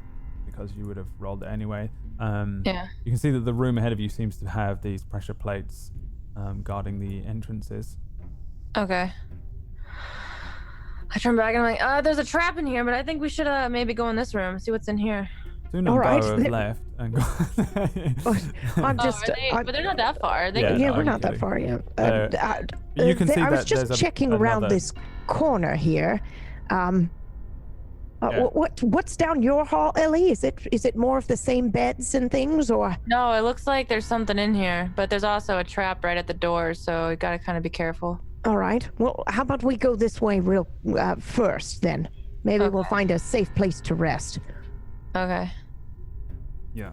because you would have rolled it anyway. Yeah. You can see that the room ahead of you seems to have these pressure plates guarding the entrances. Okay. I turn back and I'm like, there's a trap in here, but I think we should maybe go in this room, see what's in here. Soon and Bo have left and I'm just. But they're not that far. We're not that far yet. You can see I was that just there's checking around this corner here. What's down your hall, Ellie? Is it more of the same beds and things, or? No, it looks like there's something in here, but there's also a trap right at the door, so you gotta kind of be careful. All right. Well, how about we go this way first, then? Maybe we'll find a safe place to rest. Okay. Yeah.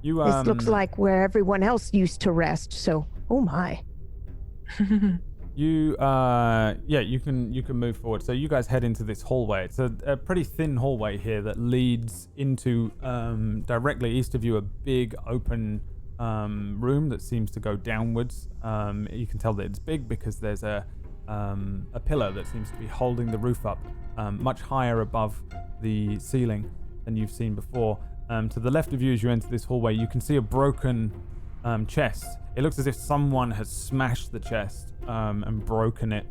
This looks like where everyone else used to rest, so oh my. You can move forward. So you guys head into this hallway. It's a pretty thin hallway here that leads into directly east of you a big open room that seems to go downwards. You can tell that it's big because there's a pillar that seems to be holding the roof up much higher above the ceiling than you've seen before. To the left of you as you enter this hallway, you can see a broken chest. It looks as if someone has smashed the chest and broken it.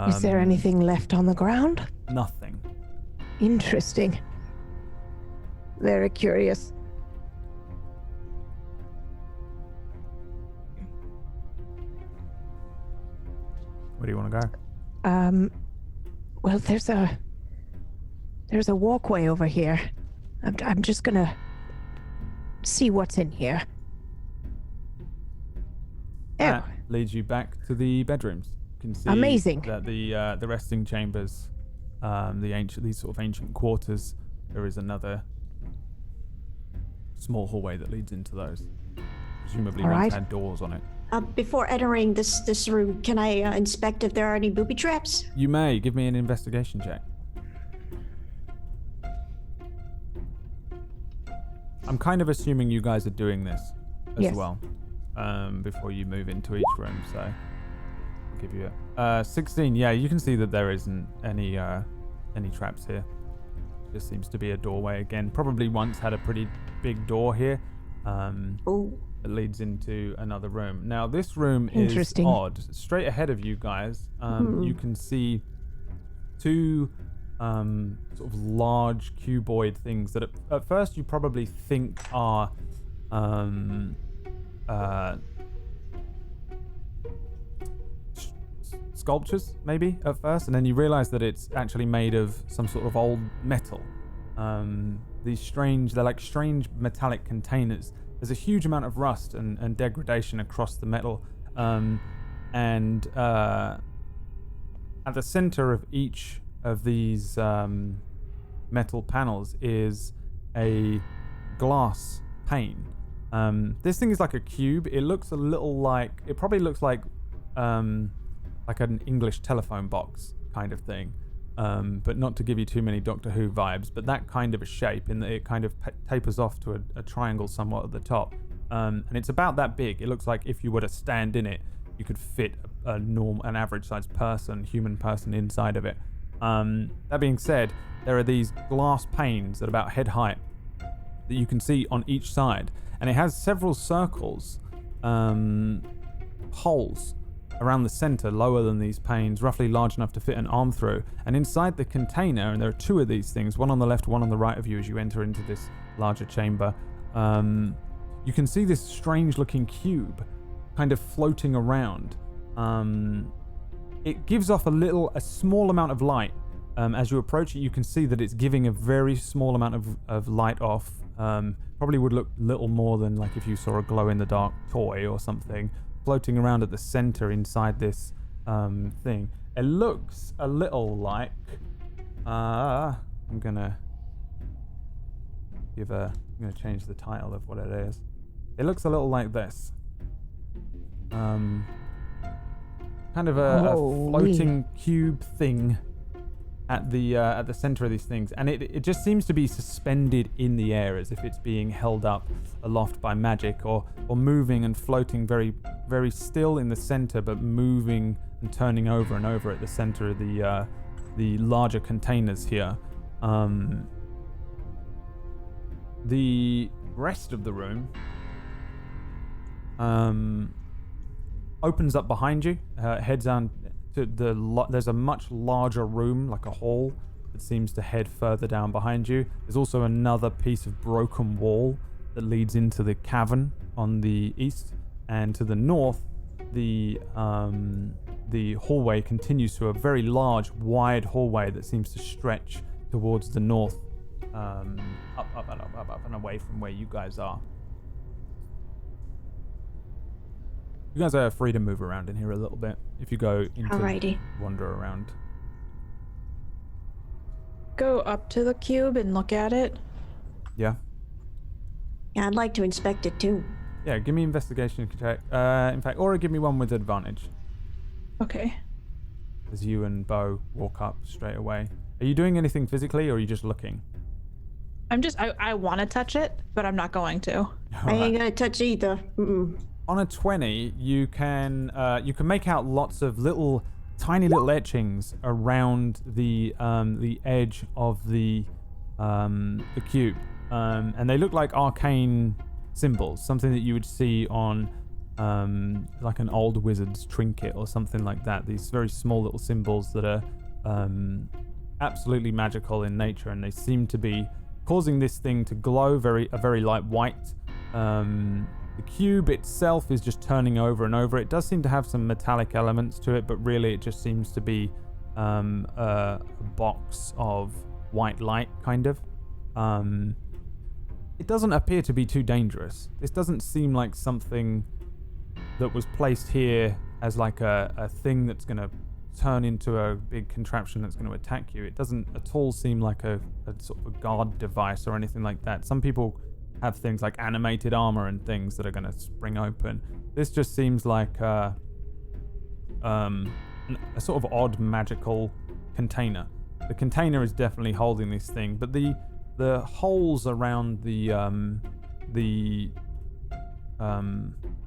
Is there anything left on the ground? Nothing. Interesting. Very curious. Where do you want to go? Well, there's a walkway over here. I'm just gonna see what's in here. That leads you back to the bedrooms. You can see amazing that the resting chambers, these sort of ancient quarters. There is another small hallway that leads into those. Presumably once had doors on it. Before entering this room, can I inspect if there are any booby traps? You may. Give me an investigation check. I'm kind of assuming you guys are doing this as well before you move into each room, so I'll give you a 16. Yeah, you can see that there isn't any traps here. Just seems to be a doorway again. Probably once had a pretty big door here. It leads into another room. Now this room is odd. Straight ahead of you guys, you can see 2 sort of large cuboid things that at first you probably think are sculptures, maybe at first, and then you realize that it's actually made of some sort of old metal. They're like strange metallic containers. There's a huge amount of rust and degradation across the metal, and at the center of each of these metal panels is a glass pane. This thing is like a cube. It looks probably looks like an English telephone box. kind of thing. But not to give you too many Doctor Who vibes, but that kind of a shape in that it kind of tapers off to a triangle somewhat at the top. And it's about that big. It looks like if you were to stand in it, you could fit an average-sized person, human person inside of it. That being said, there are these glass panes at about head height that you can see on each side, and it has several circles, holes around the center, lower than these panes, roughly large enough to fit an arm through. And inside the container, and there are two of these things, one on the left, one on the right of you as you enter into this larger chamber, you can see this strange-looking cube kind of floating around. It gives off a small amount of light. As you approach it, you can see that it's giving a very small amount of light off. Probably would look little more than like if you saw a glow-in-the-dark toy or something floating around at the center inside this thing. It looks a little like... I'm gonna change the title of what it is. It looks a little like this. Kind of a floating cube thing at the center of these things, and it just seems to be suspended in the air as if it's being held up aloft by magic, or moving and floating very, very still in the center, but moving and turning over and over at the center of the larger containers here. The rest of the room opens up behind you, heads on to there's a much larger room, like a hall, that seems to head further down behind you. There's also another piece of broken wall that leads into the cavern on the east, and to the north, the hallway continues to a very large, wide hallway that seems to stretch towards the north, up and away from where you guys are. You guys are free to move around in here a little bit if you go into Alrighty. wander around. Go up to the cube and look at it. Yeah. Yeah, I'd like to inspect it too. Yeah, give me investigation check. In fact, Aura, give me one with advantage. Okay. As you and Bo walk up straight away. Are you doing anything physically, or are you just looking? I want to touch it, but I'm not going to. I ain't gonna touch either. Mm-mm. On a 20, you can make out lots of tiny little etchings around the edge of the cube, and they look like arcane symbols, something that you would see on like an old wizard's trinket or something like that. These very small little symbols that are absolutely magical in nature, and they seem to be causing this thing to glow a very light white. The cube itself is just turning over and over. It does seem to have some metallic elements to it, but really it just seems to be a box of white light, kind of. It doesn't appear to be too dangerous. This doesn't seem like something that was placed here as like a thing that's going to turn into a big contraption that's going to attack you. It doesn't at all seem like a sort of a guard device or anything like that. Some people have things like animated armor and things that are going to spring open. This just seems like a sort of odd magical container. The container is definitely holding this thing, but the holes around the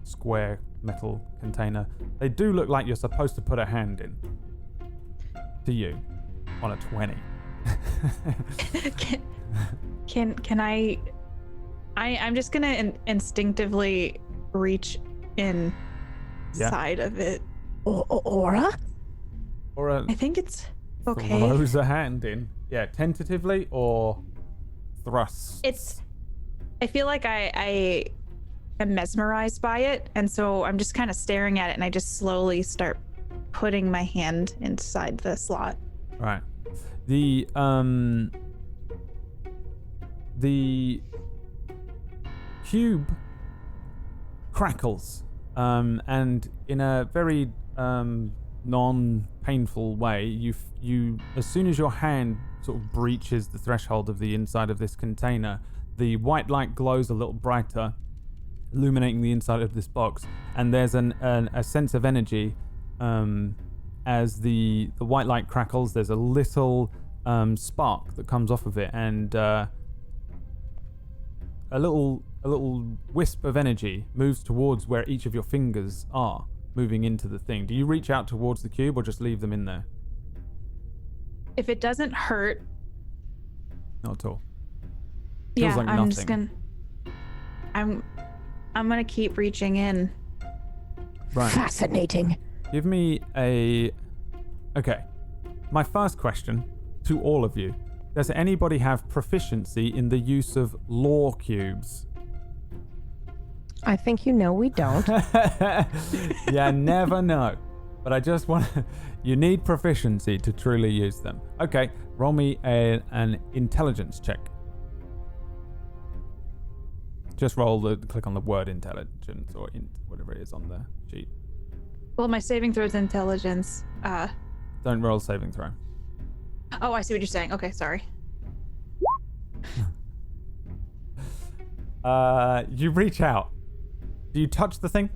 square metal container, they do look like you're supposed to put a hand in. To you, on a 20. Can I? I'm just gonna instinctively reach inside of it. Aura? Or I think it's okay. throws a hand in. Yeah, tentatively or thrust. I feel like I am mesmerized by it, and so I'm just kind of staring at it, and I just slowly start putting my hand inside the slot. Right. The cube crackles, and in a very non-painful way, you as soon as your hand sort of breaches the threshold of the inside of this container, the white light glows a little brighter, illuminating the inside of this box, and there's a sense of energy as the white light crackles, there's a little spark that comes off of it, and a little wisp of energy moves towards where each of your fingers are, moving into the thing. Do you reach out towards the cube or just leave them in there? If it doesn't hurt, Not at all. yeah, Feels like I'm just nothing. gonna. I'm gonna keep reaching in. Right. Fascinating. Give me a... Okay. My first question to all of you. Does anybody have proficiency in the use of lore cubes? I think you know we don't. You never know. But I just want to... You need proficiency to truly use them. Okay, roll me an intelligence check. Just click on the word intelligence or whatever it is on the sheet. Well, my saving throw is intelligence. Don't roll saving throw. Oh, I see what you're saying. Okay, sorry. You reach out. Do you touch the thing?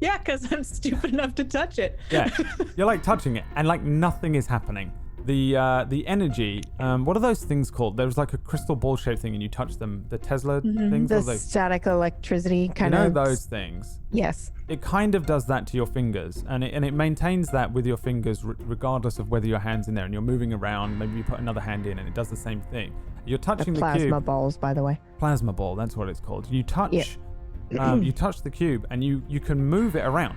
Yeah, because I'm stupid enough to touch it. Yeah. You're like touching it, and like nothing is happening. The energy, what are those things called? There's like a crystal ball shaped thing and you touch them. The Tesla things? The Or they, static electricity kind you know of. those things? Yes. It kind of does that to your fingers, and it maintains that with your fingers regardless of whether your hand's in there, and you're moving around, maybe you put another hand in and it does the same thing. You're touching the plasma cube. balls, by the way. Plasma ball, that's what it's called. You touch Yeah. you touch the cube and you can move it around,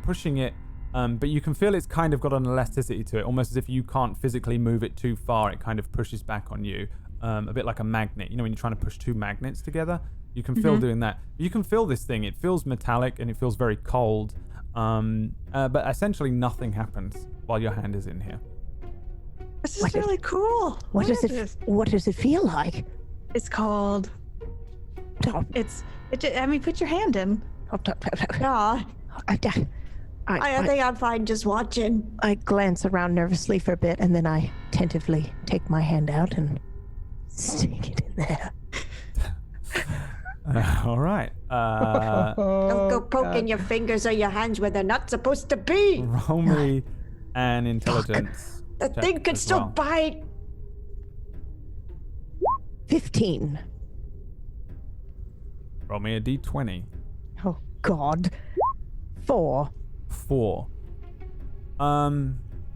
pushing it, but you can feel it's kind of got an elasticity to it, almost as if you can't physically move it too far. It kind of pushes back on you, a bit like a magnet. You know when you're trying to push two magnets together? You can feel doing that. You can feel this thing. It feels metallic and it feels very cold, but essentially nothing happens while your hand is in here. This is What is- really cool. What does it feel like? It's called. Oh, I mean, put your hand in. Yeah, I I think I'm fine just watching. I glance around nervously for a bit, and then I tentatively take my hand out and stick it in there. All right. Don't go poking your fingers or your hands where they're not supposed to be. Roll me an intelligence. The check thing could as still well. bite. 15. Roll me a d20. Oh, God. 4. 4.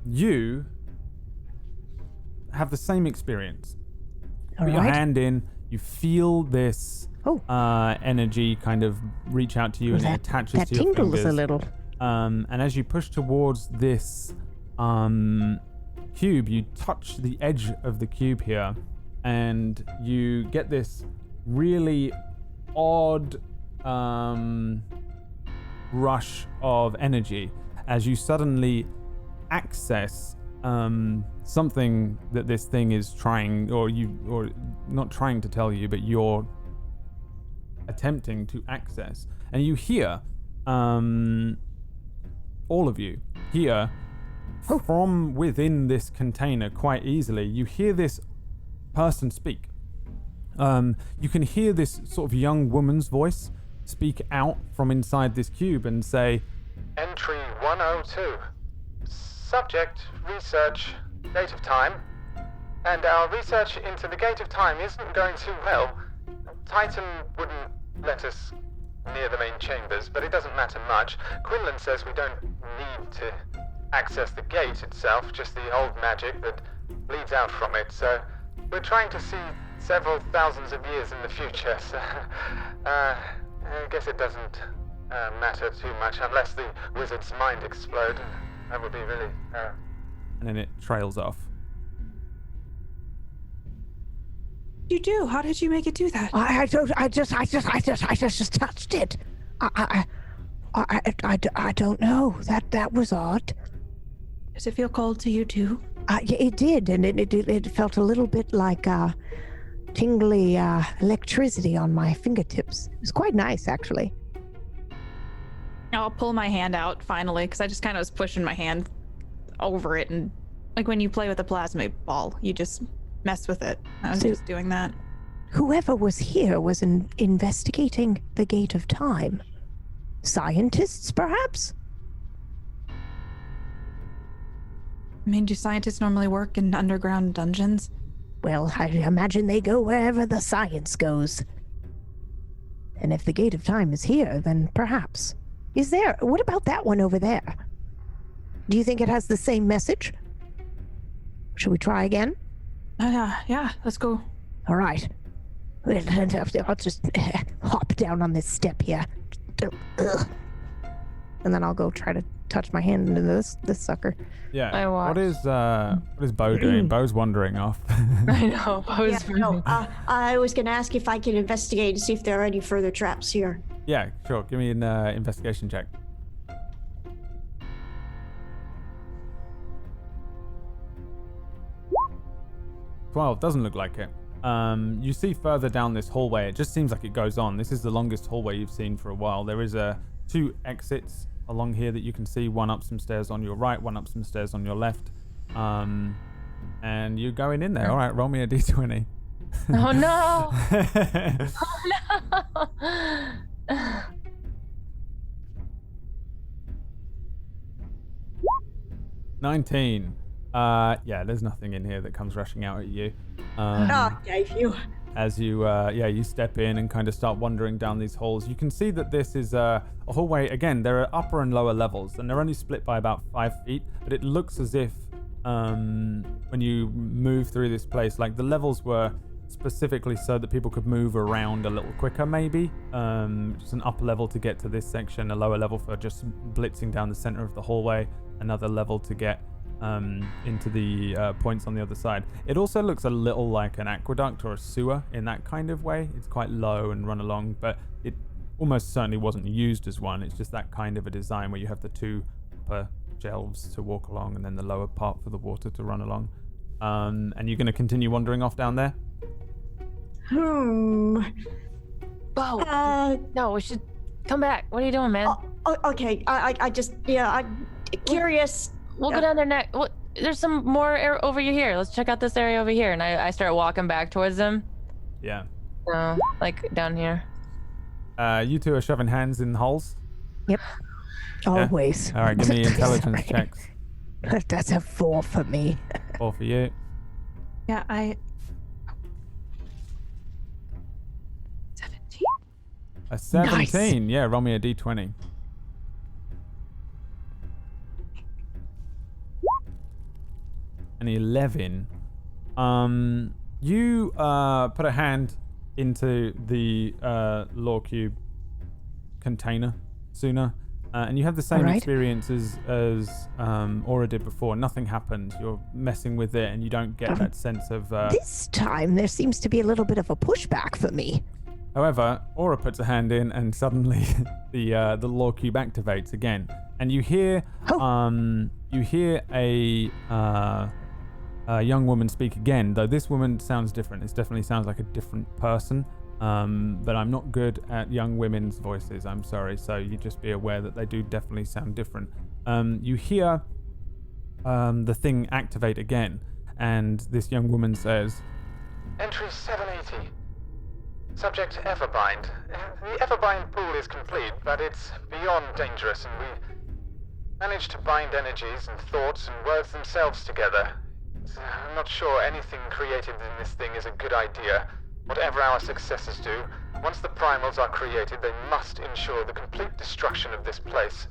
You have the same experience. All Put your right. hand in, you feel this energy kind of reach out to you, and it attaches that to your tingles fingers. a little. And as you push towards this cube, you touch the edge of the cube here, and you get this really odd rush of energy as you suddenly access something that this thing is trying, or not trying to tell you, but you're attempting to access. And you hear, all of you hear from within this container quite easily, you hear this person speak. You can hear this sort of young woman's voice speak out from inside this cube and say, Entry 102. Subject, research, date of time. And our research into the gate of time isn't going too well. Titan wouldn't let us near the main chambers, but it doesn't matter much. Quinlan says we don't need to access the gate itself, just the old magic that leads out from it. So we're trying to see several thousands of years in the future, so I guess it doesn't matter too much unless the wizard's mind explodes. That would be really... and then it trails off. You do? How did you make it do that? I just touched it. I don't know. That was odd. Does it feel cold to you too? It did, and it felt a little bit like tingly electricity on my fingertips. It was quite nice, actually. I'll pull my hand out finally, because I just kind of was pushing my hand over it, and like when you play with a plasma ball, you just mess with it. I was just doing that. Whoever was here was investigating the Gate of Time. Scientists, perhaps? I mean, do scientists normally work in underground dungeons? Well, I imagine they go wherever the science goes. And if the Gate of Time is here, then perhaps. What about that one over there? Do you think it has the same message? Should we try again? Yeah, let's go. All right. I'll just hop down on this step here. And then I'll go try to touch my hand into this sucker. Yeah. I watched. What is Bo doing? Bo's wandering off. I know. I was I was gonna ask if I can investigate and see if there are any further traps here. Yeah, sure. Give me an investigation check. 12, doesn't look like it. You see further down this hallway, it just seems like it goes on. This is the longest hallway you've seen for a while. There is two exits along here that you can see, one up some stairs on your right, one up some stairs on your left. And you're going in there. All right, roll me a d20. Oh no! Oh no! 19. Yeah, there's nothing in here that comes rushing out at you. Okay, phew. As you you step in and kind of start wandering down these halls, you can see that this is a hallway. Again, there are upper and lower levels, and they're only split by about 5 feet, but it looks as if when you move through this place, like the levels were specifically so that people could move around a little quicker, maybe. Just an upper level to get to this section, a lower level for just blitzing down the center of the hallway, another level to get into the points on the other side. It also looks a little like an aqueduct or a sewer in that kind of way. It's quite low and run along, but it almost certainly wasn't used as one. It's just that kind of a design where you have the two upper shelves to walk along and then the lower part for the water to run along. And you're going to continue wandering off down there? Bo, no, we should come back. What are you doing, man? Okay, I'm curious. We'll go down there next. There's some more over here. Let's check out this area over here. And I start walking back towards them. Yeah. Like down here. You two are shoving hands in holes? Yep. Always. All right, give me intelligence checks. That's a 4 for me. 4 for you. Yeah, 17. A 17. Nice. Yeah, roll me a d20. An 11. You put a hand into the law cube container sooner, and you have the same experience as Aura did before. Nothing happened. You're messing with it, and you don't get that sense of. This time, there seems to be a little bit of a pushback for me. However, Aura puts a hand in, and suddenly the law cube activates again, and you hear a young woman speak again. Though this woman sounds different. It definitely sounds like a different person. But I'm not good at young women's voices. I'm sorry. So you just be aware that they do definitely sound different. You hear the thing activate again, and this young woman says, Entry 780. Subject Everbind. The Everbind pool is complete, but it's beyond dangerous, and we managed to bind energies and thoughts and words themselves together. I'm not sure anything created in this thing is a good idea. Whatever our successors do, once the primals are created, they must ensure the complete destruction of this place.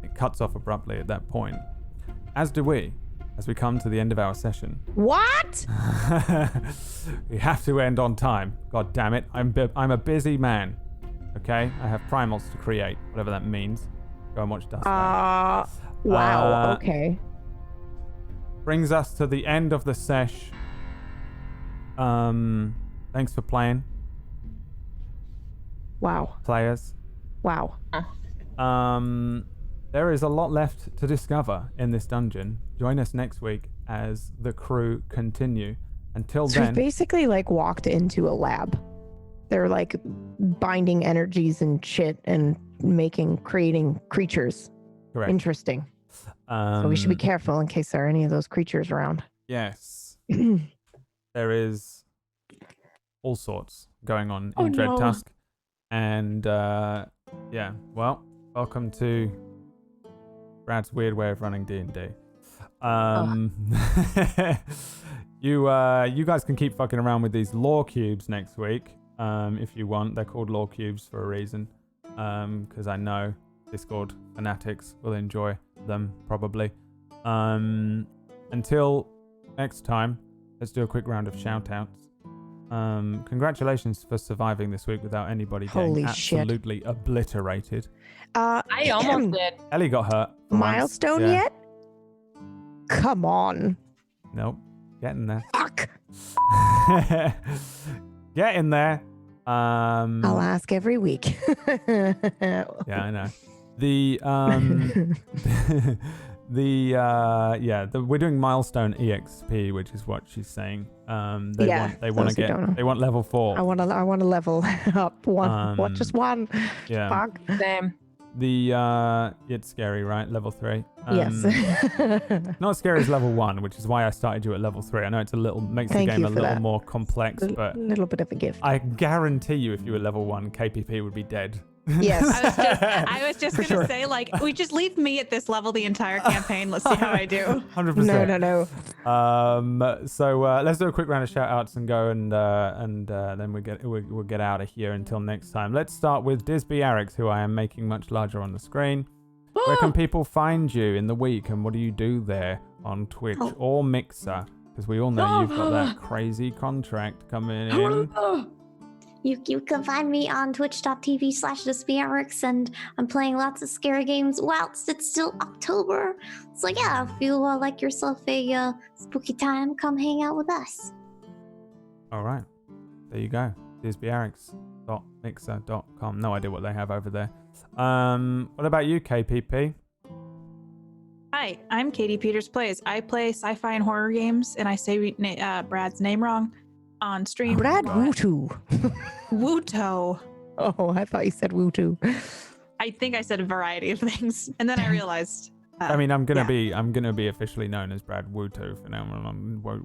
It cuts off abruptly at that point. As do we, as we come to the end of our session. What? We have to end on time. God damn it. I'm a busy man. Okay? I have primals to create, whatever that means. Go and watch Dust Vale. Wow, okay. Brings us to the end of the sesh. Thanks for playing. Wow. Players. Wow. There is a lot left to discover in this dungeon. Join us next week as the crew continue. Until So then, we've basically like walked into a lab. They're like binding energies and shit and creating creatures. correct. Interesting. So we should be careful in case there are any of those creatures around. Yes. There is all sorts going on Oh, in no. Dreadtusk. And welcome to Brad's weird way of running D&D. You guys can keep fucking around with these lore cubes next week, if you want. They're called lore cubes for a reason, because I know Discord fanatics will enjoy them probably. Until next time, let's do a quick round of shout-outs. Congratulations for surviving this week without anybody Holy getting shit. absolutely obliterated. I almost did. Ellie got hurt. for once. Milestone Yeah. yet? Come on. Nope. Getting there. Fuck. Get in there. I'll ask every week. Yeah, I know. We're doing milestone EXP, which is what she's saying. They Yeah, want those who don't know. they want level 4. I want to level up one. What? Just one? Yeah. Fuck. Same. It's scary, right? Level 3. Yes. Not as scary as level 1, which is why I started you at level 3. I know it's makes the Thank game you a for little that. more complex, but A little bit of a gift. I guarantee you, if you were level 1, KPP would be dead. Yes. I was just gonna say, like, we just leave me at this level the entire campaign. Let's see how I do. 100%. No. So let's do a quick round of shout outs and go and then we'll get out of here until next time. Let's start with Disby Arix, who I am making much larger on the screen. Where can people find you in the week, and what do you do there on Twitch or Mixer? Because we all know you've got that crazy contract coming in. You can find me on twitch.tv/DespierX, and I'm playing lots of scary games whilst it's still October. So yeah, if you like yourself a spooky time, come hang out with us. All right. There you go. disbyarix.mixer.com. No idea what they have over there. What about you, KPP? Hi, I'm Katie Peters Plays. I play sci-fi and horror games, and I say Brad's name wrong on stream. Brad Wootu. Wuto. Oh, I thought you said Wootu. I think I said a variety of things, and then I realized. I mean, I'm gonna be officially known as Brad Wuto for now.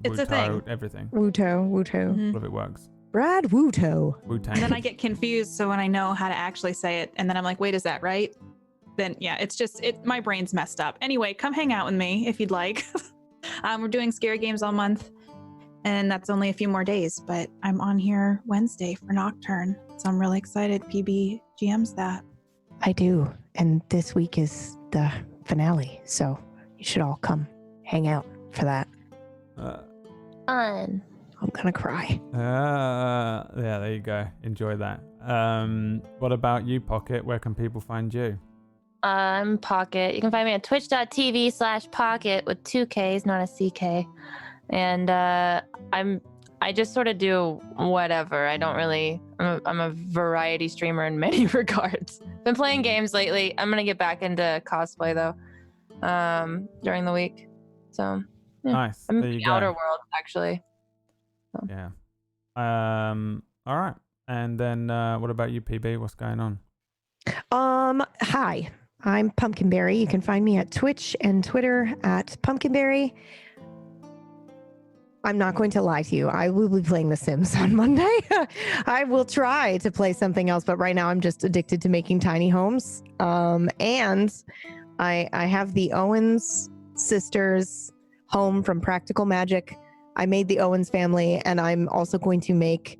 It's a thing. Everything. Wuto. Mhm. All of it works. Brad Wuto. Wu-Tang. And then I get confused, so when I know how to actually say it, and then I'm like, wait, is that right? Then yeah, it's just my brain's messed up. Anyway, come hang out with me if you'd like. We're doing scary games all month, and that's only a few more days, but I'm on here Wednesday for Nocturne, so I'm really excited. PB GM's that. I do. And this week is the finale, so you should all come hang out for that. Fun. I'm gonna cry. Yeah, there you go. Enjoy that. What about you, Pocket? Where can people find you? I'm Pocket. You can find me at twitch.tv/Pocket with 2 Ks, not a CK. And I just sort of do whatever. I don't really. I'm a variety streamer in many regards. Been playing games lately. I'm gonna get back into cosplay though, during the week. So yeah. Nice. I'm There in you the go. outer world actually. Yeah. All right. And then what about you, PB? What's going on? Hi. I'm Pumpkinberry. You can find me at Twitch and Twitter at Pumpkinberry. I'm not going to lie to you. I will be playing The Sims on Monday. I will try to play something else, but right now I'm just addicted to making tiny homes. And I have the Owens sisters home from Practical Magic. I made the Owens family, and I'm also going to make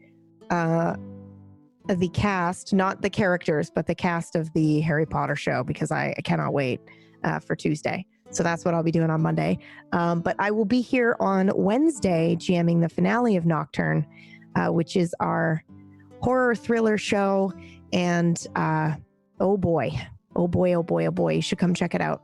the cast, not the characters, but the cast of the Harry Potter show, because I cannot wait for Tuesday. So that's what I'll be doing on Monday. But I will be here on Wednesday jamming the finale of Nocturne, which is our horror thriller show. And oh boy, you should come check it out.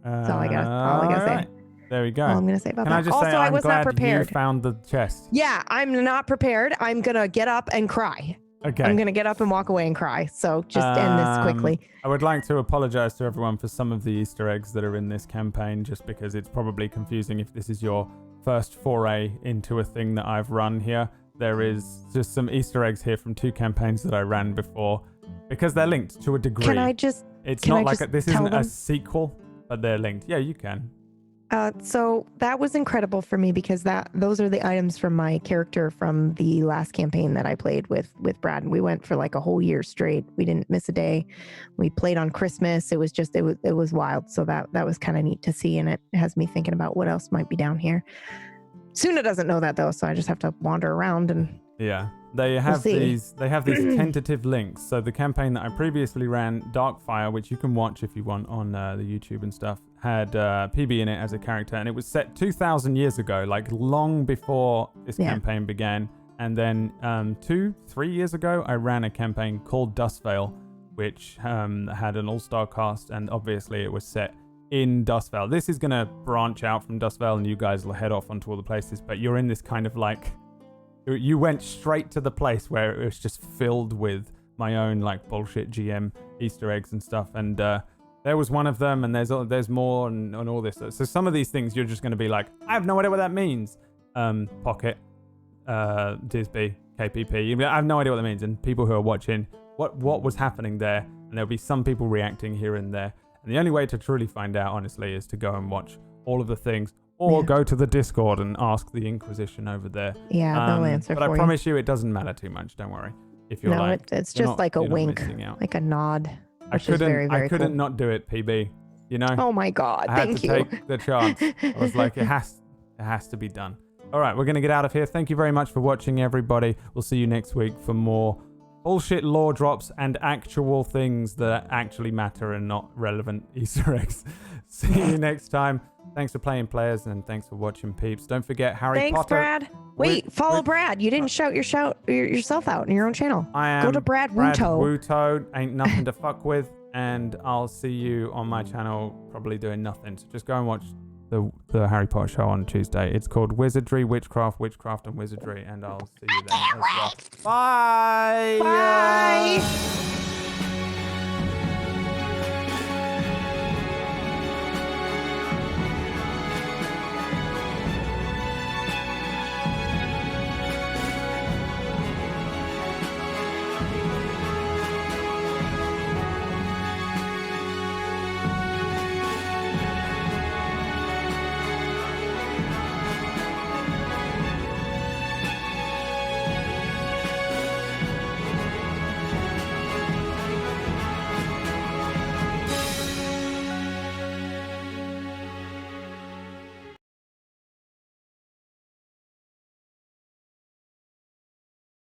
That's all I gotta say. Right. There we go. All I'm gonna say about Can that. I just Also, say, I was not glad prepared. You found the chest. Yeah, I'm not prepared. I'm gonna get up and cry. Okay. I'm gonna get up and walk away and cry. So just end this quickly. I would like to apologize to everyone for some of the Easter eggs that are in this campaign, just because it's probably confusing if this is your first foray into a thing that I've run here. There is just some Easter eggs here from 2 campaigns that I ran before, because they're linked to a degree. Can I just? It's can not I like just this tell isn't a them? sequel, but they're linked. Yeah, you can. So that was incredible for me because those are the items from my character from the last campaign that I played with Brad. And we went for like a whole year straight. We didn't miss a day. We played on Christmas. It was wild. So that was kind of neat to see, and it has me thinking about what else might be down here. Suna doesn't know that though, so I just have to wander around and They have these tentative links. So the campaign that I previously ran, Darkfire, which you can watch if you want on the YouTube and stuff, had PB in it as a character, and it was set 2,000 years ago, like long before this campaign began. And then 2-3 years ago, I ran a campaign called Dust Vale, which had an all-star cast, and obviously it was set in Dust Vale. This is going to branch out from Dust Vale, and you guys will head off onto all the places, but you're in this kind of like... You went straight to the place where it was just filled with my own like bullshit GM Easter eggs and stuff, and there was one of them, and there's more and all this. So some of these things you're just going to be like, I have no idea what that means. Pocket, Disby, KPP. I have no idea what that means, and people who are watching what was happening there, and there'll be some people reacting here and there. And the only way to truly find out, honestly, is to go and watch all of the things. Or go to the Discord and ask the Inquisition over there. Yeah, they'll answer but for I promise you, it doesn't matter too much. Don't worry. If you're it's just like a wink, like a nod. I couldn't not do it, PB. You know. Oh my God! I had to take the chance. I was like, it has to be done. All right, we're gonna get out of here. Thank you very much for watching, everybody. We'll see you next week for more bullshit lore drops and actual things that actually matter and not relevant Easter eggs. See you next time. Thanks for playing, players, and thanks for watching, peeps. Don't forget Harry Thanks, Potter. Brad. Wait, follow Brad. You didn't shout yourself out in your own channel. Go to Brad Wuto. Wuto ain't nothing to fuck with, and I'll see you on my channel probably doing nothing. So just go and watch the Harry Potter show on Tuesday. It's called Wizardry, Witchcraft, and Wizardry, and I'll see you then as well. Bye. Bye.